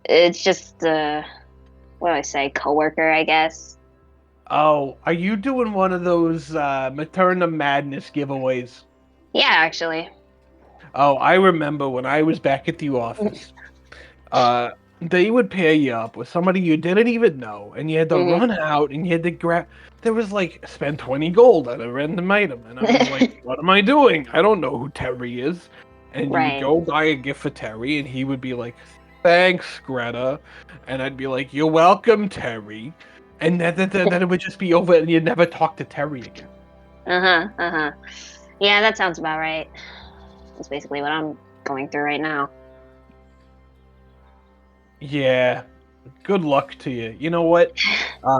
It's just what do I say, coworker, I guess. Oh, are you doing one of those Maternum Madness giveaways? Yeah, actually. Oh, I remember when I was back at the office. They would pair you up with somebody you didn't even know, and you had to run out and you had to grab. There was like spend 20 gold on a random item, and I was like, "What am I doing? I don't know who Terry is." And you would go buy a gift for Terry, and he would be like, "Thanks, Greta," and I'd be like, "You're welcome, Terry," and then it would just be over, and you'd never talk to Terry again. Yeah, that sounds about right. That's basically what I'm going through right now. Yeah, good luck to you. You know what?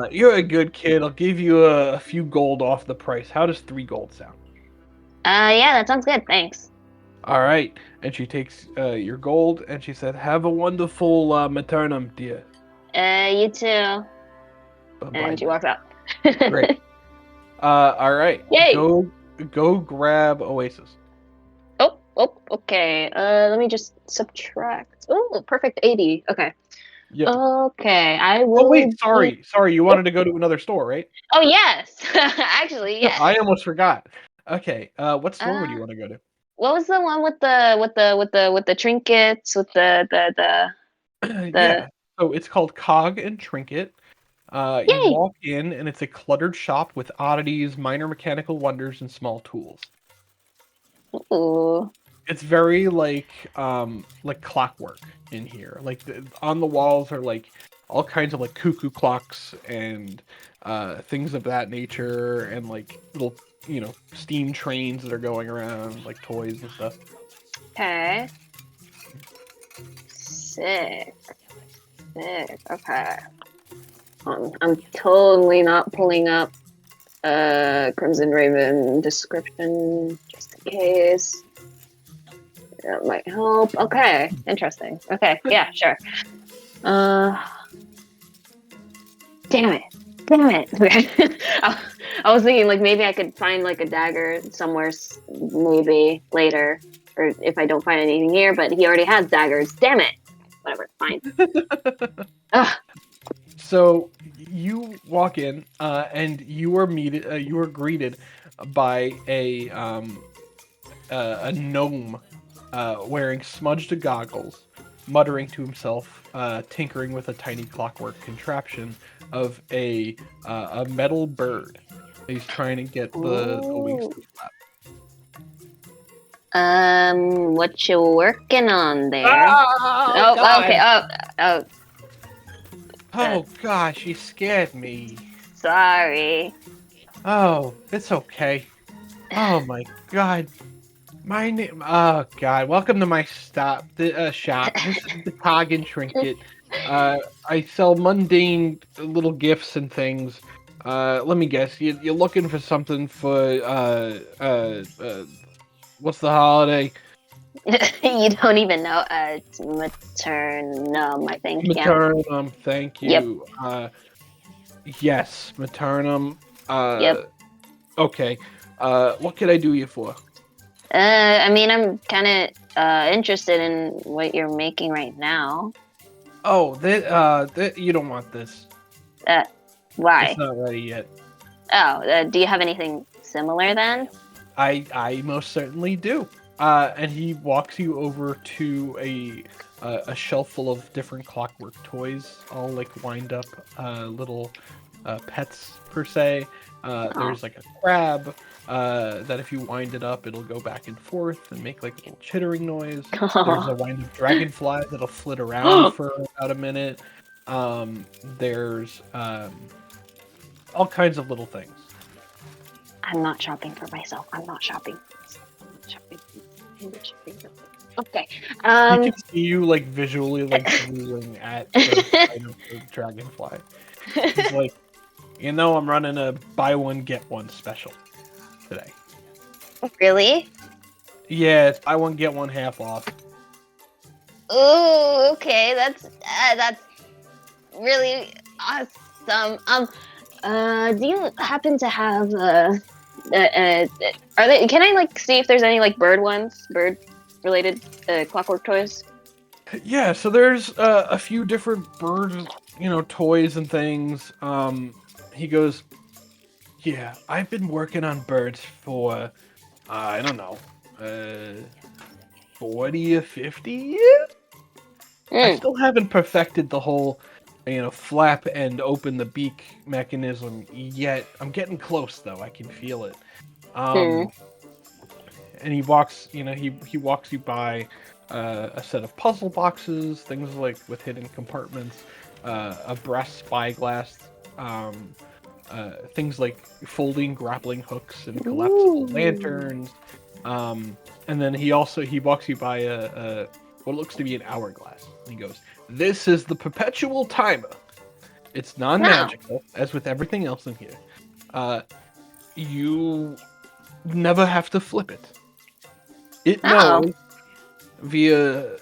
You're a good kid. I'll give you a few gold off the price. How does 3 gold sound? Yeah, that sounds good. Thanks. All right. And she takes your gold, and she said, "Have a wonderful maternum, dear." You too. Bye-bye. And she walks out. Great. All right. Yay! Go grab Oasis. Oh, okay. Let me just subtract. Oh, perfect 80. Okay. Yeah. Okay, I will. Oh wait, sorry. You wanted to go to another store, right? Oh yes, actually yes. I almost forgot. Okay. What store would you want to go to? What was the one with the trinkets with the Yeah. So it's called Cog and Trinket. You Yay! walk in, and it's a cluttered shop with oddities, minor mechanical wonders, and small tools. Ooh. It's very like clockwork in here. Like on the walls are like all kinds of like cuckoo clocks and things of that nature, and like little steam trains that are going around, like toys and stuff. Okay. Sick. Okay. I'm totally not pulling up Crimson Raven description just in case. That might help. Okay, interesting. Okay, yeah, sure. Damn it. Okay. I was thinking like maybe I could find like a dagger somewhere maybe later, or if I don't find anything here, but he already has daggers. Damn it. Whatever, fine. Ugh. So you walk in, and you are greeted by a gnome wearing smudged goggles, muttering to himself, tinkering with a tiny clockwork contraption of a metal bird. He's trying to get the wings to flap. What you working on there? God. Okay. Oh gosh, you scared me. Sorry. Oh, it's okay. Oh my God. My name. Oh God. Welcome to my shop. This is the Cog and Trinket. I sell mundane little gifts and things. Let me guess. You're looking for something for what's the holiday? You don't even know. It's Maternum, I think. Maternum. Thank you. Yep. Yes, Maternum. Yep. Okay. What could I do you for? I mean, I'm kind of interested in what you're making right now. Oh, you don't want this. Why? It's not ready yet. Oh, do you have anything similar then? I most certainly do. And he walks you over to a shelf full of different clockwork toys, all like wind up little pets per se. There's like a crab that if you wind it up, it'll go back and forth and make like a little chittering noise. There's a wind up dragonfly that'll flit around for about a minute. There's all kinds of little things. I'm not shopping for myself. I'm not shopping. Okay. He can see you like visually like drooling at the sight of the dragonfly. He's like, I'm running a buy one get one special today. Really? Yeah, it's buy one get one half off. Ooh, okay. That's really awesome. Do you happen to have are they? Can I like see if there's any like bird related clockwork toys? Yeah, so there's a few different bird, toys and things. He goes, yeah, I've been working on birds for, I don't know, 40 or 50 years? I still haven't perfected the whole, flap and open the beak mechanism yet. I'm getting close, though. I can feel it. And he walks, he walks you by a set of puzzle boxes, things like with hidden compartments, a brass spyglass, things like folding grappling hooks and collapsible lanterns. And then he walks you by a what looks to be an hourglass. And he goes, "This is the perpetual timer. It's non-magical, as with everything else in here. You never have to flip it. It Oh. knows via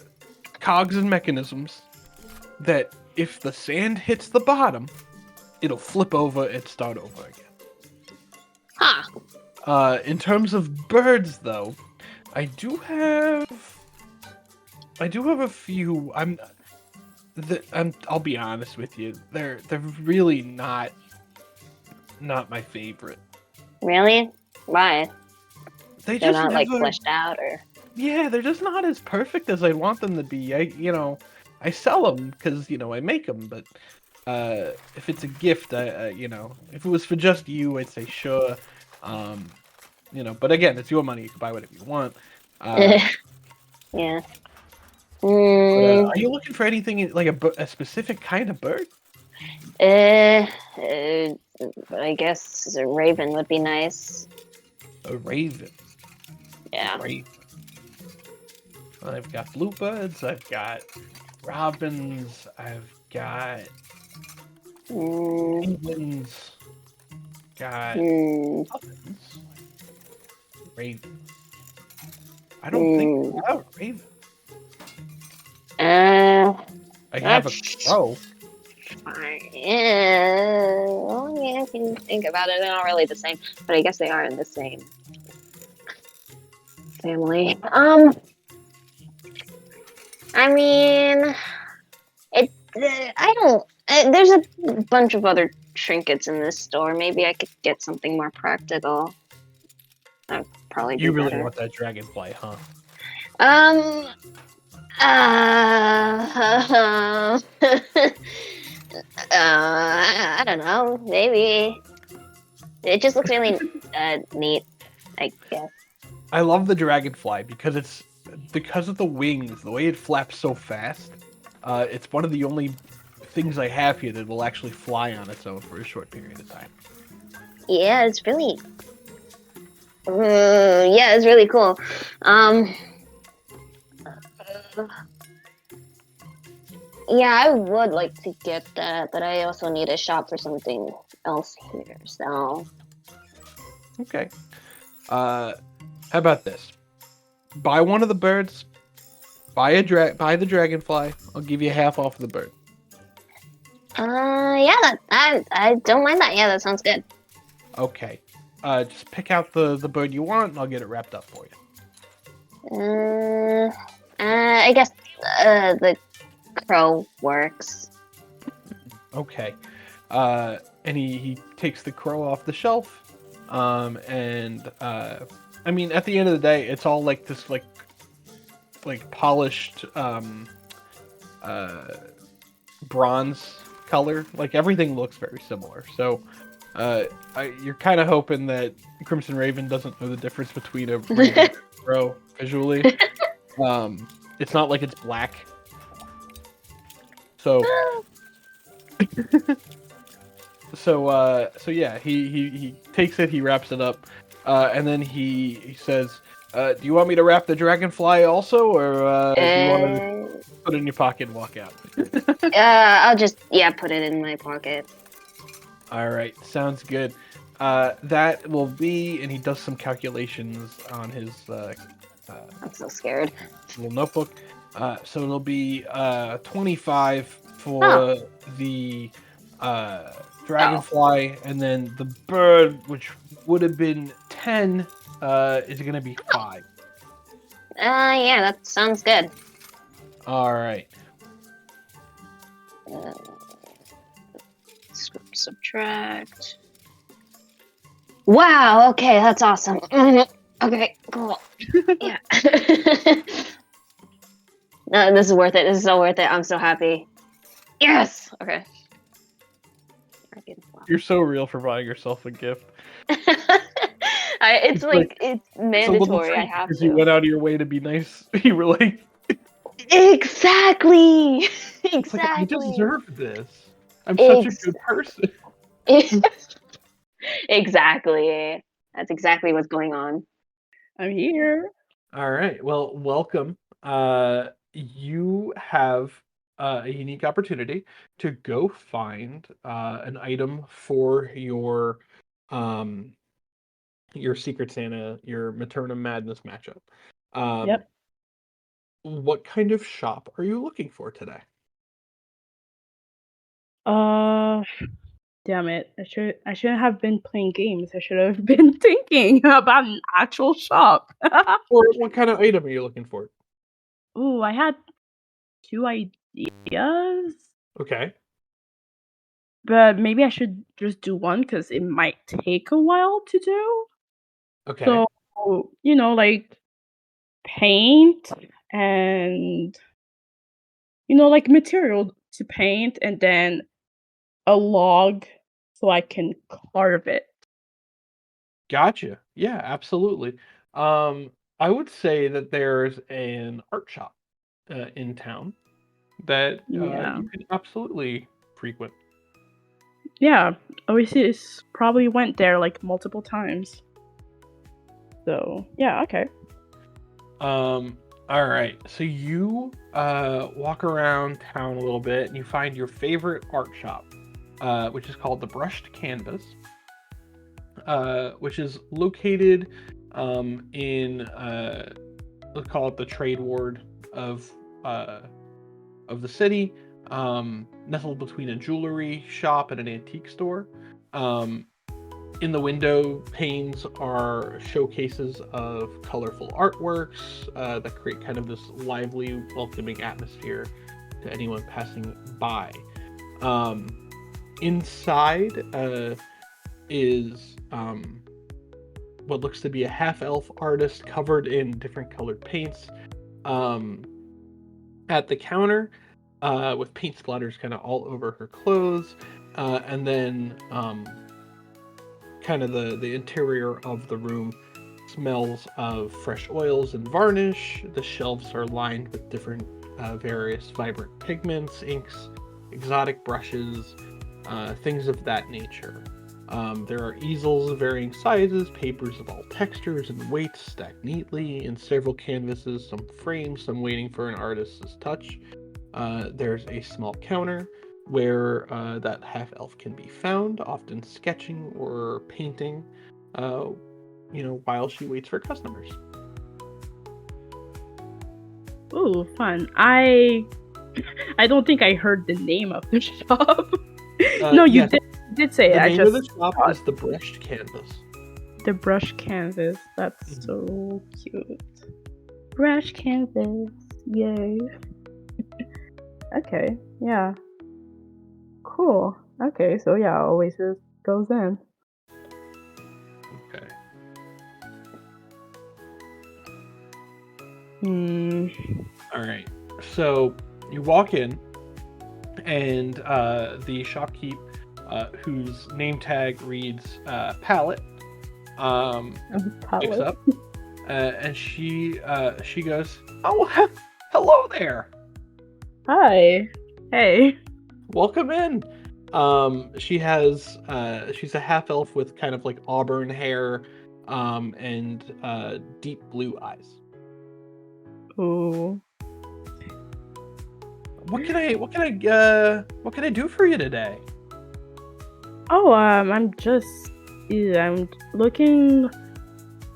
cogs and mechanisms that if the sand hits the bottom, it'll flip over and start over again. Huh. In terms of birds, though, I do have a few. I'll be honest with you. They're really not my favorite. Really? Why? They're They're just not like never- fleshed out, or Yeah, they're just not as perfect as I want them to be. I sell them because I make them, but if it's a gift, if it was for just you, I'd say sure. But again, it's your money. You can buy whatever you want. yeah. But, are you looking for anything like a specific kind of bird? I guess a raven would be nice. A raven. Yeah. Raven. I've got bluebirds. I've got robins. I've got penguins. Got puffins. Raven. I don't think I have a raven. I have a crow. Yeah. Well, yeah, if you think about it, they're not really the same, but I guess they are in the same family. I mean, I don't. There's a bunch of other trinkets in this store. Maybe I could get something more practical. That'd probably be You really better. want that dragonfly, huh? I don't know. Maybe it just looks really neat. I guess. I love the dragonfly because of the wings, the way it flaps so fast. It's one of the only things I have here that will actually fly on its own for a short period of time. Yeah, it's really. Yeah, it's really cool. Yeah, I would like to get that, but I also need a shop for something else here. So. Okay. How about this? Buy one of the birds. Buy the dragonfly. I'll give you half off the bird. Yeah, I don't mind that. Yeah, that sounds good. Okay. Just pick out the bird you want, and I'll get it wrapped up for you. I guess the crow works. Okay. And he takes the crow off the shelf. I mean, at the end of the day, it's all like this, like polished, bronze color. Like everything looks very similar. So, you're kind of hoping that Crimson Raven doesn't know the difference between a raven and a crow visually. It's not like it's black. So, so yeah, he takes it, he wraps it up, and then he says, "Do you want me to wrap the dragonfly also, or do you want to put it in your pocket and walk out?" I'll just put it in my pocket. All right, sounds good. That will be, and he does some calculations on his I'm so scared. little notebook. So it'll be 25 for the dragonfly, and then the bird, which would have been 10, is going to be 5. Yeah, that sounds good. All right. Subtract. Wow. Okay, that's awesome. Okay, cool. Yeah. No, this is worth it. This is so worth it. I'm so happy. Yes. Okay. You're so real for buying yourself a gift. It's like it's mandatory. I have because to. you went out of your way to be nice. You were like, Exactly. it's like, I deserve this. I'm such a good person. Exactly. That's exactly what's going on. I'm here. All right. Well, welcome. You have a unique opportunity to go find an item for your your Secret Santa, your Maternum Madness matchup. Yep. What kind of shop are you looking for today? Damn it. I shouldn't have been playing games. I should have been thinking about an actual shop. Or what kind of item are you looking for? Ooh, I had 2 ideas, Okay. but maybe I should just do one because it might take a while to do. Okay. So, like paint and like material to paint and then a log so I can carve it. Gotcha. Yeah, absolutely. I would say that there's an art shop in town that Yeah. you can absolutely frequent. Yeah. Oasis probably went there like multiple times. So, yeah, okay. All right. So you walk around town a little bit and you find your favorite art shop, which is called the Brushed Canvas, which is located in let's call it the trade ward of the city, nestled between a jewelry shop and an antique store. In the window panes are showcases of colorful artworks that create kind of this lively, welcoming atmosphere to anyone passing by. Inside is what looks to be a half-elf artist covered in different colored paints. At the counter, with paint splatters kind of all over her clothes, and then kind of the interior of the room smells of fresh oils and varnish. The shelves are lined with different various vibrant pigments, inks, exotic brushes, things of that nature. There are easels of varying sizes, papers of all textures and weights stacked neatly in several canvases, some framed, some waiting for an artist's touch. There's a small counter where that half-elf can be found, often sketching or painting, while she waits for customers. Ooh, fun. I don't think I heard the name of the shop. No, you yes, did say it. The I name just of the shop is the Brushed Canvas. the brush canvas. That's so cute. Brush canvas. Yay. Okay. Yeah. Cool. Okay. So yeah, Oasis goes in. Okay. All right. So you walk in, and the shopkeep, whose name tag reads Palette, picks up, and she goes, "Oh, hello there. Hi. Hey. Welcome in." She's a half elf with kind of like auburn hair, and deep blue eyes. Ooh. What can I do for you today? Oh, I'm looking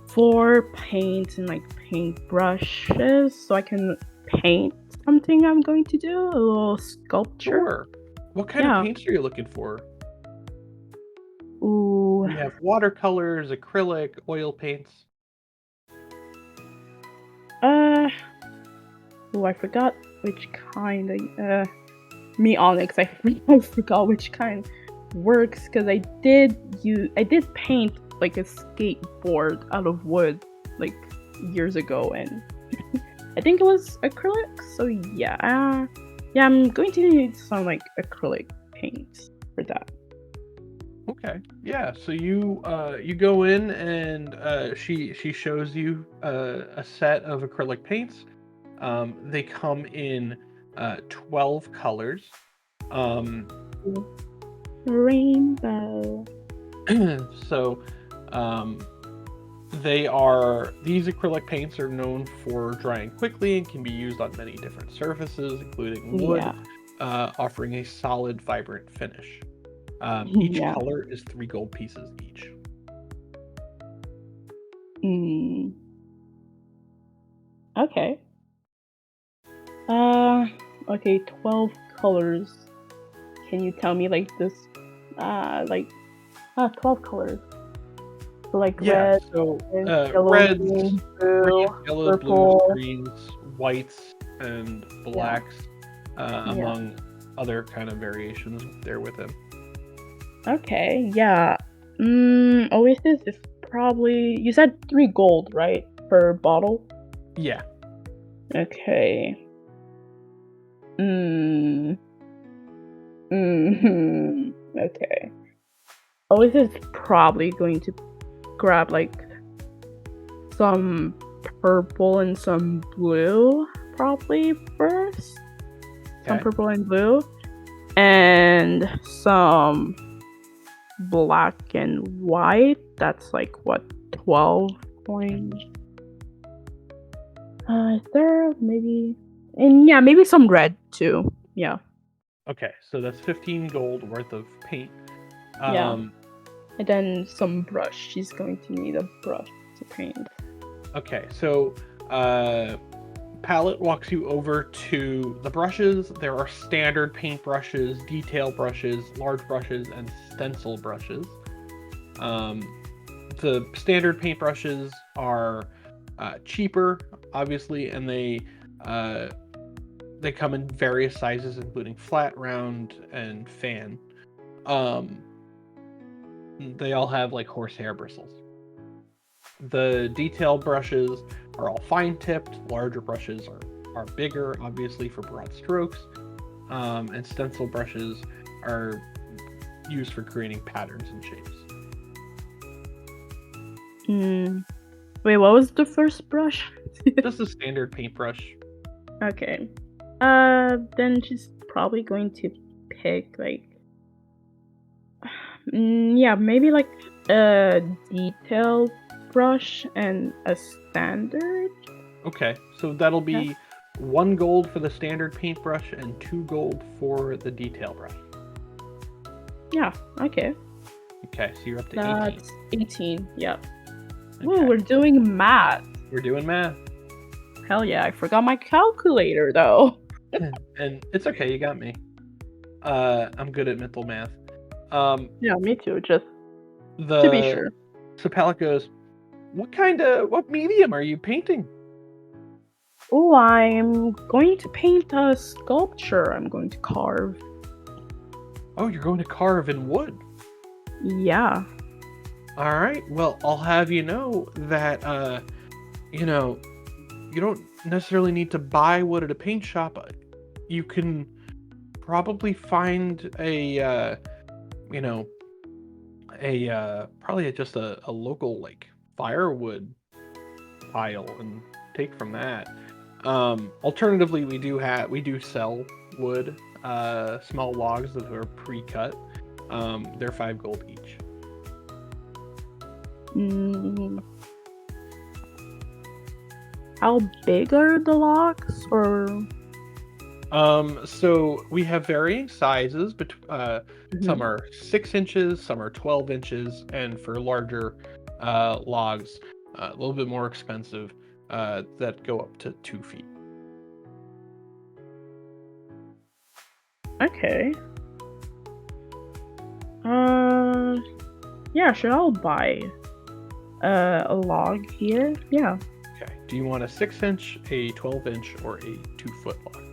for paint and like paint brushes so I can paint something I'm going to do, a little sculpture. Sure. What kind of paints are you looking for? Ooh. We have watercolors, acrylic, oil paints. I forgot which kind. Me Onyx, I forgot which kind works because I did paint like a skateboard out of wood like years ago, and I think it was acrylic. So yeah, I'm going to need some like acrylic paints for that. Okay. Yeah. So you go in and she shows you a set of acrylic paints. They come in 12 colors. Rainbow. So these acrylic paints are known for drying quickly and can be used on many different surfaces, including wood, offering a solid, vibrant finish. Each color is 3 gold pieces each. Hmm. Okay. Okay, 12 colors. Can you tell me like this? 12 colors. So like Yeah, red, so yellow, reds, green, blue, greens, yellows, blues, purple. greens, whites, and blacks, among other kind of variations there with him. Okay, yeah. Oasis is probably, you said 3 gold, right? Per bottle? Yeah. Okay. Okay. Oasis is probably going to grab like some purple and some blue probably first. Some Okay. purple and blue. And some black and white. That's like what, 12 points? Is there maybe, and yeah, maybe some red too. Yeah. Okay, so that's 15 gold worth of paint. Yeah. And then some brush. She's going to need a brush to paint. Okay, so Palette walks you over to the brushes. There are standard paint brushes, detail brushes, large brushes, and stencil brushes. The standard paint brushes are cheaper, obviously, and they come in various sizes, including flat, round, and fan. They all have like horsehair bristles. The detail brushes are all fine-tipped. Larger brushes are bigger, obviously, for broad strokes. And stencil brushes are used for creating patterns and shapes. Wait, what was the first brush? Just a standard paintbrush. Okay. Then she's probably going to pick like, yeah, maybe like a detail brush and a standard. Okay, so that'll be 1 gold for the standard paintbrush and 2 gold for the detail brush. Yeah. Okay. Okay, so you're up to 18. That's 18. Yeah. Okay. Ooh, we're doing math. We're doing math. Hell yeah! I forgot my calculator though. And it's okay, you got me. I'm good at mental math. Yeah, me too. Just to be sure. So Palette goes, what medium are you painting? Oh, I'm going to paint a sculpture. I'm going to carve. Oh, you're going to carve in wood. Yeah. All right. Well, I'll have you know that you don't necessarily need to buy wood at a paint shop. You can probably find a probably just a local like firewood pile and take from that. Alternatively, we do sell wood, small logs that are pre-cut. They're 5 gold each. How big are the logs, or? So we have varying sizes, but some are 6 inches, some are 12 inches, and for larger logs, a little bit more expensive, that go up to 2 feet. Okay. Yeah, sure. I'll buy a log here. Yeah. Okay. Do you want a 6-inch, a 12-inch, or a 2-foot log?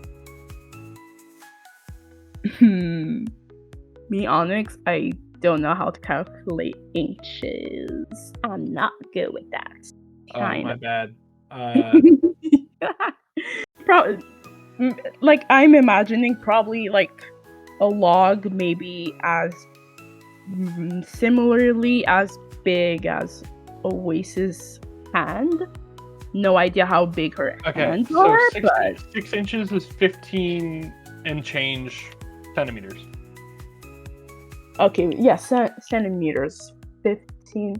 Me, Onyx, I don't know how to calculate inches. I'm not good with that. Oh, my bad. Probably, like, I'm imagining probably like a log maybe as similarly as big as Oasis' hand. No idea how big her hands are, but 6 inches is 15 and change centimeters. Okay, yeah, centimeters. 15.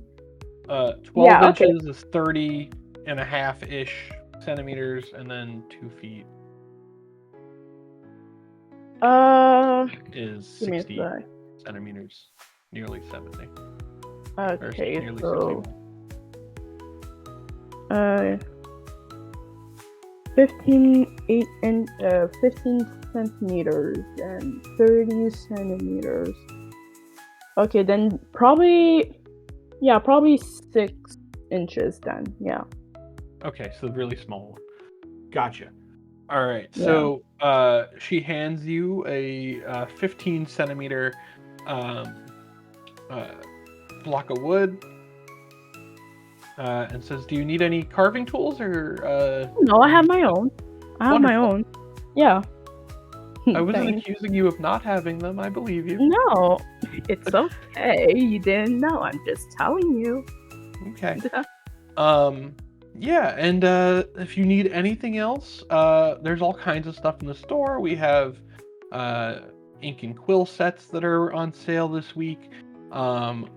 12 inches is 30 and a half-ish centimeters, and then 2 feet is 60 centimeters, nearly 70. Okay, nearly so Uh, 15 centimeters and 30 centimeters. Okay, then probably 6 inches then. Yeah. Okay, so really small one. Gotcha. All right. Yeah. So she hands you a 15 centimeter block of wood and says, "Do you need any carving tools or?" No, I have my own. I have my Wonderful. own. Yeah. I wasn't Thanks. accusing you of not having them. I believe you. No, it's okay. You didn't know. I'm just telling you. Okay. Yeah, and if you need anything else, there's all kinds of stuff in the store. We have ink and quill sets that are on sale this week.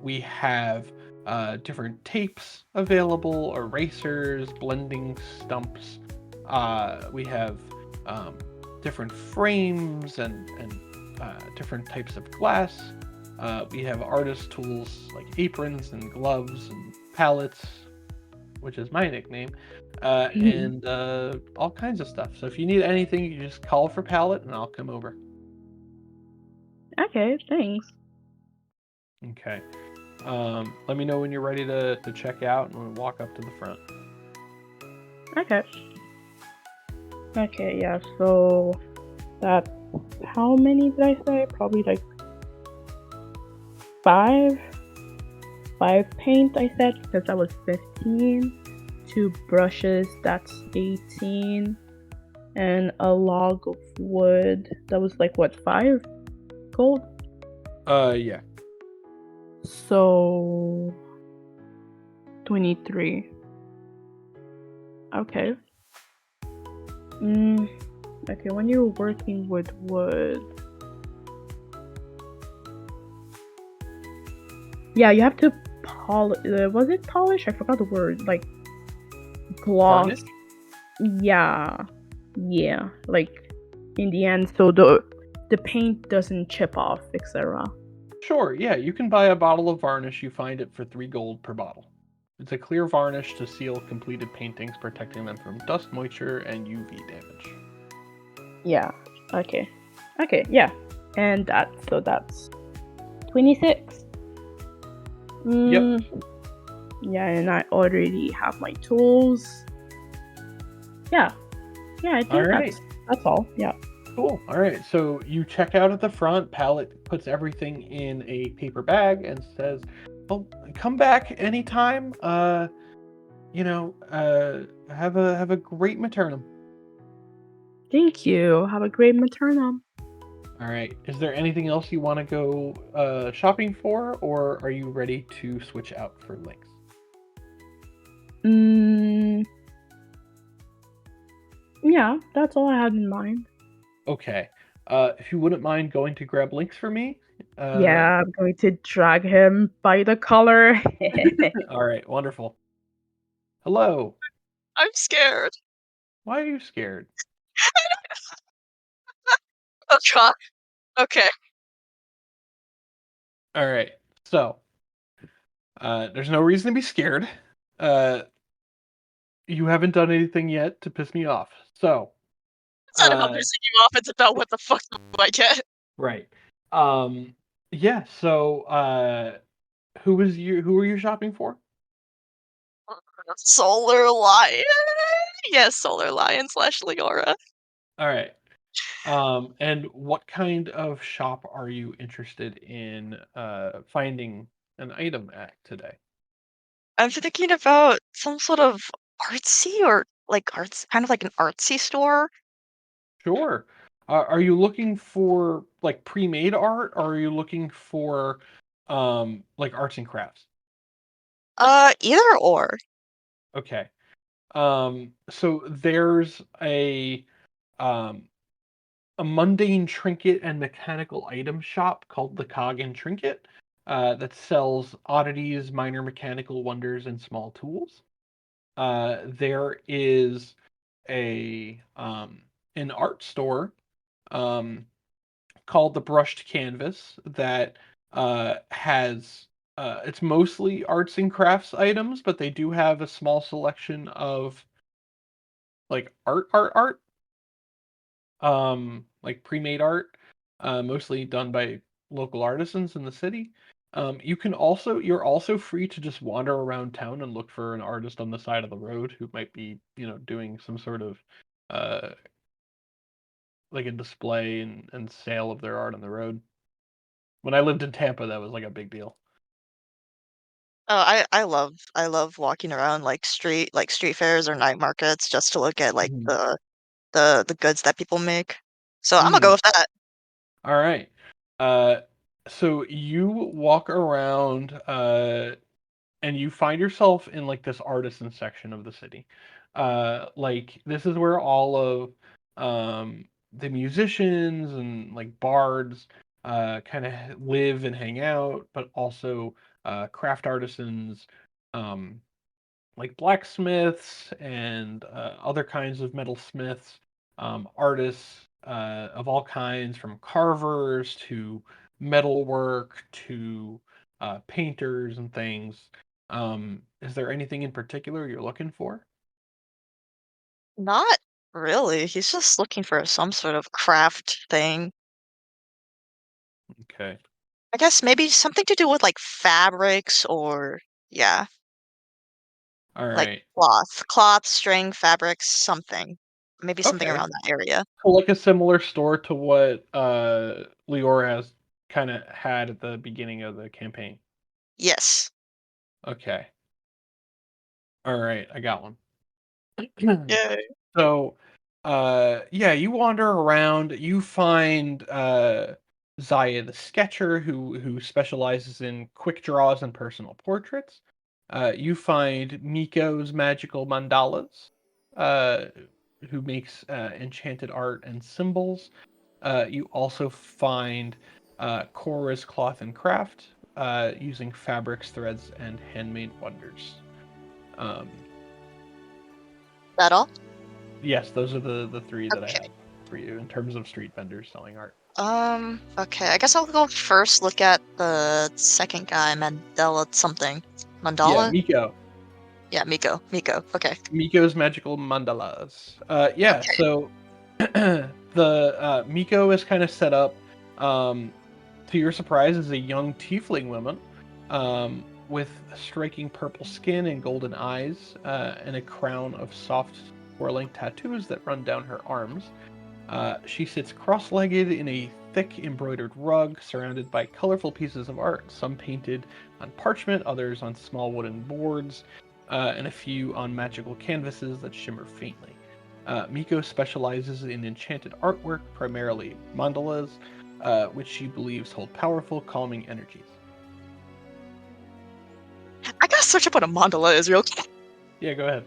We have different tapes available, erasers, blending stumps. We have different frames and different types of glass. We have artist tools like aprons and gloves and palettes, which is my nickname, and all kinds of stuff. So if you need anything, you just call for Palette and I'll come over. Okay, thanks. Okay. Let me know when you're ready to check out and we'll walk up to the front. Okay. Okay, yeah, so that, how many did I say? Probably like 5 paint, I said, because that was 15. 2 brushes, that's 18. And a log of wood, that was like, what, 5 gold? Yeah. So 23. Okay. Okay, when you're working with wood, yeah, you have to polish. Was it polish? I forgot the word. Like gloss. Varnish? Yeah. Like in the end, so the paint doesn't chip off, etc. Sure, yeah, you can buy a bottle of varnish. You find it for 3 gold per bottle. It's a clear varnish to seal completed paintings, protecting them from dust, moisture, and UV damage. Yeah. Okay, yeah. And that's 26. Yep. Yeah, and I already have my tools. Yeah, I think Alright. that's all. Yeah. Cool. All right. So you check out at the front. Palette puts everything in a paper bag and says, "Well, come back anytime. Have a great maternum." Thank you. Have a great maternum. All right. Is there anything else you want to go shopping for, or are you ready to switch out for links? Yeah, that's all I had in mind. Okay. If you wouldn't mind going to grab links for me. Yeah, I'm going to drag him by the collar. All right. Wonderful. Hello. I'm scared. Why are you scared? Oh god. Okay. All right. So, there's no reason to be scared. You haven't done anything yet to piss me off. So, It's not about pissing you off, it's about what the fuck do I get. right. Yeah, so who were you shopping for? Solar Lion? Yes, Solar Lion / Leora. All right. And what kind of shop are you interested in finding an item at today? I'm thinking about some sort of artsy or like arts, kind of like an artsy store. Sure. Are you looking for like pre-made art, or are you looking for like arts and crafts? Either or. Okay. So there's um a mundane trinket and mechanical item shop called the Cog and Trinket that sells oddities, minor mechanical wonders, and small tools. There is a an art store um, called the Brushed Canvas that has It's mostly arts and crafts items, but they do have a small selection of like art, like pre-made art, mostly done by local artisans in the city. You're also free to just wander around town and look for an artist on the side of the road who might be, doing some sort of uh like a display and sale of their art on the road. When I lived in Tampa, that was like a big deal. Oh, I love walking around like street fairs or night markets just to look at like Mhm. the goods that people make. So I'm gonna go Mm, with that. all right. Uh, so you walk around, and you find yourself in like this artisan section of the city. Like this is where all of the musicians and like bards kind of live and hang out, but also craft artisans, um, like blacksmiths and other kinds of metalsmiths, artists of all kinds, from carvers to metalwork to painters and things. Is there anything in particular you're looking for? Not really. He's just looking for some sort of craft thing. Okay. I guess maybe something to do with like fabrics or yeah, All like right. cloth, string, fabrics, something. Maybe something Okay. around that area. So like a similar store to what Lior has kind of had at the beginning of the campaign. Yes. Okay. All right. I got one. Yay. So, yeah, you wander around. You find Zaya the Sketcher, who specializes in quick draws and personal portraits. You find Miko's magical mandalas, uh, who makes enchanted art and symbols. You also find Cora's cloth and craft, using fabrics, threads, and handmade wonders. Um, That all? Yes, those are the three that I Okay. have for you in terms of street vendors selling art. Okay. I guess I'll go first look at the second guy, Mandela something. Yeah, Mandala? Miko. Yeah, Miko. Miko. Okay. Miko's magical mandalas. Yeah, Okay. so the Miko is kind of set up, um, to your surprise, as a young tiefling woman, with striking purple skin and golden eyes, and a crown of soft, swirling tattoos that run down her arms. She sits cross-legged in a thick embroidered rug, surrounded by colorful pieces of art, some painted on parchment, others on small wooden boards, and a few on magical canvases that shimmer faintly. Miko specializes in enchanted artwork, primarily mandalas, which she believes hold powerful, calming energies. I gotta search up what a mandala is real quick. Yeah, go ahead.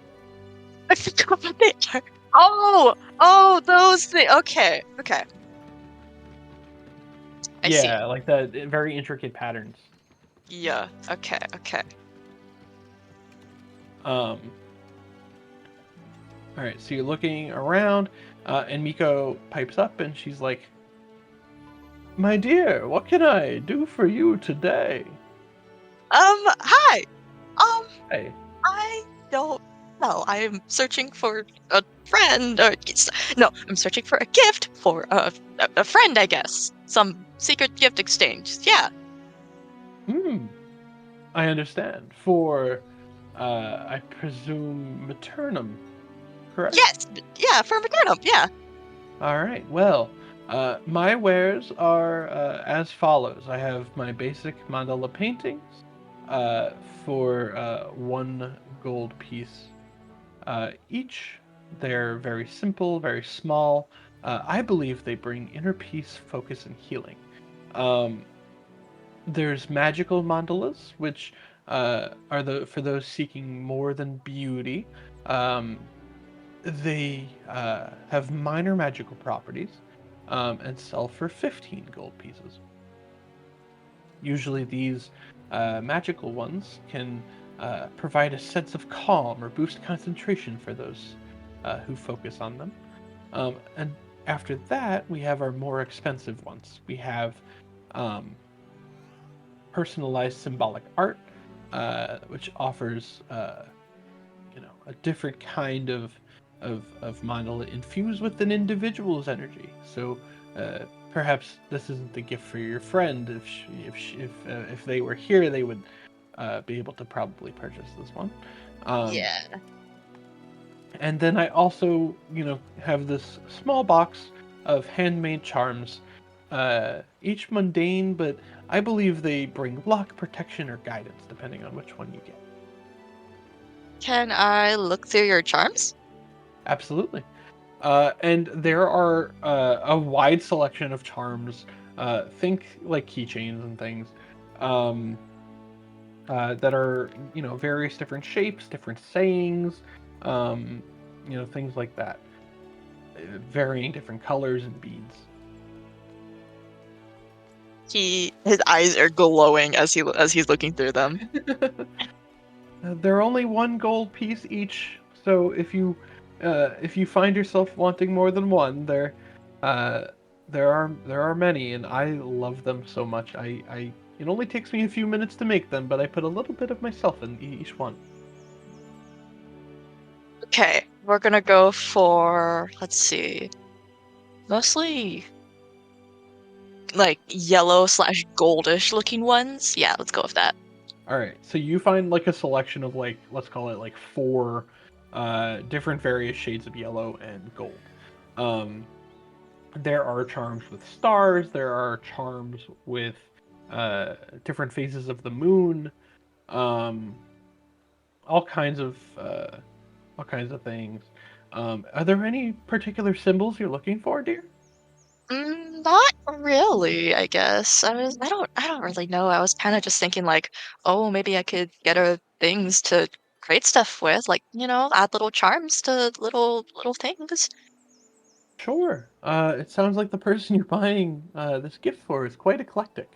I forgot what they are. Oh, those things. Okay. Okay. I see. Yeah, like the very intricate patterns. Yeah. Okay. Okay. Um, all right, so you're looking around, and Miko pipes up, and she's like, "My dear, what can I do for you today?" Hi. Hey. I don't know. I am searching for a friend, or no, I'm searching for a gift for a friend, I guess. Some secret gift exchange. Yeah. Hmm. I understand. For, I presume Maternum, correct? Yes. Yeah. For Maternum. Yeah. All right. Well, my wares are as follows. I have my basic mandala paintings, uh, for 1 gold piece each. They're very simple, very small. I believe they bring inner peace, focus, and healing. Um, there's magical mandalas, which are the for those seeking more than beauty. Um, they have minor magical properties, and sell for 15 gold pieces. Usually, these magical ones can provide a sense of calm or boost concentration for those who focus on them. And after that, we have our more expensive ones. We have um, personalized symbolic art, which offers a different kind of mandala infused with an individual's energy. So perhaps this isn't the gift for your friend. If they were here, they would be able to probably purchase this one. Yeah. And then I also, have this small box of handmade charms, each mundane, but I believe they bring luck, protection, or guidance, depending on which one you get. Can I look through your charms? Absolutely. And there are a wide selection of charms. Think like keychains and things that are, various different shapes, different sayings, things like that. Varying different colors and beads. His eyes are glowing as he's looking through them. They're only 1 gold piece each, so if you find yourself wanting more than one, there are many, and I love them so much. It only takes me a few minutes to make them, but I put a little bit of myself in each one. Okay, we're gonna go for, let's see, mostly like yellow/goldish looking ones. Yeah, let's go with that. All right, so you find like a selection of let's call it 4 different various shades of yellow and gold. There are charms with stars. There are charms with different phases of the moon. All kinds of things. Are there any particular symbols you're looking for, dear? Not really, I guess. I don't really know. I was kind of just thinking like, oh, maybe I could get her things to create stuff with, like, add little charms to little things. Sure. It sounds like the person you're buying this gift for is quite eclectic.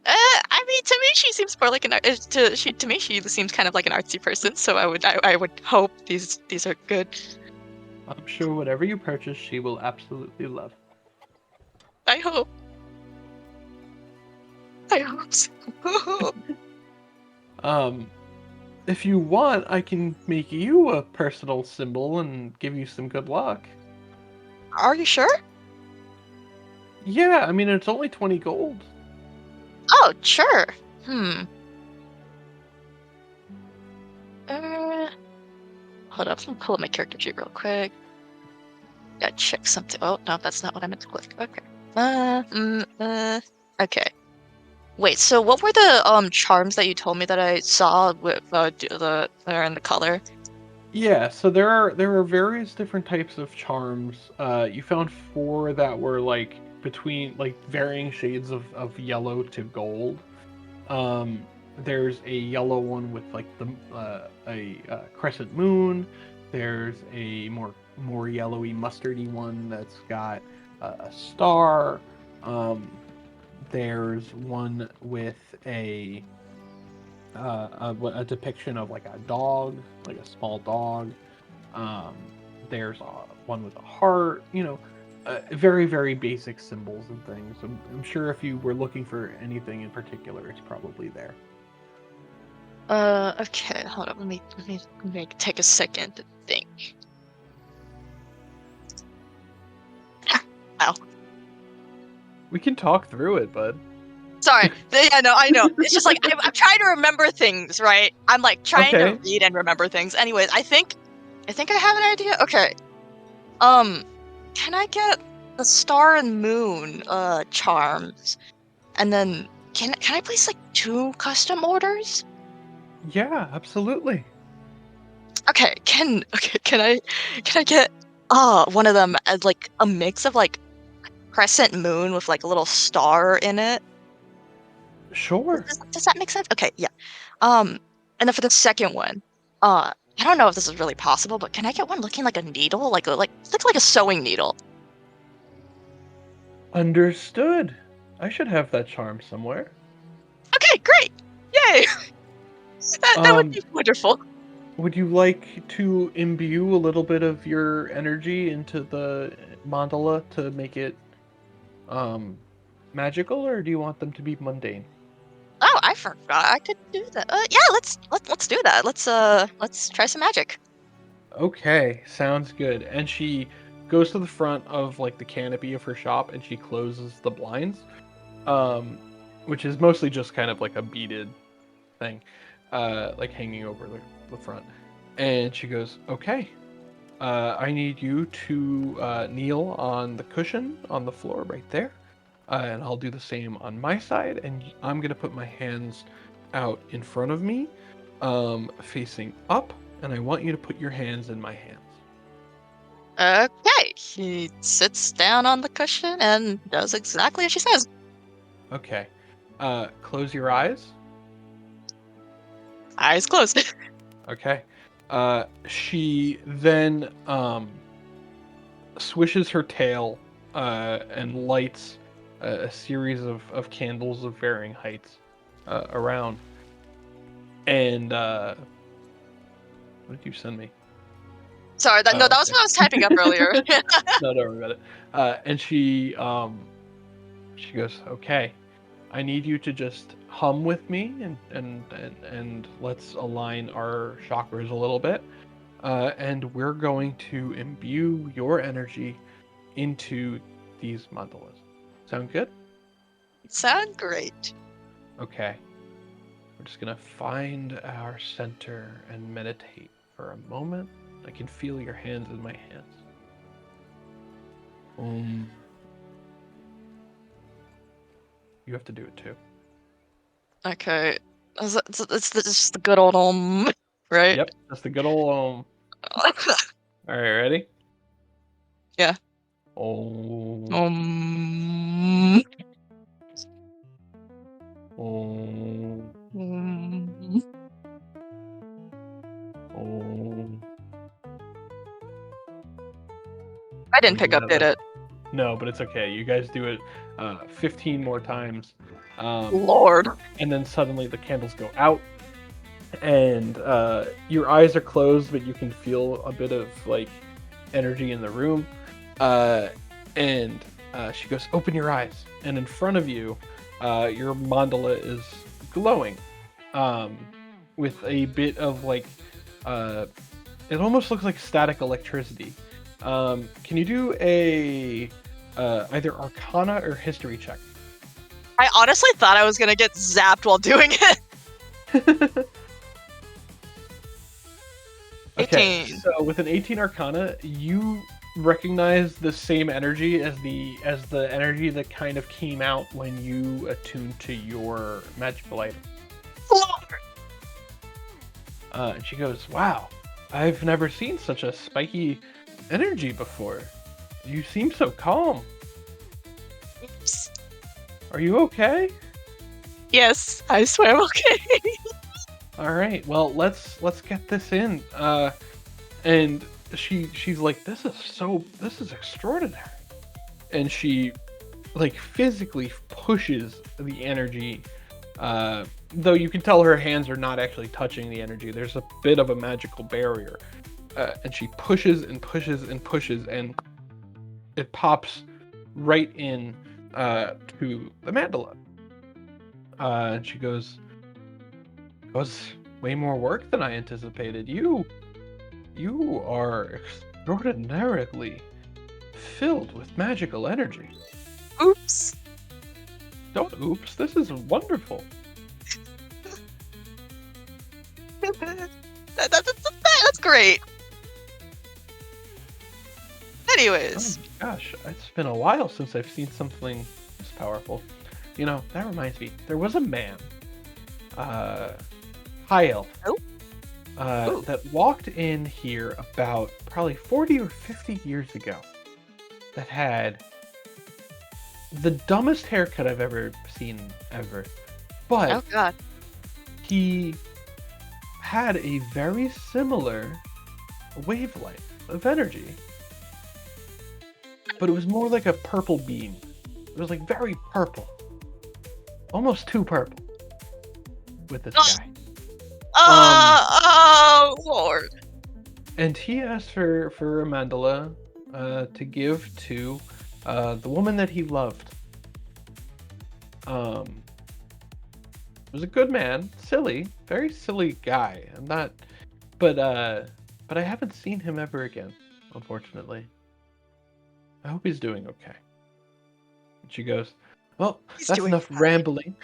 I mean, to me, she seems more like to me, she seems kind of like an artsy person. So I would hope these are good. I'm sure whatever you purchase, she will absolutely love. I hope. I hope so. If you want, I can make you a personal symbol and give you some good luck. Are you sure? Yeah, I mean, it's only 20 gold. Oh, sure. Hold up, let me pull up my character sheet real quick. Gotta check something. Oh, no, that's not what I meant to click. Okay. Okay. Wait, so what were the charms that you told me that I saw with that are in the color? Yeah, so there are various different types of charms. You found 4 that were between varying shades of yellow to gold. There's a yellow one with a crescent moon. There's a more yellowy mustardy one that's got a star. There's one with a depiction of a dog, like a small dog. There's one with a heart. Very, very basic symbols and things. I'm sure if you were looking for anything in particular, it's probably there. Okay, hold on. Let me take a second to think. Ow. We can talk through it, bud. Sorry. Yeah, no, I know. It's just I'm trying to remember things, right? I'm trying to read and remember things. Anyways, I think I have an idea. Okay. Can I get the star and moon charms? And then can I place 2 custom orders? Yeah, absolutely. Okay, can I get one of them as a mix of crescent moon with a little star in it? Sure. Does that make sense? Okay, yeah. And then for the second one, I don't know if this is really possible, but can I get one looking like a needle, looks like a sewing needle? Understood. I should have that charm somewhere. Okay, great! Yay! That would be wonderful. Would you like to imbue a little bit of your energy into the mandala to make it magical, or do you want them to be mundane? forgot I could do that. Yeah, let's do that. Let's try some magic. Okay, sounds good. And she goes to the front of like the canopy of her shop and she closes the blinds, which is mostly just kind of like a beaded thing, like hanging over the front. And she goes, "Okay, I need you to kneel on the cushion on the floor right there, and I'll do the same on my side. And I'm gonna put my hands out in front of me, facing up." And I want you to put your hands in my hands. Okay. He sits down on the cushion and does exactly as she says. Okay. Close your eyes. Eyes closed. Okay. She then swishes her tail and lights a series of candles of varying heights around. And what did you send me? Sorry, that Oh, that was okay. what I was typing up earlier. No, don't worry about it. And she goes, "Okay, I need you to just hum with me, and let's align our chakras a little bit, and we're going to imbue your energy into these mandalas. Sound good?" Sound great. Okay. We're just gonna find our center and meditate for a moment. I can feel your hands in my hands. You have to do it too. Okay. It's just the good old right? Yep, that's the good old All right, ready? Yeah. Om. Um. Om. Mm. Om. I didn't pick up, did it? No, but it's okay. You guys do it 15 more times. Lord. And then suddenly the candles go out, and your eyes are closed, but you can feel a bit of like energy in the room. And she goes, "Open your eyes." And in front of you, your mandala is glowing with a bit of like, it almost looks like static electricity. Can you do a either Arcana or History check? I honestly thought I was gonna get zapped while doing it. Okay, 18. so with an 18 Arcana, you recognize the same energy as the energy that kind of came out when you attuned to your magical item. Lord. And she goes, "Wow, I've never seen such a spiky energy before. You seem so calm. Oops. Are you okay?" Yes, I swear I'm okay. All right, well, let's get this in. And she's like, this is extraordinary. And she like physically pushes the energy, though you can tell her hands are not actually touching the energy. There's a bit of a magical barrier. And she pushes and pushes and pushes, and it pops right in to the mandala. And she goes, "It was way more work than I anticipated. You are extraordinarily filled with magical energy." Oops. Don't oops, this is wonderful. That's great. Anyways. Oh my gosh, it's been a while since I've seen something this powerful. You know, that reminds me, there was a man, high elf, that walked in here about probably 40 or 50 years ago, that had the dumbest haircut I've ever seen ever. But Oh god. he had a very similar wavelength of energy. But it was more like a purple beam. It was like very purple. Almost too purple. With this guy. Oh Lord. And he asked for a mandala to give to the woman that he loved. was a good man. Silly, very silly guy. I'm not, but I haven't seen him ever again, unfortunately. I hope he's doing okay. And she goes, well, He's that's doing enough fine. rambling,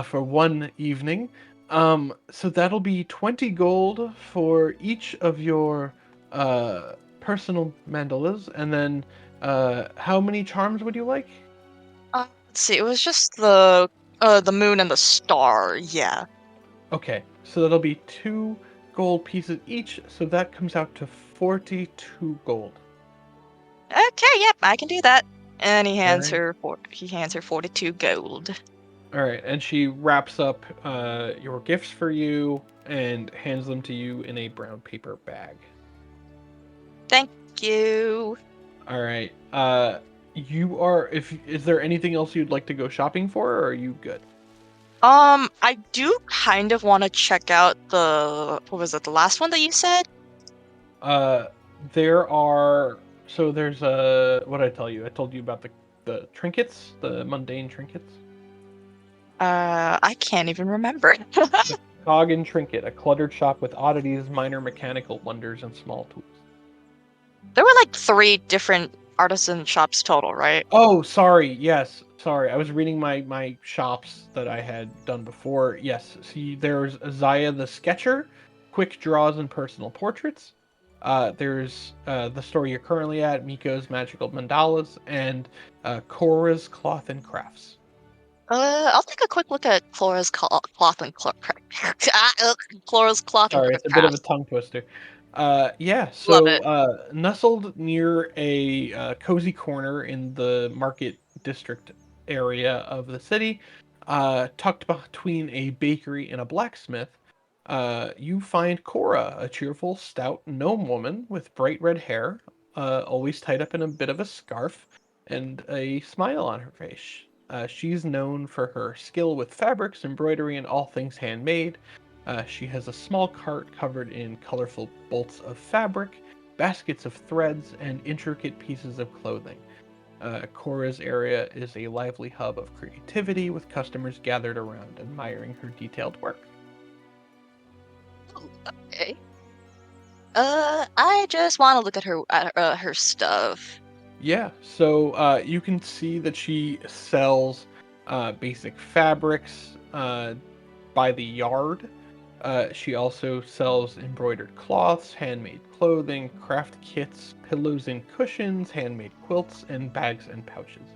for one evening. So that'll be 20 gold for each of your, personal mandalas, and then, how many charms would you like? Let's see. It was just the moon and the star. Yeah. Okay, so that'll be 2 gold pieces each, so that comes out to 42 gold. Okay. Yep. I can do that. And he hands Alright. her 42 gold. Alright, and she wraps up your gifts for you and hands them to you in a brown paper bag. Thank you. Alright, is there anything else you'd like to go shopping for, or are you good? I do kind of want to check out the last one that you said? There's what did I tell you? I told you about the trinkets, the mundane trinkets. I can't even remember. Cog Trinket, a cluttered shop with oddities, minor mechanical wonders, and small tools. There were like 3 different artisan shops total, right? Oh, sorry. Yes, sorry. I was reading my shops that I had done before. Yes, see, there's Zaya the Sketcher, quick draws and personal portraits. There's the store you're currently at, Miko's Magical Mandalas, and Cora's Cloth and Crafts. I'll take a quick look at Flora's cloth and Flora's cloth and Sorry, it's a bit of a crafts. tongue twister. Yeah, Love so it. nestled near a cozy corner in the market district area of the city, tucked between a bakery and a blacksmith, you find Cora, a cheerful, stout gnome woman with bright red hair, always tied up in a bit of a scarf, and a smile on her face. She's known for her skill with fabrics, embroidery, and all things handmade. She has a small cart covered in colorful bolts of fabric, baskets of threads, and intricate pieces of clothing. Cora's area is a lively hub of creativity, with customers gathered around admiring her detailed work. Oh, okay. I just want to look at her stuff. Yeah, so you can see that she sells basic fabrics by the yard. She also sells embroidered cloths, handmade clothing, craft kits, pillows and cushions, handmade quilts, and bags and pouches.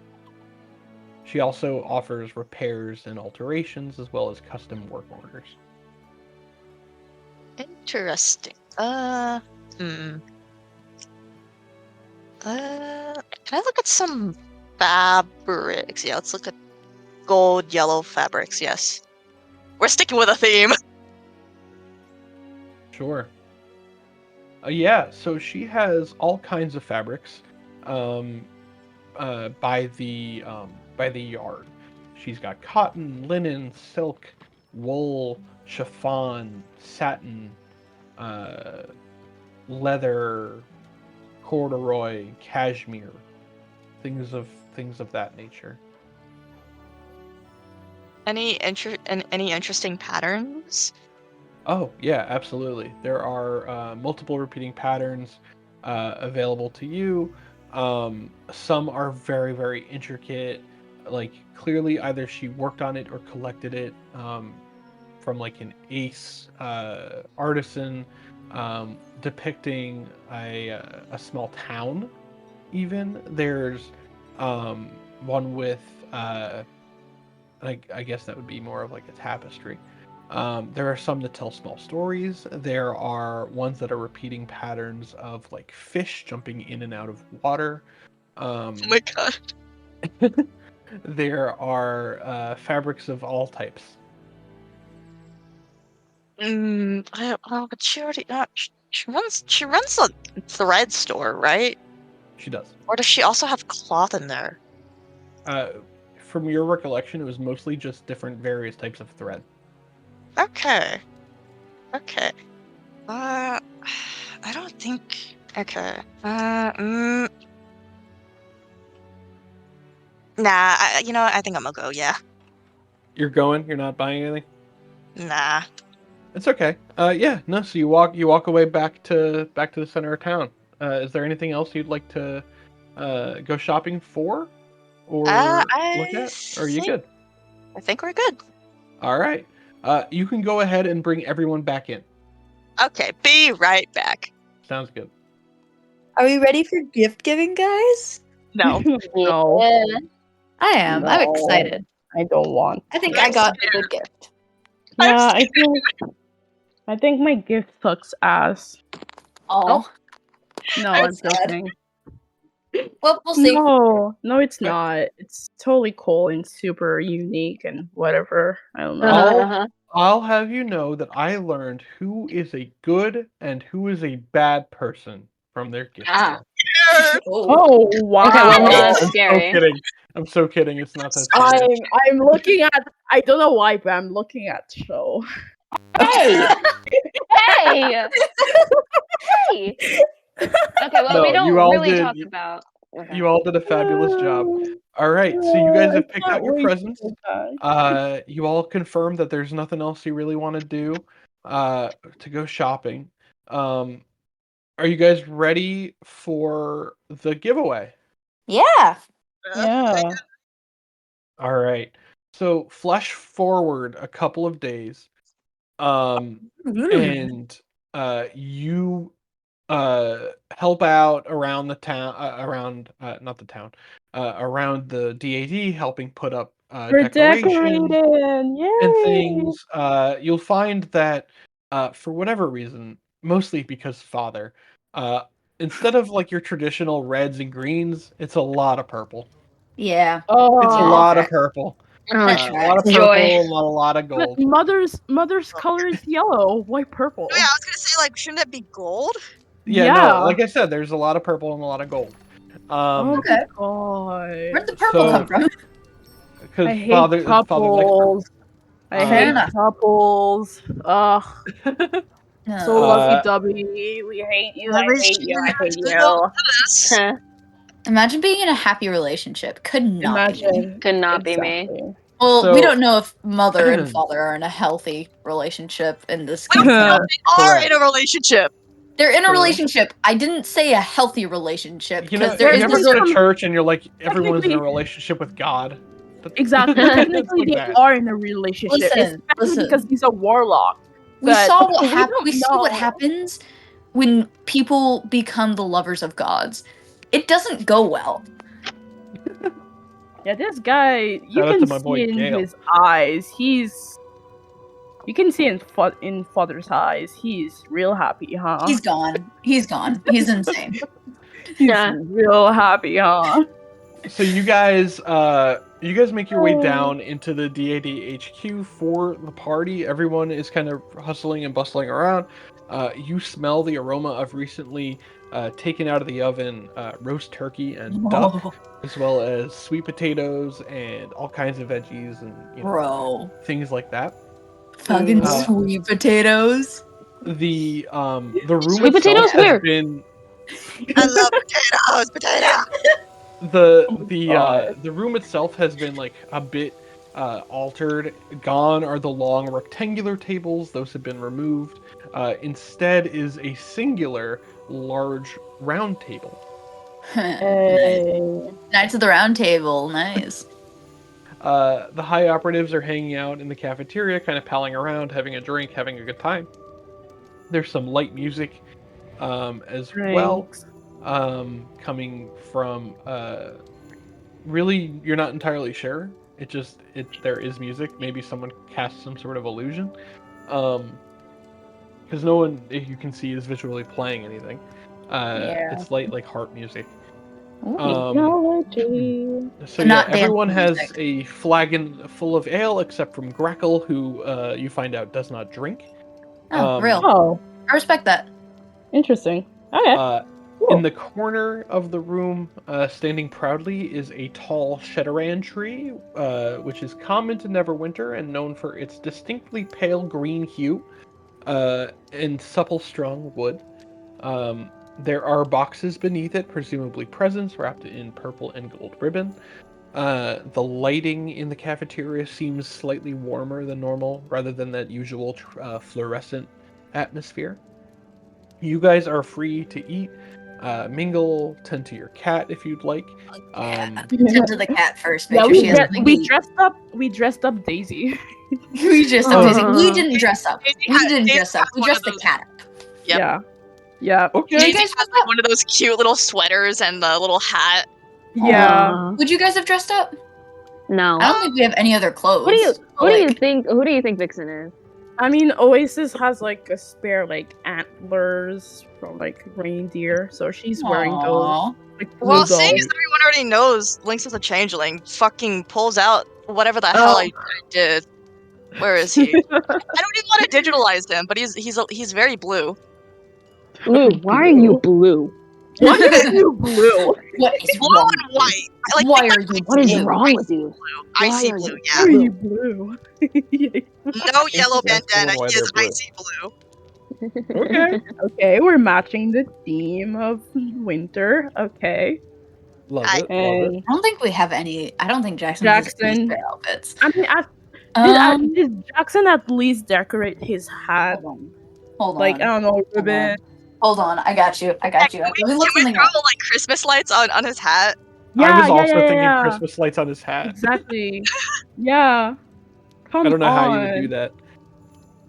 She also offers repairs and alterations, as well as custom work orders. Interesting. Can I look at some fabrics? Yeah, let's look at gold, yellow fabrics. Yes, we're sticking with a theme. Sure. Yeah, so she has all kinds of fabrics um, by the yard. She's got cotton, linen, silk, wool, chiffon, satin, uh, leather, corduroy, cashmere, things of that nature. Any interesting patterns? Oh yeah, absolutely. There are multiple repeating patterns available to you. Some are very very intricate. Like clearly, either she worked on it or collected it from like an ace artisan, depicting a small town. Even there's one with I guess that would be more of like a tapestry. There are some that tell small stories. There are ones that are repeating patterns of like fish jumping in and out of water. Oh my god. There are fabrics of all types. But she already she runs a thread store, right? She does. Or does she also have cloth in there? From your recollection, it was mostly just different various types of thread. Okay. Okay. I don't think. Okay. Nah. I think I'm gonna go. Yeah. You're going? You're not buying anything? Nah. It's okay. Yeah, no. So you walk away back to the center of town. Is there anything else you'd like to go shopping for, or look at? Or are you good? I think we're good. All right. You can go ahead and bring everyone back in. Okay, be right back. Sounds good. Are we ready for gift giving, guys? No. No. Yeah. I am. I'm No. excited. I don't want. I think I'm I got a scared. good gift. Yeah, I think my gift sucks ass. Oh, No, I'm That's sad. joking. well, we'll see. No, it's not. It's totally cool and super unique and whatever. I don't know. Uh-huh. I'll have you know that I learned who is a good and who is a bad person from their gift. Ah. set. Oh wow! Okay, well, not I'm so scary. kidding. I'm so kidding. It's not that scary. I'm looking at. I don't know why, but I'm looking at show. Hey! Hey! Hey! Okay, well, No, we don't you all really did- talk about. Okay. You all did a fabulous job. All right, so you guys have picked out your presents. Okay. You all confirmed that there's nothing else you really want to do to go shopping. Are you guys ready for the giveaway? Yeah. Yeah. All right. So flash forward a couple of days, and you help out around the town, not the town, around the DAD, helping put up We're decorations decorating. Yay! and things. You'll find that for whatever reason, mostly because father, instead of like your traditional reds and greens, it's a lot of purple. Yeah. Oh, It's a lot of purple. Oh, A lot of purple, joy. a lot of But gold. mother's color is yellow. Why purple? Yeah, I was gonna say, like, shouldn't it be gold? Yeah, no, like I said, there's a lot of purple and a lot of gold. Oh Okay. my god. Where'd the purple come from? Because I hate father likes couples. I Fair hate enough. couples. Ugh. purple. So No. lovey-dovey. We hate you. I hate you. I hate you. Huh. Imagine being in a happy relationship. Could not be me. Imagine. Could not be me. Exactly. Well, So- we don't know if mother and father are in a healthy relationship in this We don't case. know if they are Correct. in a relationship. They're in a True. relationship. I didn't say a healthy relationship You know, because there you is ever this. go to church and you're like, everyone's in a Technically- relationship with God? Exactly. It's Technically, like they that. are in a relationship, Listen, especially listen. because he's a warlock. We But saw what we happened. don't We see what know. happens when people become the lovers of gods. It doesn't go well. Yeah, this guy, you Shout out can to my boy see in Gale. his eyes. You can see in father's eyes. He's real happy, huh? He's gone. He's gone. He's insane. He's Yeah. real happy, huh? So you guys make your way down into the DAD HQ for the party. Everyone is kind of hustling and bustling around. You smell the aroma of recently taken out of the oven roast turkey and duck, Oh, as well as sweet potatoes and all kinds of veggies and bro. things like that. Fucking Uh, sweet potatoes. The room Sweet itself potatoes has here. been I love potatoes. Potato. the room itself has been like a bit altered. Gone are the long rectangular tables; those have been removed. Instead is a singular large round table. Hey. Knights of the Round Table. Nice. The high operatives are hanging out in the cafeteria, kind of palling around, having a drink, having a good time. There's some light music as well, coming from. Really, you're not entirely sure. There is music. Maybe someone cast some sort of illusion, because no one, if you can see, is visually playing anything. Yeah. It's light, like harp music. Ooh. Technology. So Not yeah, everyone dancing has music. a flagon full of ale, except from Grackle, who you find out does not drink. Oh, real. Oh, I respect that. interesting. Okay. In the corner of the room, standing proudly, is a tall Sheddaran tree, which is common to Neverwinter and known for its distinctly pale green hue and supple, strong wood. There are boxes beneath it, presumably presents, wrapped in purple and gold ribbon. The lighting in the cafeteria seems slightly warmer than normal, rather than that usual fluorescent atmosphere. You guys are free to eat, mingle, tend to your cat if you'd like. Tend to the cat first. Make Yeah, sure she has something to we eat. dressed up. We dressed up Daisy. We dressed up Daisy. We didn't dress up. Daisy We has- didn't Daisy dress up. has We one dressed of the those- cat up. Yep. Yeah. Yeah. Okay. Did you Daisy guys has dress like up? one of those cute little sweaters and the little hat. Yeah. Would you guys have dressed up? No. I don't think we have any other clothes. What do you but, Who do you like, think? Who do you think Vixen is? I mean, Oasis has like a spare like antlers from like reindeer, so she's wearing those. Aw. Like, Well, blue seeing dolls. as everyone already knows Lynx is a changeling, fucking pulls out whatever the hell I did. Where is he? I don't even want to digitalize him, but he's very blue. Blue. Why are you blue? Why are you blue? What is Blue wrong? and white. I like Why think are I'm you like What is blue? wrong with you? I Why see are blue, you Why are yeah. you blue? No yellow That's the bandana, one why he they're is blue. icy blue. Okay. Okay, we're matching the theme of winter. Okay. Love I- it. Love it. And I don't think we have any. I don't think Jackson has any Jackson. spare outfits. I mean, did Jackson at least decorate his hat? Hold on. Like, I don't know, ribbon. Hold on. I got you. I got you. Can Let me we look something throw up. like Christmas lights on his hat? Yeah, I was also yeah, thinking yeah. Christmas lights on his hat. Exactly. Yeah. Come I don't know on. how you would do that.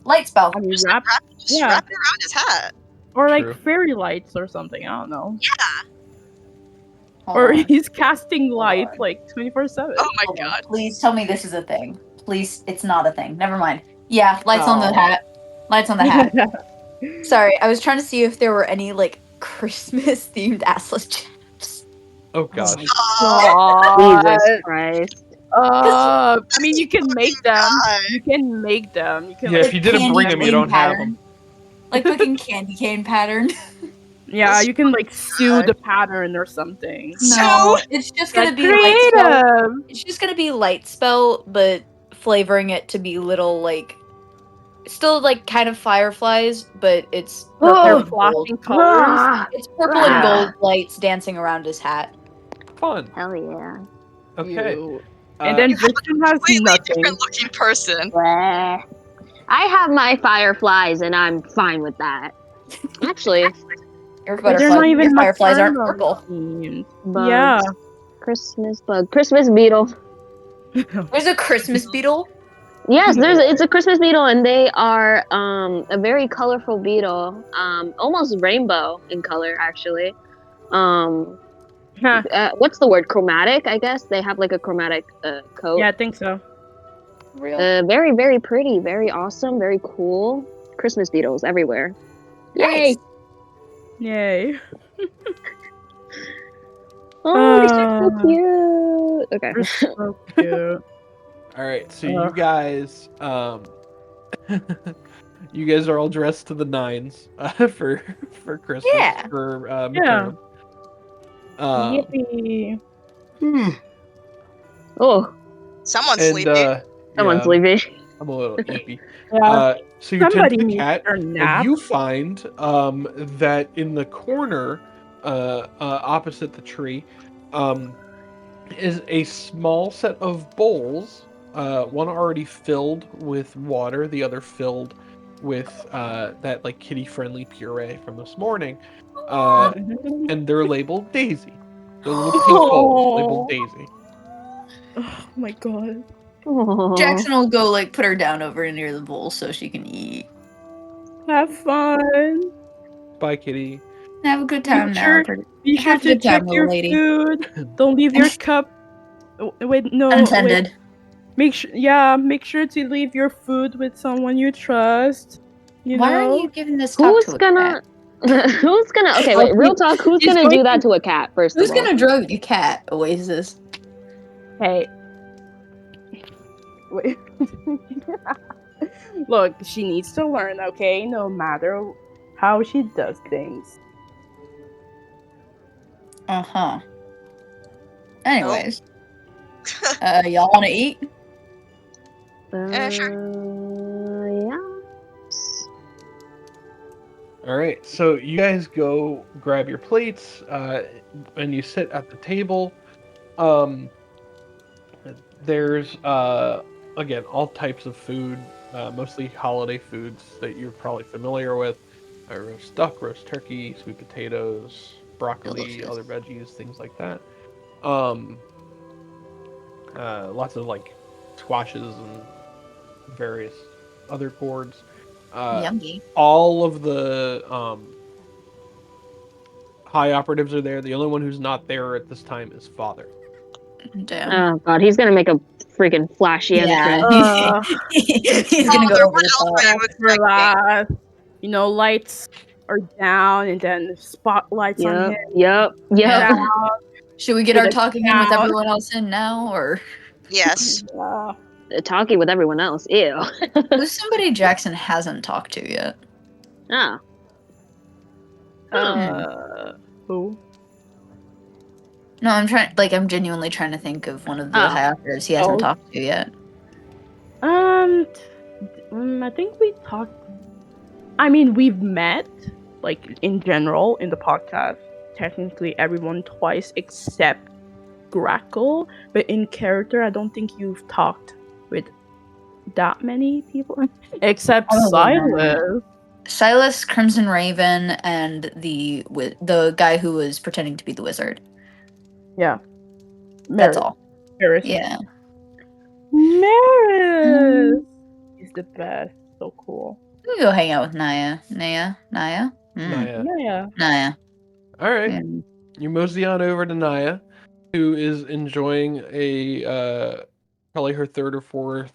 Light spell. I mean, Just, wrap, just yeah. wrap it around his hat. or like True. fairy lights or something. I don't know. Hold Or on. he's casting lights on. like 24/7. Oh my Hold on. god. Please tell me this is a thing. Please, it's not a thing. Never mind. Yeah, lights on the Aw. hat. Lights on the hat. Sorry, I was trying to see if there were any like Christmas themed assless chaps. Oh gosh. Jesus Christ. I mean, you can make them. God. You can make them. You can. Yeah, like, if you didn't candy bring them, you cane don't have pattern. them. Like fucking candy cane pattern. Yeah, you can like sew the pattern or something. No, it's just gonna Like, be light spell. creative. It's just gonna be light spell, but flavoring it to be little like, still like kind of fireflies, but it's purple They're and gold. flashing colors. It's purple and gold lights dancing around his hat. Fun. Hell yeah. Okay. Ew. And then You have Vixen has Completely nothing. different looking person. Bleh. I have my fireflies and I'm fine with that. Actually, Your But they're butterflies, not even your fireflies aren't maternum purple. themed. bugs. Yeah. Christmas bug. Christmas beetle. There's a Christmas beetle. Yes, it's a Christmas beetle and they are a very colorful beetle. Almost rainbow in color actually. Huh. What's the word? Chromatic, I guess. They have like a chromatic coat. Yeah, I think so. Real. Very, very pretty, very awesome, very cool. Christmas beetles everywhere. Yay! Nice. Yay. Oh, these are so cute. Okay. They're so cute. All right. So you guys, you guys are all dressed to the nines for Christmas. Yeah. For Maternum. Yippee. Oh, Someone's And sleeping. someone's yeah, leaving. I'm a little ippy. Yeah. So you tend Somebody to the needs cat, their nap. and you find that in the corner, opposite the tree, is a small set of bowls. One already filled with water, the other filled with that like kitty-friendly puree from this morning, and they're labeled Daisy. They're little pink bowls labeled Daisy. Oh my god. Aw. Jackson will go like put her down over near the bowl so she can eat. Have fun. Bye, kitty. Have a good time now. Sure. Be sure Have a to good time, check little your lady. food. Don't leave your cup. Wait, no. Unattended. Wait. Make sure to leave your food with someone you trust. You Why know? are you giving this talk Who's to a gonna? cat? Who's gonna? Okay, wait. Real talk. Who's He's gonna going do that to- to a cat? First Who's of all, gonna drug a cat, Oasis? Hey. Wait. Look, she needs to learn, okay? No matter how she does things. Uh-huh. Anyways. Y'all wanna eat? Yeah. All right, so you guys go grab your plates, and you sit at the table. There's again all types of food, mostly holiday foods that you're probably familiar with. Roast duck, roast turkey, sweet potatoes, broccoli, Delicious. other veggies, things like that. Lots of like squashes and various other gourds. Yummy. All of the high operatives are there. The only one who's not there at this time is Father. Damn. Oh god, he's gonna make a freaking flashy Yeah. entrance. He's gonna go there over were the else top. I am After expecting. that, lights are down, and then spotlights on him. Yep. Down. Should we get With our a talking in with cow. everyone else in now, or Yes. Yeah. Talking with everyone else. Ew. who's somebody Jackson hasn't talked to yet? Oh. Who? No, I'm genuinely trying to think of one of the Oh. high operatives he hasn't Oh. talked to yet. I think we talked. I mean, we've met, like, in general, in the podcast, technically everyone twice except Grackle, but in character, I don't think you've talked with that many people, except Probably not. Silas. Silas, Crimson Raven, and the guy who was pretending to be the wizard. Yeah. That's all. Maris. Yeah. Maris! He's the best. So cool. We can go hang out with Naya. Naya? Naya. Yeah. All right. Yeah. You mosey on over to Naya, who is enjoying a probably her third or fourth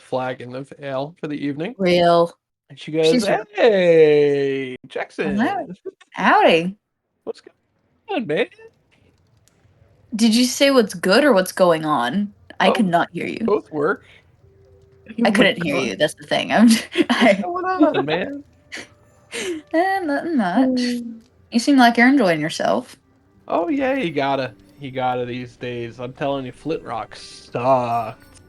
flagon of ale for the evening. Real. And she goes, She's real. "Hey, Jackson, Howdy. what's going on, man? Did you say what's good or what's going on? I could not hear you. Both work. I couldn't hear you. That's the thing. What's going on, man? Nothing much. You seem like you're enjoying yourself. Oh yeah, you gotta these days. I'm telling you, Flint Rock sucks.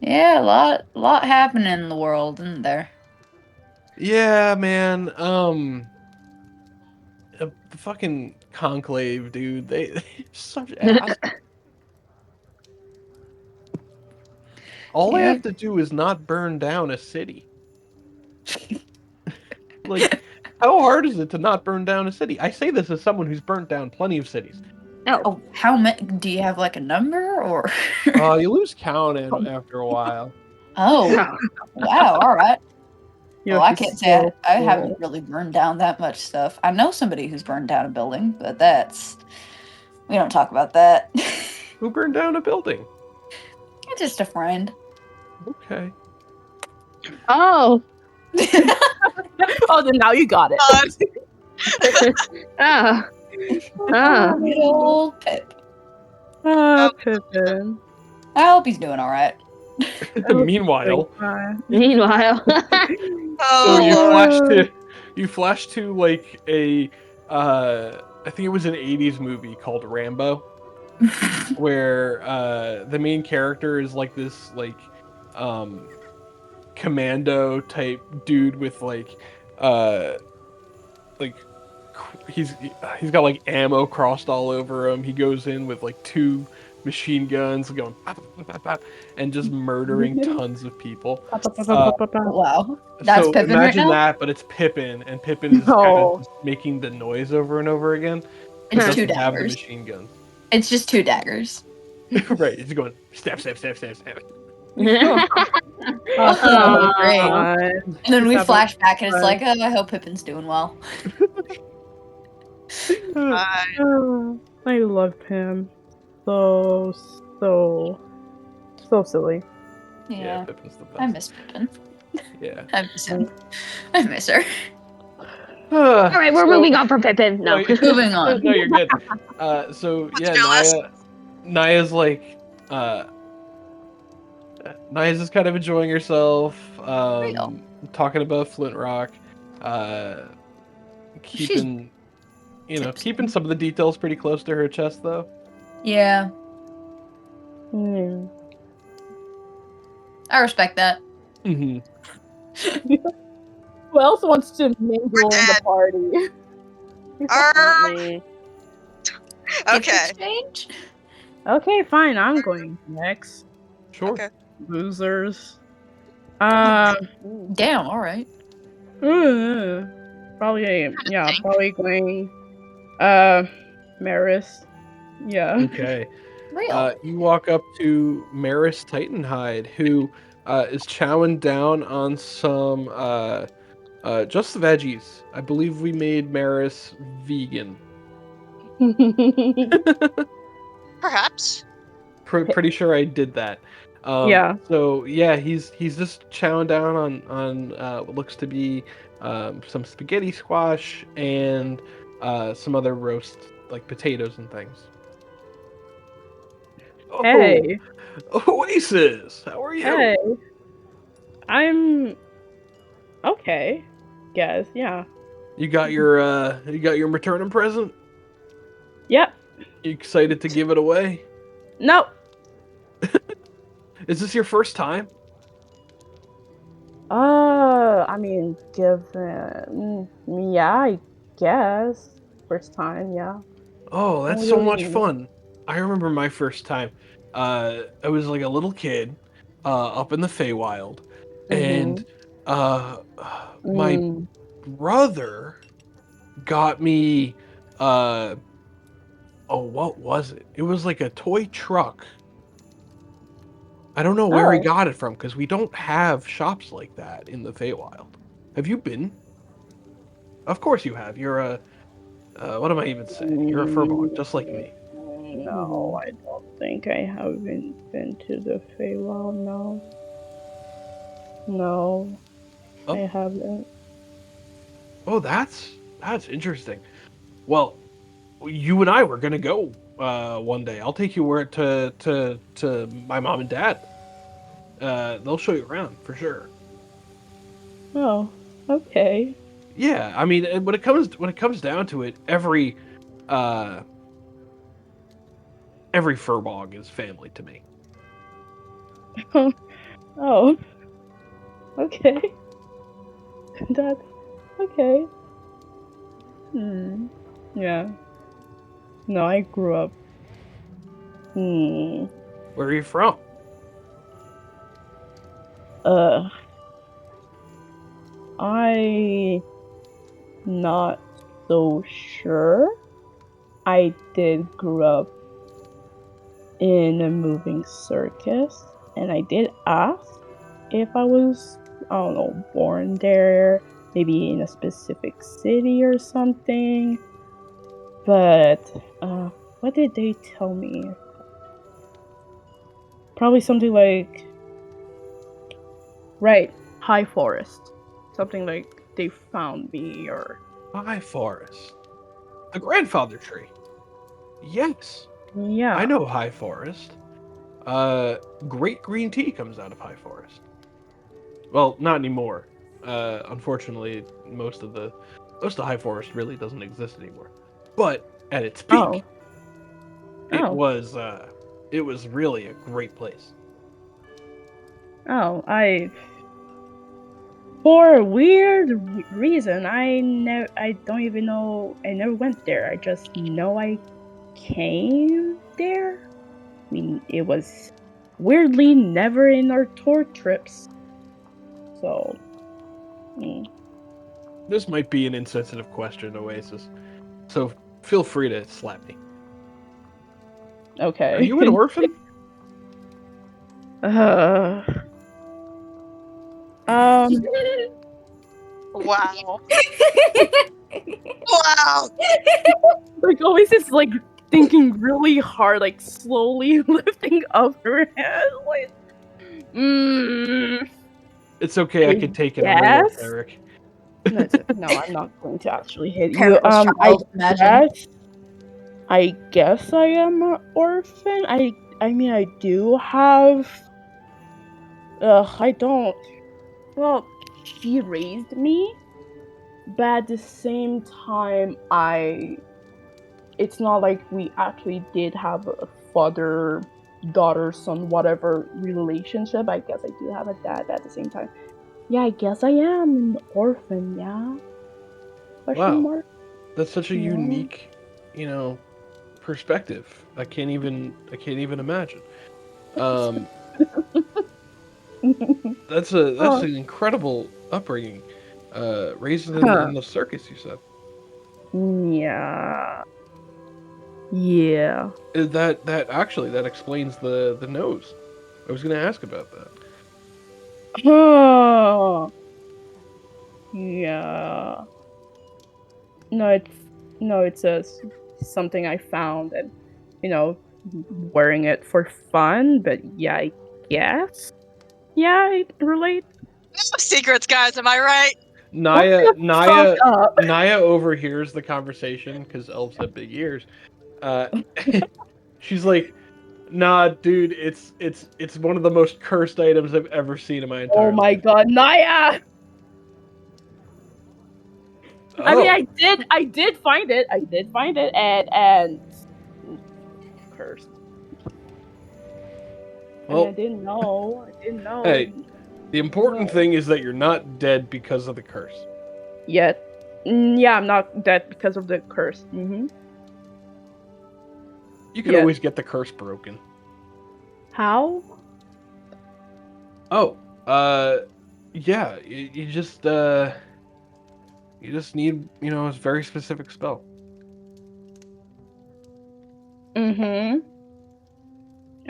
Yeah, a lot happening in the world, isn't there? Yeah, man. The fucking conclave, dude. They're such assholes. All they Yeah. have to do is not burn down a city. Like, how hard is it to not burn down a city? I say this as someone who's burnt down plenty of cities. Oh, how many? Do you have like a number or? You lose count after a while. Oh, wow! All right. Well, I she's can't say so I cool. haven't really burned down that much stuff. I know somebody who's burned down a building, but we don't talk about that. Who burned down a building? Just a friend. Okay. Oh. Oh, then now you got it. Oh. Oh. Good old Pip. Pippin. I hope he's doing all right. Meanwhile, Meanwhile. so you flash to like a I think it was an 80s movie called Rambo, where the main character is like this commando type dude with he's got like ammo crossed all over him. He goes in with like 2 machine guns going pop, pop, pop, pop, and just murdering tons of people. Wow, that's so Pippin right imagine now. that, but it's Pippin, and Pippin is kind of just making the noise over and over again. It's He 2 doesn't have the daggers. machine gun. It's just 2 daggers. Right, he's going stab, stab, stab, stab, stab. Oh, great. And then we Just flash back, and it's fun. like, oh, I hope Pippin's doing well. I love him. So silly. Yeah, Pippin's the best. I miss Pippin. Yeah. I miss him. I miss her. All right, we're moving on from Pippin. No. Moving on. No, you're good. So What's yeah, your list? Naya's like, Naya's just kind of enjoying herself, talking about Flint Rock, keeping some of the details pretty close to her chest though. Yeah, Mm. I respect that. Mm-hmm. Who else wants to mingle in the party? Are, Me. Gift Okay. exchange? Okay, fine. I'm going next. Sure. Okay. Losers. Damn, alright. Probably going. Maris. Yeah. Okay. Real. You walk up to Maris Titanhide, who is chowing down on some just the veggies. I believe we made Maris vegan. Perhaps. Pretty sure I did that. Yeah. So yeah, he's just chowing down on what looks to be some spaghetti squash and some other roast like potatoes and things. Oh, Hey. Oasis, how are you? Hey. I'm okay. Guess. Yeah. You got your Maternum present? Yep. You excited to give it away? Nope. Is this your first time? I mean, yeah, I guess. First time, yeah. Oh, that's Don't so much really- fun. I remember my first time. I was like a little kid, up in the Feywild, and my Mm. brother got me oh, what was it? It was like a toy truck. I don't know where he Oh. got it from because we don't have shops like that in the Feywild. Have you been? Of course you have. You're a what am I even saying? You're a furball, just like me. No, I don't think I haven't been to the Feywild. No, Oh. I haven't. Oh, that's interesting. Well, you and I were gonna go one day. I'll take you where to my mom and dad. They'll show you around for sure. Oh, okay. Yeah, I mean, when it comes down to it, every furbog is family to me. Oh, okay. That's okay. Yeah. No, I grew up. Where are you from? I not so sure. I did grow up in a moving circus, and I did ask if I was, I don't know, born there, maybe in a specific city or something. But what did they tell me? Probably something like, right, High Forest. Something like they found me or. High Forest. The grandfather tree. Yes. Yeah. I know High Forest. Great green tea comes out of High Forest. Well, not anymore. Unfortunately, most of High Forest really doesn't exist anymore. But at its peak, it was really a great place. Oh, for a weird reason, I don't even know. I never went there. I just know I came there. I mean, it was weirdly never in our tour trips. So. This might be an insensitive question, Oasis. So feel free to slap me. Okay. Are you an orphan? Wow. Wow. Like always is like thinking really hard, like slowly lifting up her head, like It's okay, I can take it. I'm a wolf, Eric. No, I'm not going to actually hit you. Parent's child, imagine. I guess I am an orphan. I mean, I do have. I don't. Well, she raised me, but at the same time, it's not like we actually did have a father, daughter, son, whatever relationship. I guess I do have a dad at the same time. Yeah, I guess I am an orphan, yeah. Wow. That's such a unique, perspective. I can't even imagine. That's an incredible upbringing. Raised in the circus, you said. Yeah. Yeah. That explains the nose. I was gonna ask about that. Yeah. No, it's something I found and wearing it for fun, but yeah, I guess. Yeah, I relate. No secrets, guys. Am I right? Naya overhears the conversation because elves have big ears. She's like, "Nah, dude, it's one of the most cursed items I've ever seen in my entire life." Oh my god, Naya! Oh. I mean, I did find it, and cursed. Well, I didn't know. Hey, the important thing is that you're not dead because of the curse. Yet. Yeah, I'm not dead because of the curse. Mm-hmm. You can always get the curse broken. How? Oh, yeah, you just need, a very specific spell. Mm-hmm.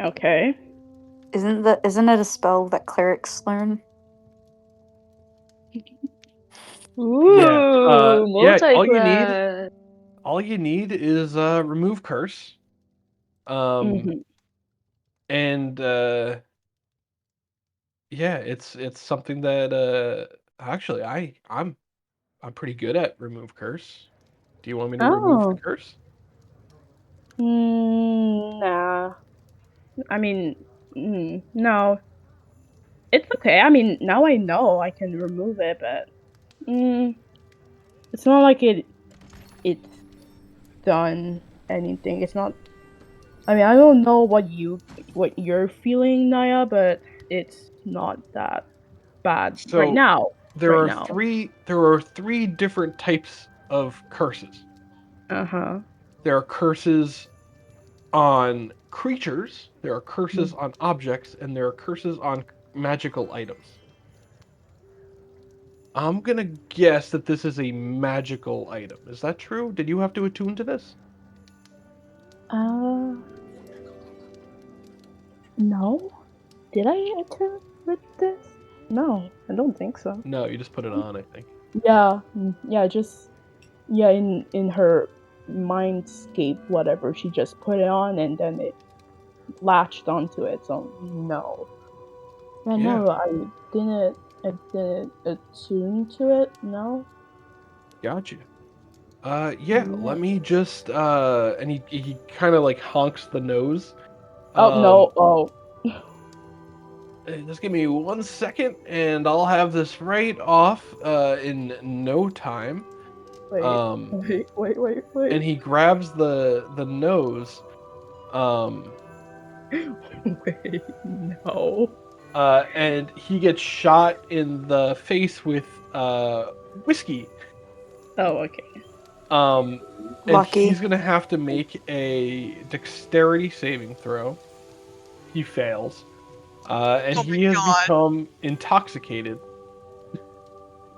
Okay. Isn't it a spell that clerics learn? Ooh, multi-class. All you need is remove curse. And yeah, it's something that actually I'm pretty good at remove curse. Do you want me to remove the curse? Nah. I mean, no. It's okay. I mean, now I know I can remove it, but it's not like it's done anything. It's not. I mean, I don't know what you're feeling, Naya, but it's not that bad right now. There are three different types of curses. Uh-huh. There are curses on creatures, there are curses on objects, and there are curses on magical items. I'm gonna guess that this is a magical item. Is that true? Did you have to attune to this? No. Did I attune with this? No, I don't think so. No, you just put it on, I think. Yeah, in her mindscape, whatever, she just put it on and then it latched onto it. So no. No, I didn't attune to it. No. Gotcha. Let me just and he kind of like honks the nose. Just give me 1 second, and I'll have this right off in no time. Wait. And he grabs the nose. Wait, no. And he gets shot in the face with whiskey. Oh, okay. And Lucky. he's gonna have to make a dexterity saving throw. He fails. And he has become intoxicated.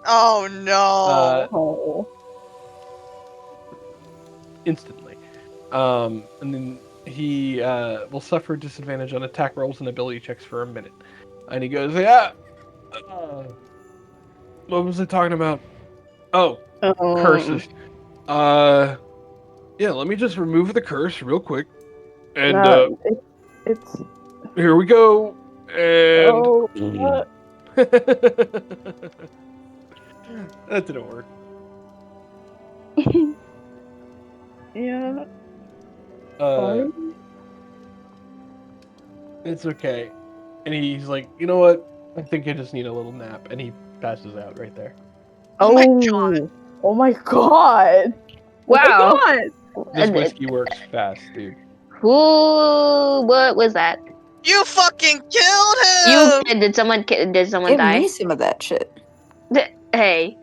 Oh no! Instantly. And then he will suffer disadvantage on attack rolls and ability checks for a minute. And he goes, "Yeah. What was I talking about? Oh, curses. Yeah. Let me just remove the curse real quick. And it's here we go. And that didn't work. Yeah. It's okay. And he's like, you know what? I think I just need a little nap. And he passes out right there. Oh my god! Oh my god! Wow. Oh my god. This whiskey works fast, dude. What was that? You fucking killed him! Did someone Give die? me some of that shit. Hey.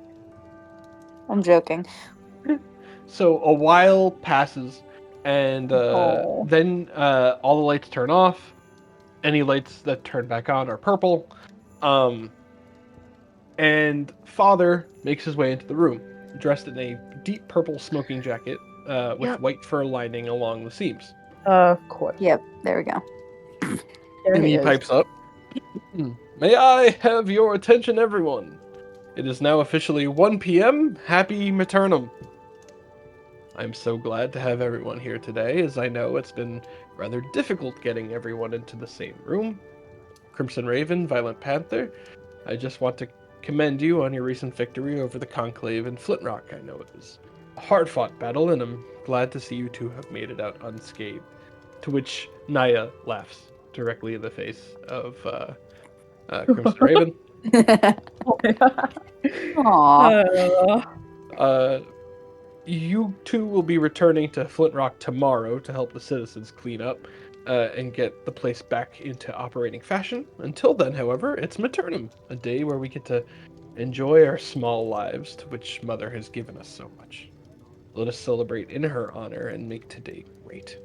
I'm joking. So a while passes, And Aw. then all the lights turn off. Any lights that turn back on are purple. And Father makes his way into the room, dressed in a deep purple smoking jacket with Yep. white fur lining along the seams. Of course. Yep, there we go. There And he he is. pipes up. May I have your attention, everyone? It is now officially 1 p.m. Happy Maternum. I'm so glad to have everyone here today, as I know it's been rather difficult getting everyone into the same room. Crimson Raven, Violent Panther, I just want to commend you on your recent victory over the Conclave in Flint Rock. I know it was a hard-fought battle, and I'm glad to see you two have made it out unscathed. To which Naya laughs directly in the face of Crimson Raven. Aww. You two will be returning to Flint Rock tomorrow to help the citizens clean up and get the place back into operating fashion. Until then, however, it's Maternum, a day where we get to enjoy our small lives to which Mother has given us so much. Let us celebrate in her honor and make today great.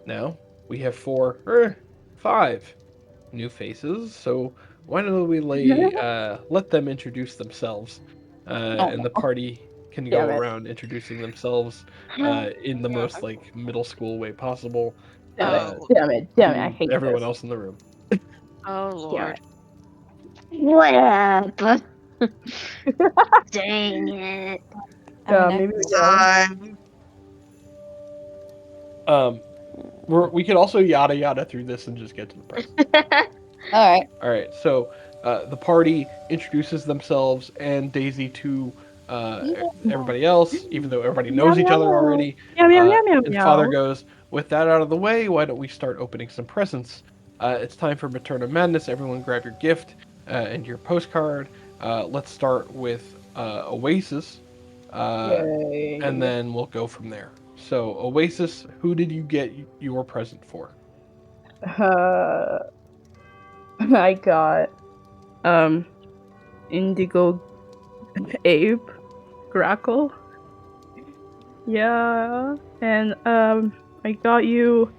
Now, we have 5 new faces, so why don't we let them introduce themselves, and the party can go Damn it. around introducing themselves in the most like middle school way possible Damn Oh. it, I to hate everyone this. else in the room. Oh lord. What up? Dang it. Maybe we Time. We could also yada yada through this and just get to the present. Alright. All right, so the party introduces themselves and Daisy to everybody else, even though everybody knows each other already. And Father goes, with that out of the way, why don't we start opening some presents? It's time for Maternum Madness. Everyone grab your gift and your postcard. Let's start with Oasis, Yay. and then we'll go from there. So, Oasis, who did you get your present for? I got Indigo Ape Grackle. Yeah, and I got you.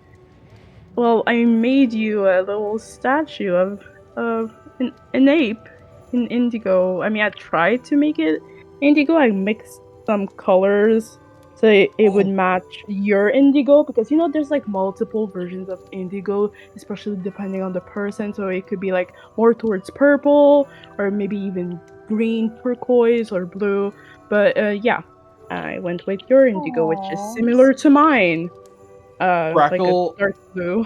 Well, I made you a little statue of an ape in indigo. I mean, I tried to make it indigo. I mixed some colors so it would match your indigo, because you know there's like multiple versions of indigo, especially depending on the person. So it could be like more towards purple, or maybe even green, turquoise, or blue. But yeah, I went with your indigo, which is Aw. similar to mine. Like a Grackle, dark blue.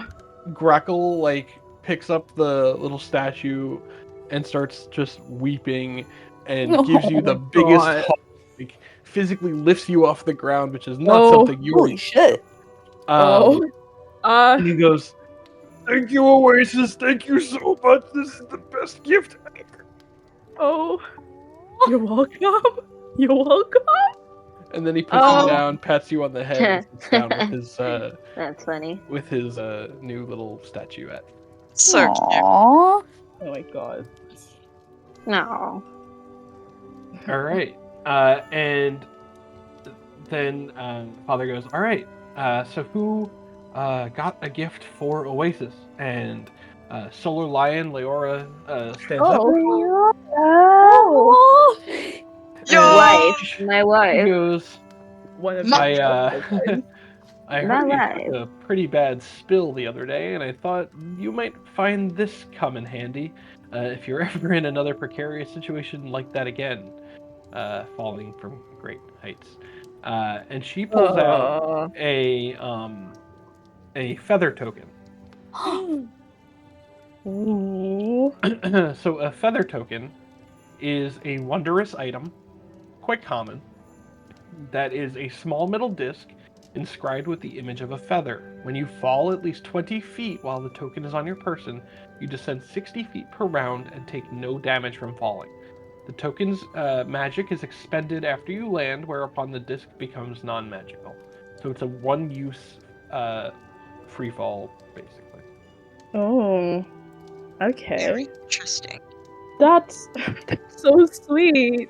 Grackle like picks up the little statue and starts just weeping and gives you Oh the my biggest God. hug, like, physically lifts you off the ground, which is not Oh. something you Holy were. shit. And he goes, "Thank you, Oasis. Thank you so much. This is the best gift ever." Oh, you're welcome. You're welcome. And then he puts you down, pats you on the head, and sits down That's funny. with his new little statuette. So cute. Aww. Oh my God. No. All right. And then Father goes, all right, so who got a gift for Oasis? And Solar Lion Leora stands up. Oh. Yo! Wife. My He wife. goes, One of My- I My heard you life. had a pretty bad spill the other day, and I thought you might find this come in handy if you're ever in another precarious situation like that again, falling from great heights. And she pulls out a feather token. Ooh. So a feather token is a wondrous item, quite common, that is a small metal disc inscribed with the image of a feather. When you fall at least 20 feet while the token is on your person, you descend 60 feet per round and take no damage from falling. The token's magic is expended after you land, whereupon the disc becomes non-magical. So it's a one-use free fall, basically. Oh. Okay. Very interesting. That's so sweet.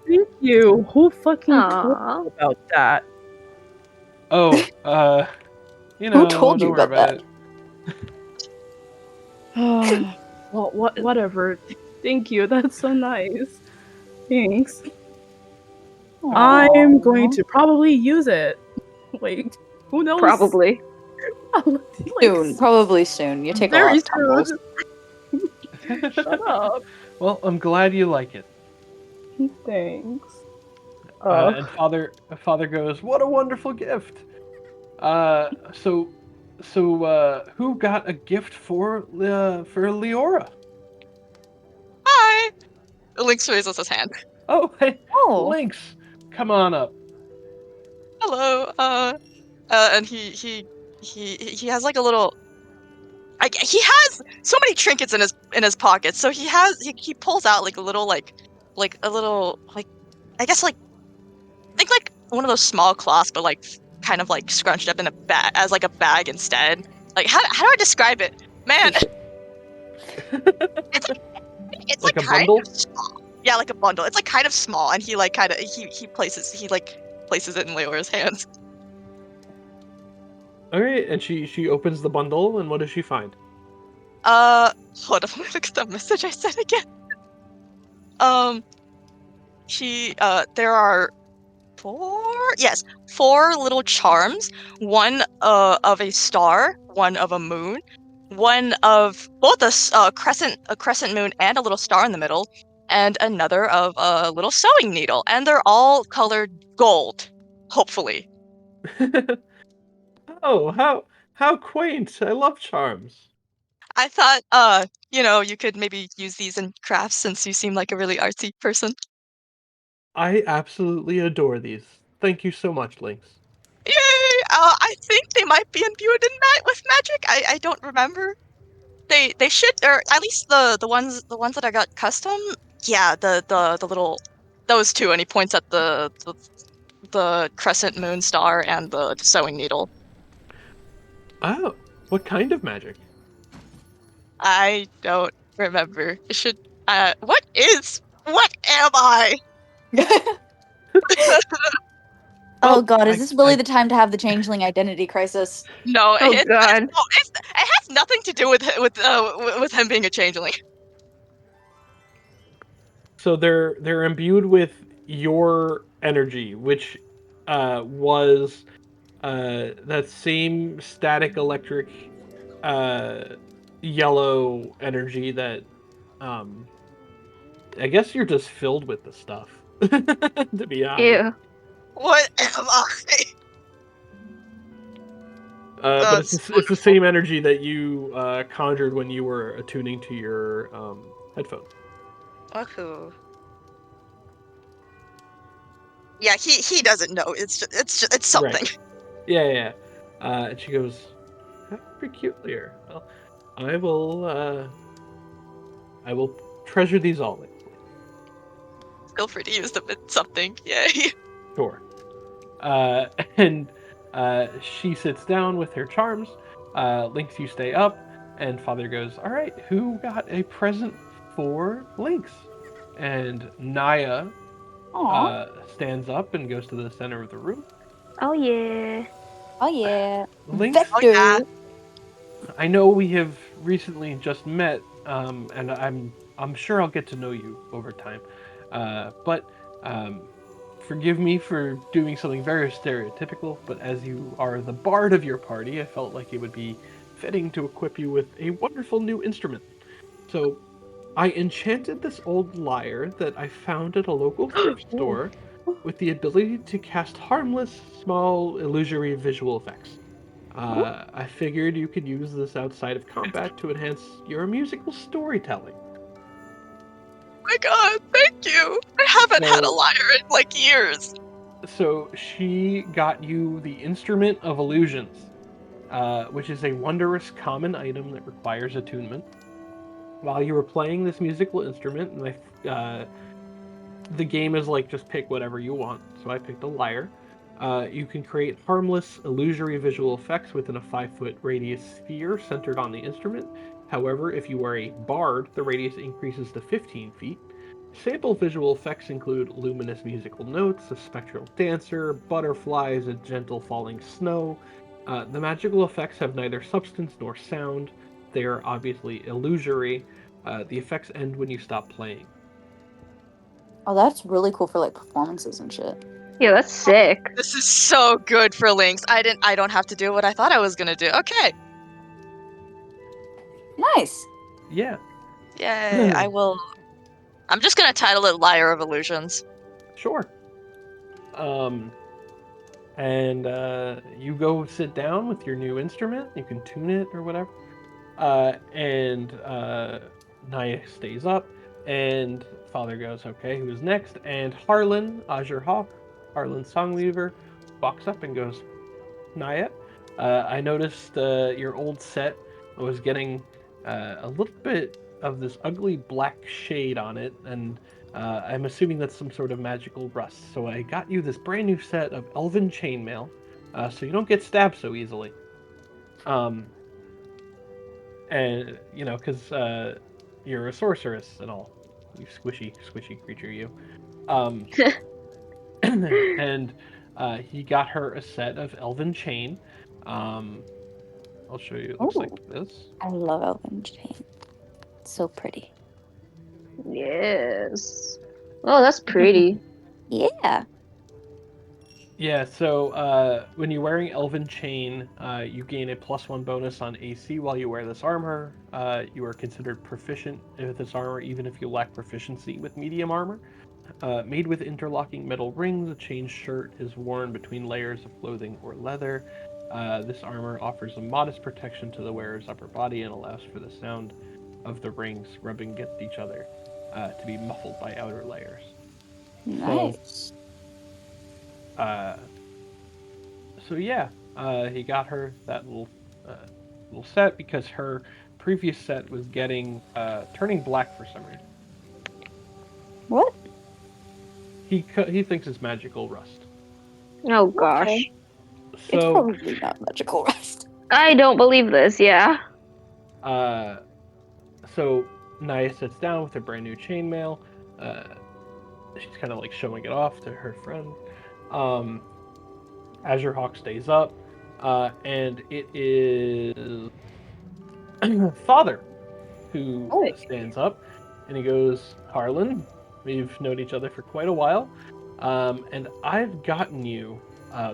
Thank you. Who fucking told Aww. you about that? Oh, you Who know, told don't you worry about about well, whatever. Thank you. That's so nice. Thanks. I'm going to probably use it. Like, who knows? Probably. Soon, probably soon. You take a lot very of tumbles. soon. Shut up. Well, I'm glad you like it. Thanks. And father goes, "What a wonderful gift." So, who got a gift for Leora? Hi. Lynx raises his hand. Oh, hey, Oh. Lynx, come on up. Hello. And he has like a little. He has so many trinkets in his pockets. So he pulls out like a little like a little like I guess like think like one of those small cloths, but like kind of like scrunched up in a bag as like a bag instead. Like how do I describe it, man? It's Like like a kind bundle? of small. Yeah, like a bundle. It's like kind of small, and he like kind of he places it in Leora's hands. All right, and she opens the bundle, and what does she find? Hold on, let me look at the message I sent again. There are four little charms. One of a star, one of a moon, one of both a crescent moon and a little star in the middle, and another of a little sewing needle. And they're all colored gold, hopefully. Oh, how quaint! I love charms. I thought, you could maybe use these in crafts since you seem like a really artsy person. I absolutely adore these. Thank you so much, Lynx. Yay! I think they might be imbued with magic. I don't remember. They should, or at least the ones that I got custom. Yeah, the little those two, and he points at the crescent moon star and the sewing needle. Oh, what kind of magic? I don't remember. It should. What am I? Oh Well, god, is I, this really I the time to have the changeling identity crisis? No, Oh god. it has nothing to do with him being a changeling. so they're imbued with your energy, which was that same static electric uh, yellow energy that I guess you're just filled with the stuff. To be honest, Ew. What am I? but it's That's it's the wonderful. same energy that you conjured when you were attuning to your headphones. Woohoo. Yeah, he doesn't know. It's something. Right. Yeah. And she goes, "How peculiar. Well, I will treasure these always." Feel free to use them in something. Yay. Sure. Uh, and she sits down with her charms. Lynx, you stay up, and Father goes, "All right, who got a present for Lynx?" And Naya Aw. stands up and goes to the center of the room. Oh yeah. Oh yeah. Lynx, Oh yeah. I know we have recently just met, and I'm sure I'll get to know you over time. But forgive me for doing something very stereotypical. But as you are the bard of your party, I felt like it would be fitting to equip you with a wonderful new instrument. So I enchanted this old lyre that I found at a local thrift store with the ability to cast harmless, small, illusory visual effects. I figured you could use this outside of combat to enhance your musical storytelling. My God, thank you. I haven't had a So, lyre in like years. so she got you the Instrument of Illusions, which is a wondrous common item that requires attunement. While you were playing this musical instrument, and the game is like just pick whatever you want. So I picked a lyre. You can create harmless, illusory visual effects within a 5-foot radius sphere centered on the instrument. However, if you are a bard, the radius increases to 15 feet. Sample visual effects include luminous musical notes, a spectral dancer, butterflies, a gentle falling snow. The magical effects have neither substance nor sound. They are obviously illusory. The effects end when you stop playing. Oh, that's really cool for like performances and shit. Yeah, that's sick. This is so good for Lynx. I don't have to do what I thought I was gonna do. Okay. Nice. Yeah, Yay. I'm just gonna title it Liar of Illusions. sure. And you go sit down with your new instrument. You can tune it or whatever. And Naya stays up, and Father goes, okay, who's next? And Harlan, Azure Hawk, Harlan Songweaver, walks up and goes, Naya, I noticed your old set was getting a little bit of this ugly black shade on it, and I'm assuming that's some sort of magical rust. So I got you this brand new set of Elven Chainmail, so you don't get stabbed so easily. And because you're a sorceress and all, you squishy creature, you. And he got her a set of Elven Chain. I'll show you. It looks like this. I love Elven Chain. It's so pretty. Yes. Oh, that's pretty. Yeah. Yeah, so when you're wearing Elven Chain, you gain a +1 bonus on AC while you wear this armor. You are considered proficient with this armor even if you lack proficiency with medium armor. Made with interlocking metal rings, a chain shirt is worn between layers of clothing or leather. This armor offers a modest protection to the wearer's upper body and allows for the sound of the rings rubbing against each other to be muffled by outer layers. Nice. So yeah, he got her that little set because her previous set was getting turning black for some reason. What? He thinks it's magical rust. Oh gosh. Okay. It's So probably not magical rust. I don't believe this, yeah. so Naya sits down with her brand new chainmail. She's kind of like showing it off to her friend. Azure Hawk stays up, and it is Father who stands up, and he goes, Harlan, we've known each other for quite a while, and I've gotten you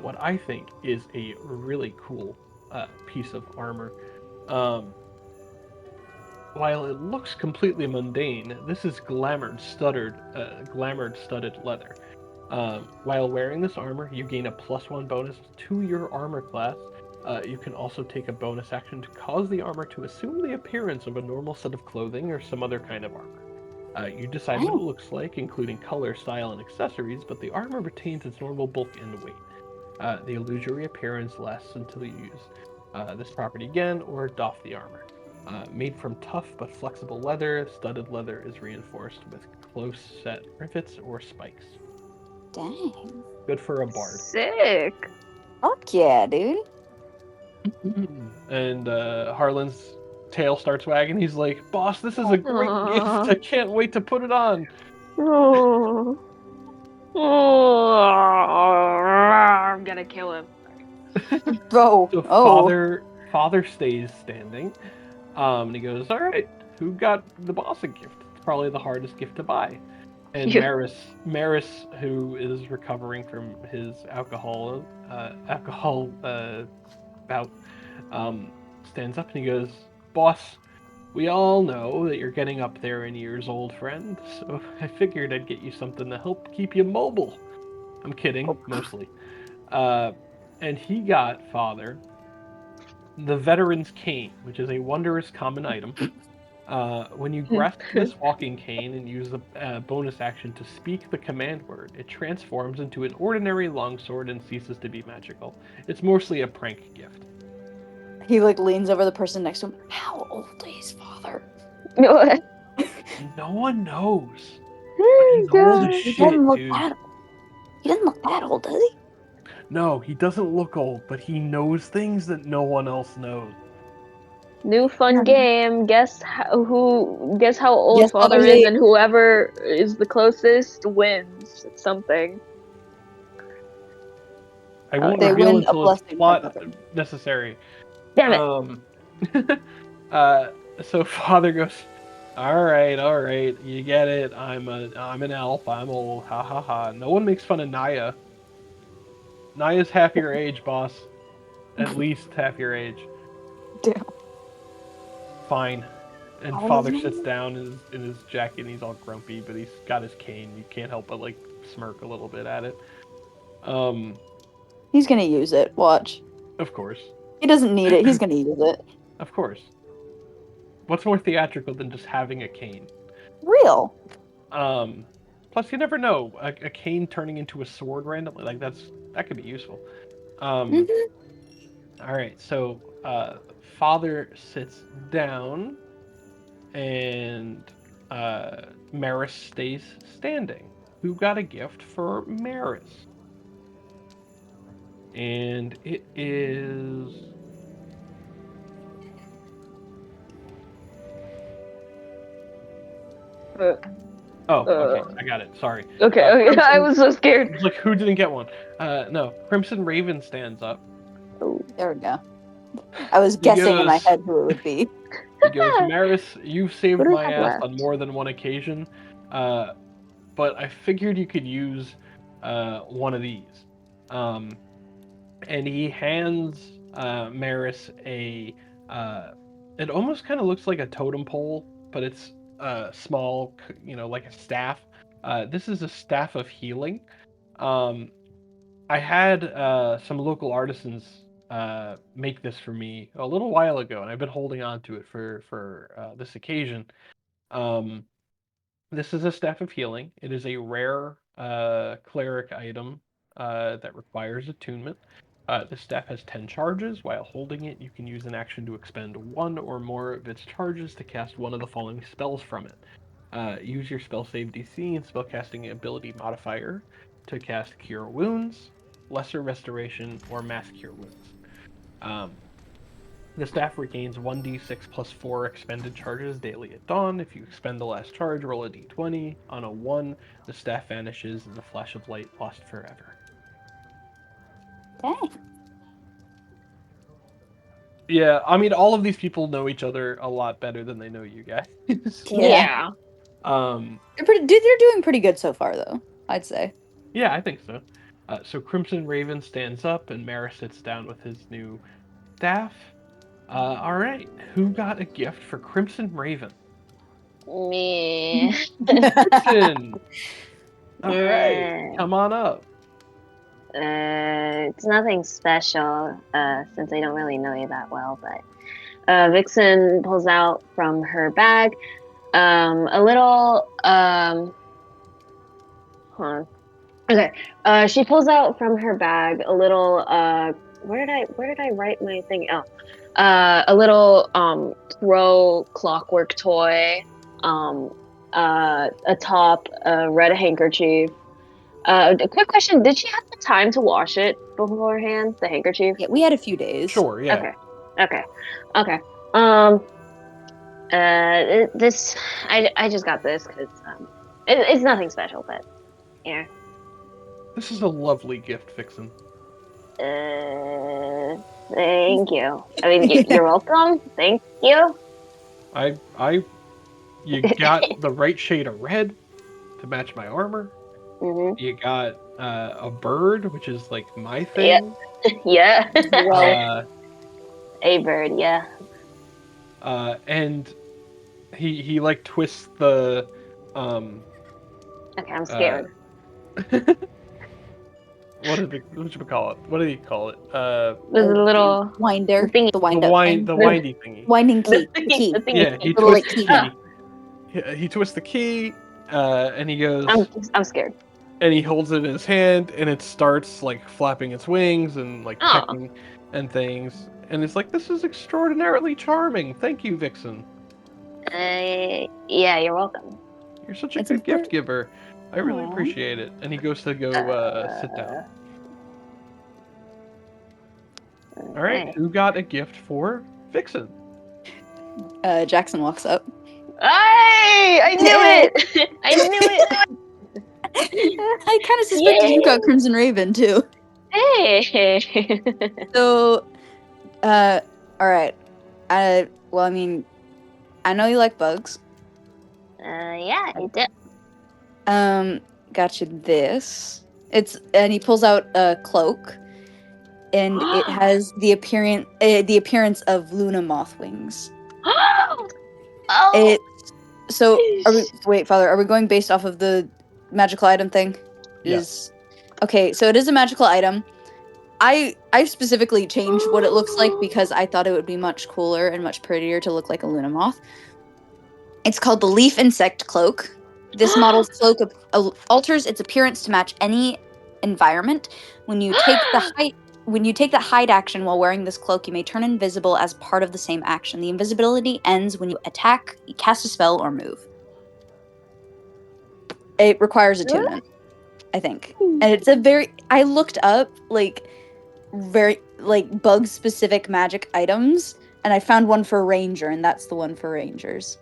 what I think is a really cool piece of armor. While it looks completely mundane, this is glamored studded leather. While wearing this armor, you gain a +1 bonus to your armor class. You can also take a bonus action to cause the armor to assume the appearance of a normal set of clothing or some other kind of armor. You decide what it looks like, including color, style, and accessories, but the armor retains its normal bulk and weight. The illusory appearance lasts until you use this property again or doff the armor. Made from tough but flexible leather, studded leather is reinforced with close-set rivets or spikes. Dang. Good for a bard. Sick. Fuck yeah, dude. And Harlan's tail starts wagging. He's like, "Boss, this is a great gift. I can't wait to put it on." Oh. Oh. I'm gonna kill him. Bro. So father stays standing. And he goes, "All right, who got the boss a gift? It's probably the hardest gift to buy." And Maris, who is recovering from his alcohol bout, stands up and he goes, "Boss, we all know that you're getting up there in years, old friend. So I figured I'd get you something to help keep you mobile." I'm kidding, mostly. And he got Father the Veteran's Cane, which is a wondrous common item. When you grasp this walking cane and use the bonus action to speak the command word, it transforms into an ordinary longsword and ceases to be magical. It's mostly a prank gift. He like leans over the person next to him. How old is Father? No one knows. But he's old as He shit, doesn't look dude. that. He doesn't look that old, does he? No, he doesn't look old, but he knows things that no one else knows. New fun game. Guess how old Guess father Father's is, age. and whoever is the closest wins something. I won't They reveal win a until it's blessing plot from heaven. necessary. Damn it. So father goes, all right, you get it. I'm an elf. I'm old. Ha ha ha. No one makes fun of Naya. Naya's half your age, boss. At least half your age. Damn. Fine. And All father of sits them? down in his jacket and he's all grumpy, but he's got his cane. You can't help but like smirk a little bit at it. He's gonna use it. Watch. Of course. He doesn't need it. He's gonna use it. Of course. What's more theatrical than just having a cane? Real. Plus you never know. A cane turning into a sword randomly, like that could be useful. Mhm. All right, so father sits down, and Maris stays standing. Who got a gift for Maris? And it is. Oh, okay, I got it. Sorry. Okay, Crimson, I was so scared. like, who didn't get one? No, Crimson Raven stands up. There we go. I was He guessing in my goes- head who it would be. He goes, Maris, you've saved What do we my have ass left? on more than one occasion, but I figured you could use one of these. And he hands Maris a. It almost kind of looks like a totem pole, but it's small, like a staff. This is a staff of healing. I had some local artisans make this for me a little while ago, and I've been holding on to it for this occasion. This is a staff of healing. It is a rare cleric item that requires attunement. The staff has 10 charges. While holding it, you can use an action to expend one or more of its charges to cast one of the following spells from it. Use your spell save DC and spellcasting ability modifier to cast Cure Wounds, Lesser Restoration, or Mass Cure Wounds. The staff regains 1d6 plus 4 expended charges daily at dawn. If you expend the last charge, roll a d20. On a 1, the staff vanishes and the flash of light lost forever. Dang. Yeah, I mean, all of these people know each other a lot better than they know you guys. Yeah. They're doing pretty good so far, though. I'd say. Yeah, I think so. So Crimson Raven stands up and Mara sits down with his new staff. All right, who got a gift for Crimson Raven? Me. Crimson! All right, come on up. It's nothing special, since I don't really know you that well, but Vixen pulls out from her bag a little hold on. Okay. She pulls out from her bag a little where did I write my thing? Oh. A little crow clockwork toy, a top, a red handkerchief. A quick question: did she have the time to wash it beforehand? The handkerchief? Yeah, we had a few days. Sure, yeah. Okay. This I just got this because it's nothing special, but yeah. This is a lovely gift, Vixen. Thank you. I mean, you're welcome. Thank you. You got the right shade of red to match my armor. Mm-hmm. You got a bird, which is like my thing. Yeah. A bird, yeah. And he like twists the Okay, I'm scared. what should we call it? What do you call it? There's a little winder. thingy. The wind up thing. The windy thingy. Winding key. The The key. thingy. Yeah, he Little, twists like, the key. key. He twists the key, and he goes. I'm scared. And he holds it in his hand, and it starts like flapping its wings and like pecking and things. And it's like, this is extraordinarily charming. Thank you, Vixen. Yeah, you're welcome. You're such a It's good gift important. giver. I really Aw. appreciate it. And he goes to go sit down. All right, who got a gift for Vixen? Jackson walks up. Hey! I knew it! I knew it! I kind of suspected you got Crimson Raven too. Hey! So, all right. Well, I mean, I know you like bugs. Yeah, I do. Got you this. And he pulls out a cloak, and it has the appearance of Luna moth wings. Oh! Wait, Father, are we going based off of the magical item thing? Yes. Okay, so it is a magical item. I specifically changed what it looks like because I thought it would be much cooler and much prettier to look like a Luna moth. It's called the Leaf Insect Cloak. This model's cloak alters its appearance to match any environment. When you take the hide action while wearing this cloak, you may turn invisible as part of the same action. The invisibility ends when you attack, you cast a spell, or move. It requires attunement, I think. And it's I looked up very bug specific magic items, and I found one for Ranger, and that's the one for Rangers.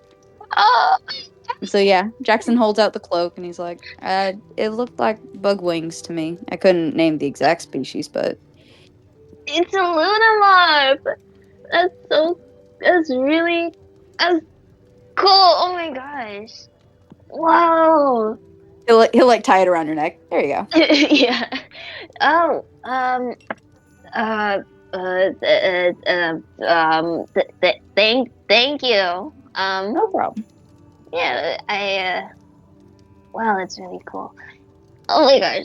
So yeah, Jackson holds out the cloak and he's like, it looked like bug wings to me. I couldn't name the exact species, but It's a Luna moth! That's cool! Oh my gosh! Wow! he'll like tie it around your neck. There you go. Yeah. Oh, thank you. No problem. Yeah, wow, that's really cool. Oh my gosh.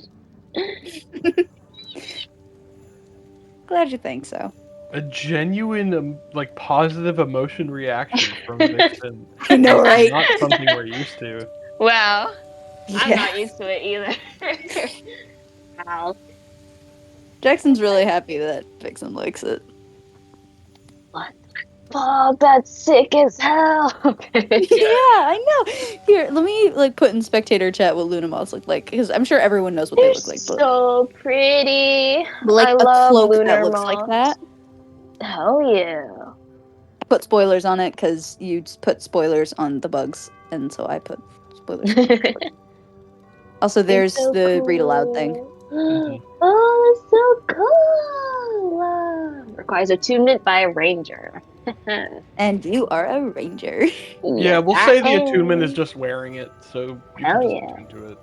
Glad you think so. A genuine, positive emotion reaction from Vixen. I know, right? Not something we're used to. Wow. I'm Yeah. not used to it either. Wow. Jackson's really happy that Vixen likes it. Oh, that's sick as hell. Yeah, I know. Here, let me put in spectator chat what Luna moths look like, because I'm sure everyone knows what they look like. But So pretty. like I a love cloak lunar that looks moths. like that. Hell yeah. I put spoilers on it because you just put spoilers on the bugs, and so I put spoilers. Also, there's so the cool. read aloud thing. Oh, that's so cool. Requires attunement by a ranger. And you are a ranger. Yeah, we'll say the attunement is just wearing it, so you Hell can just yeah. attune to it.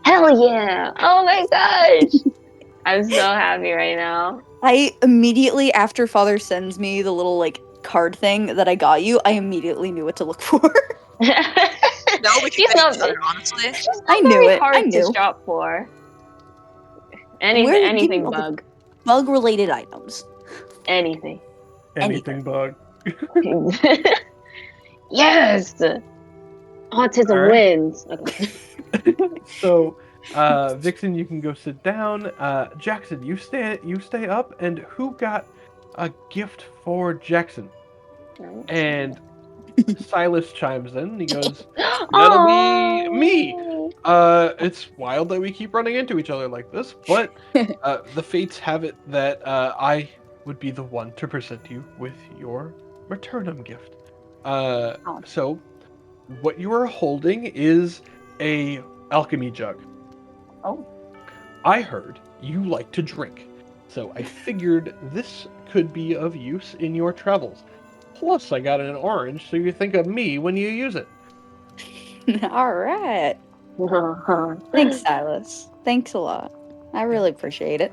Hell yeah! Oh my gosh! I'm so happy right now. I immediately, after Father sends me the little card thing that I got you, I immediately knew what to look for. No, we can She's get not, each other, honestly. she's not I knew very it. hard I knew. to shop for. Where Anything did you- bug. Bug related items. Anything. Anything bug. Yes! Autism All right. wins. So, Vixen, you can go sit down. Jackson, you stay up. And who got a gift for Jackson? And Silas chimes in. And he goes, "That'll be me." It's wild that we keep running into each other like this, but the fates have it that I would be the one to present you with your Maternum gift. So, what you are holding is a alchemy jug. Oh. I heard you like to drink, so I figured this could be of use in your travels. Plus, I got an orange, so you think of me when you use it. All right. Thanks, Silas. Thanks a lot. I really appreciate it.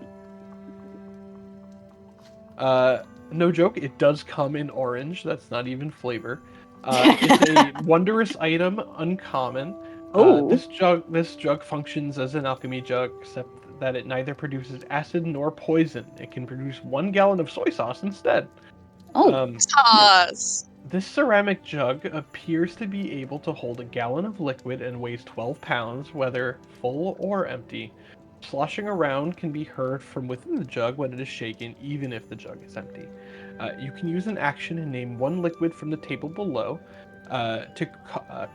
No joke, it does come in orange. That's not even flavor. It's a wondrous item, uncommon. This jug functions as an alchemy jug, except that it neither produces acid nor poison. It can produce 1 gallon of soy sauce instead. Sauce. This ceramic jug appears to be able to hold a gallon of liquid and weighs 12 pounds, whether full or empty. Sloshing around can be heard from within the jug when it is shaken, even if the jug is empty. You can use an action and name 1 liquid from the table below to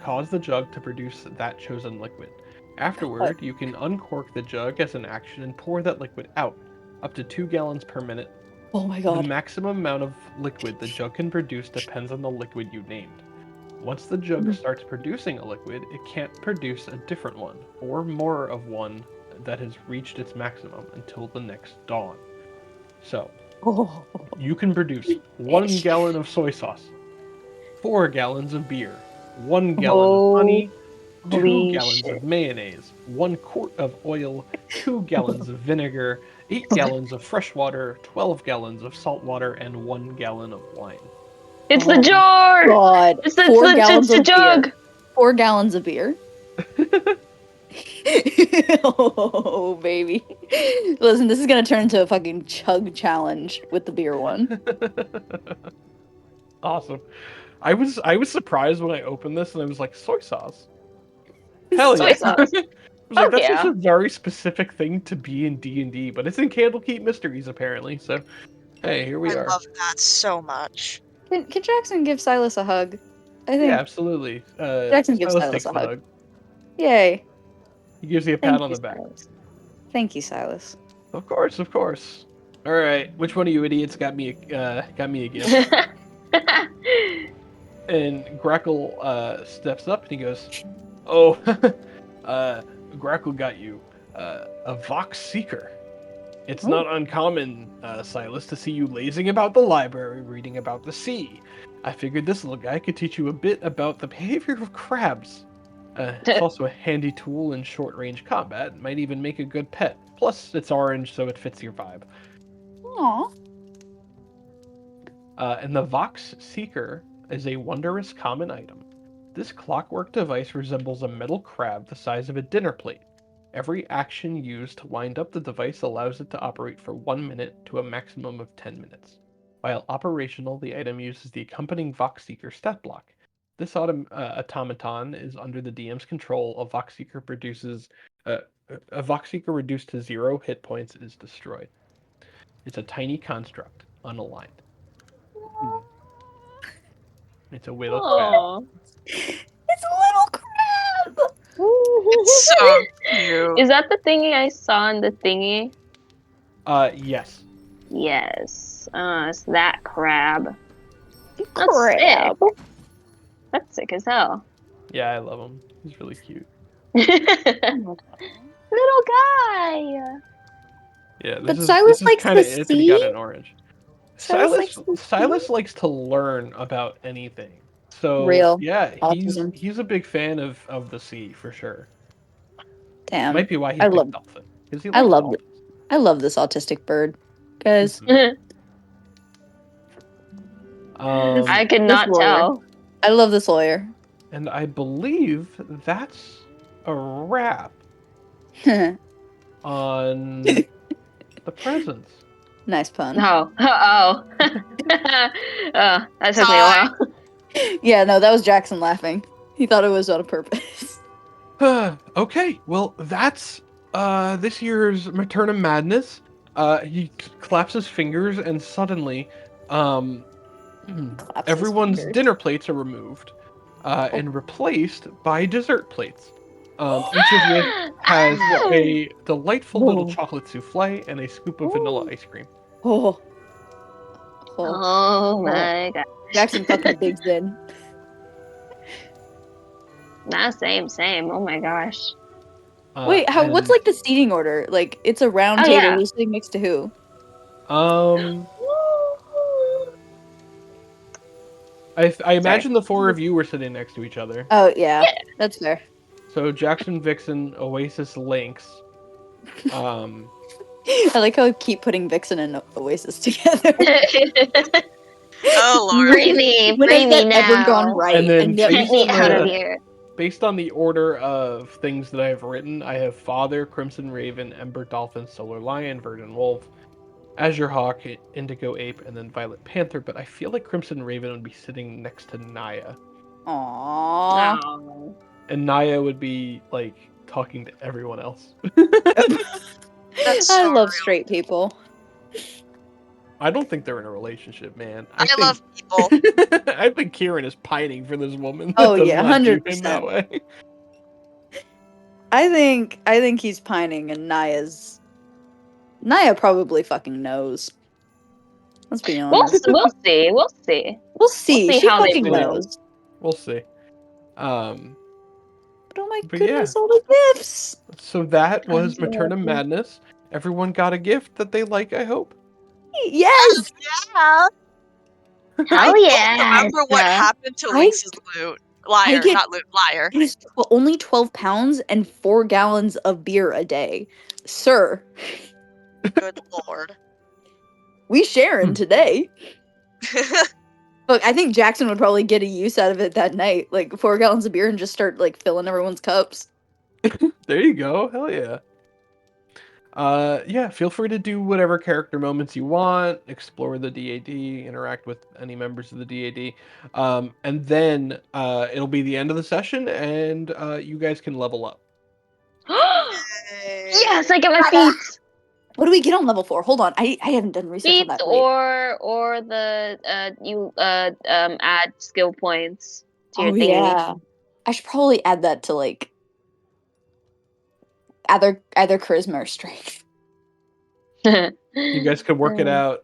cause the jug to produce that chosen liquid. Afterward, you can uncork the jug as an action and pour that liquid out, up to 2 gallons per minute. Oh my The god. maximum amount of liquid the jug can produce depends on the liquid you named. Once the jug starts producing a liquid, it can't produce a different one, or more of one that has reached its maximum until the next dawn. So, Oh. you can produce 1 gallon of soy sauce, 4 gallons of beer, 1 gallon of honey, 2 Holy gallons shit. of mayonnaise, 1 quart of oil, 2 gallons of vinegar, 8 gallons of fresh water, 12 gallons of salt water, and 1 gallon of wine. It's the Oh jar! God. It's 4 gallons the of jug! beer. 4 gallons of beer. Oh, baby. Listen, this is gonna turn into a fucking chug challenge with the beer one. Awesome. I was surprised when I opened this and I was like, soy sauce. Hell Soy yeah. sauce. I was like, Fuck that's yeah. just a very specific thing to be in D&D, but it's in Candlekeep Mysteries apparently. So, hey, here we I are. love that so much. Can Jackson give Silas a hug? I think Yeah, absolutely. Jackson gives Silas Silas takes a the hug. hug. Yay. He gives you a pat Thank on you, the back. Silas. Thank you, Silas. Of course, of course. All right, which one of you idiots got me a gift? And Grackle steps up and he goes, "Oh, Grackle got you a Vox Seeker. It's Oh. not uncommon, Silas, to see you lazing about the library reading about the sea. I figured this little guy could teach you a bit about the behavior of crabs. It's also a handy tool in short-range combat. Might even make a good pet. Plus, it's orange, so it fits your vibe." Aw. And the Vox Seeker is a wondrous common item. This clockwork device resembles a metal crab the size of a dinner plate. Every action used to wind up the device allows it to operate for 1 minute to a maximum of 10 minutes. While operational, the item uses the accompanying Vox Seeker stat block. This automaton is under the DM's control. A Vox Seeker reduced to 0 hit points is destroyed. It's a tiny construct, unaligned. It's a little crab. Aw. It's a little crab! It's so cute. Is that the thingy I saw in the thingy? Yes. Yes. It's that crab. That's Crab. sick. That's sick as hell. Yeah, I love him. He's really cute. Little guy. Yeah, But Silas likes kind of the it that he got sea? an orange. Silas likes the Silas likes to learn about anything. So Real yeah, autism. he's a big fan of the sea for sure. Damn. Might be why he I picked love dolphin. Because he I likes love dolphins. I love this autistic bird. Guys. Mhm. I could This not lawyer. tell. I love this lawyer. And I believe that's a wrap on the presents. Nice pun. Oh. Oh. That took me a while. Yeah, no, that was Jackson laughing. He thought it was on purpose. Okay, well that's this year's Maternum Madness. He claps his fingers and suddenly Claps his everyone's fingers. dinner plates are removed and replaced by dessert plates. Each of which has a delightful little Whoa. chocolate souffle and a scoop of vanilla ice cream. Oh. Oh my god. Jackson fucking digs in. Nah, same. Oh my gosh. Wait, what's And, like the seating order? Like it's a round Oh, table. yeah. Who's sitting next to who? I imagine the four of you were sitting next to each other. Oh yeah, that's fair. So Jackson, Vixen, Oasis, Lynx. I like how I keep putting Vixen and Oasis together. Oh Lord. Free me When has that now. ever gone right? And then yet Get me out of here. based on the order of things that I have written, I have Father, Crimson Raven, Ember Dolphin, Solar Lion, Verdant Wolf, Azure Hawk, Indigo Ape, and then Violet Panther, but I feel like Crimson Raven would be sitting next to Naya. Aww. Oh. And Naya would be, like, talking to everyone else. That's so I love real. straight people. I don't think they're in a relationship, man. I love people. I think Kieran is pining for this woman. Oh, that does yeah, not view him 100%. that way. I think he's pining, and Naya probably fucking knows. Let's be We'll honest. we'll see. We'll see. We'll see. see She how they fucking move. knows. We'll see. But oh my But yeah. goodness, all the gifts. So that was I'm so Maternum happy. Madness. Everyone got a gift that they like, I hope. Yes. Yeah. Hell yeah! Remember what happened to I- Lynx's loot? Liar, get- not loot, liar. It is only 12 pounds and 4 gallons of beer a day. Sir, Good lord. we sharing today. Look, I think Jackson would probably get a use out of it that night. Like 4 gallons of beer and just start like filling everyone's cups. There you go. Hell yeah. Yeah, feel free to do whatever character moments you want, explore the DAD, interact with any members of the DAD. And then it'll be the end of the session and you guys can level up. Yes, I get my feats. What do we get on level 4? Hold on, I haven't done research on Feats that. Wait. or the you add skill points to your Oh thingy. yeah, I should probably add that to like either charisma or strength. You guys can work it out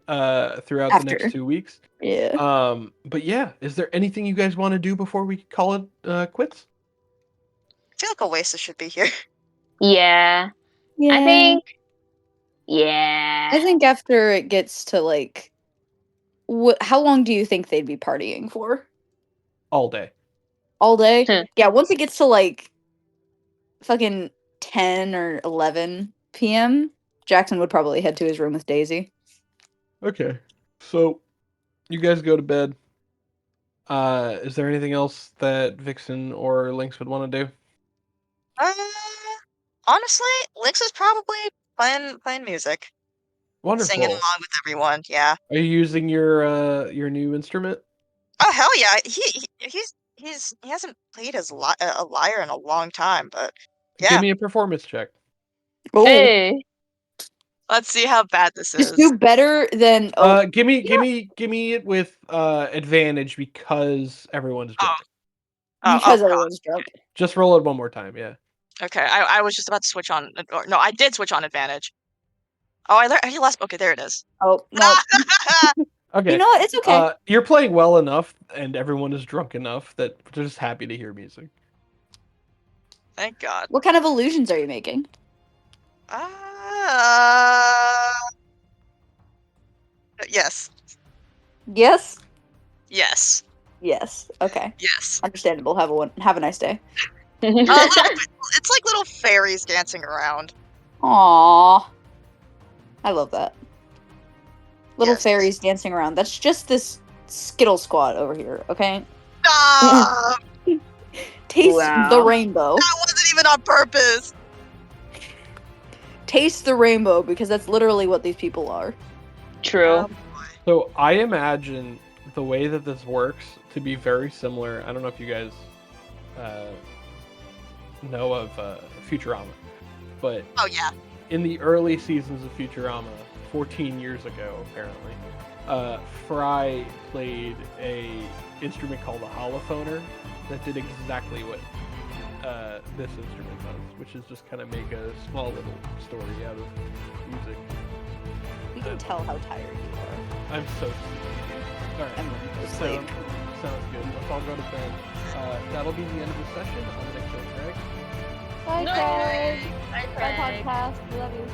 throughout the After. next 2 weeks. Yeah. But yeah, is there anything you guys want to do before we call it quits? I feel like Oasis should be here. Yeah. I think. Yeah. I think after it gets to like, how long do you think they'd be partying for? All day. All day? Hmm. Yeah. Once it gets to like, fucking 10 or 11 p.m., Jackson would probably head to his room with Daisy. Okay. So you guys go to bed. Is there anything else that Vixen or Lynx would want to do? Honestly, Lynx is probably playing music. Wonderful. Singing along with everyone, yeah. Are you using your new instrument? Oh hell yeah. He hasn't played as a lyre in a long time, but yeah. Give me a performance check. Oh, Hey. Let's see how bad this just is. do better than. Give me it with advantage because everyone's drunk. Because God. everyone's drunk. Just roll it one more time, yeah. Okay, I was just about to switch on. Or, no, I did switch on advantage. Oh, I lost. Okay, there it is. Oh no. Okay. You know what? It's okay. You're playing well enough, and everyone is drunk enough that they're just happy to hear music. Thank God. What kind of illusions are you making? Yes. Yes. Yes. Yes. Okay. Yes. Understandable. Have a nice day. It's like little fairies dancing around. Aww. I love that. Little Yes. fairies dancing around. That's just this Skittle squad over here, okay? Stop! Taste Wow. the rainbow. That wasn't even on purpose. Taste the rainbow because that's literally what these people are. True. So I imagine the way that this works to be very similar. I don't know if you guys know of Futurama, but Oh yeah. in the early seasons of Futurama, 14 years ago apparently, Fry played a instrument called a holophoner that did exactly what this instrument does, which is just kind of make a small little story out of music. You can tell how tired you are. I'm so sleepy. Alright, I'm going to so sleep. sounds good. Let's all go to bed. That'll be the end of the session. I'm gonna kill Craig. Bye, No. Craig. Bye, Bye, Craig. podcast. We love you.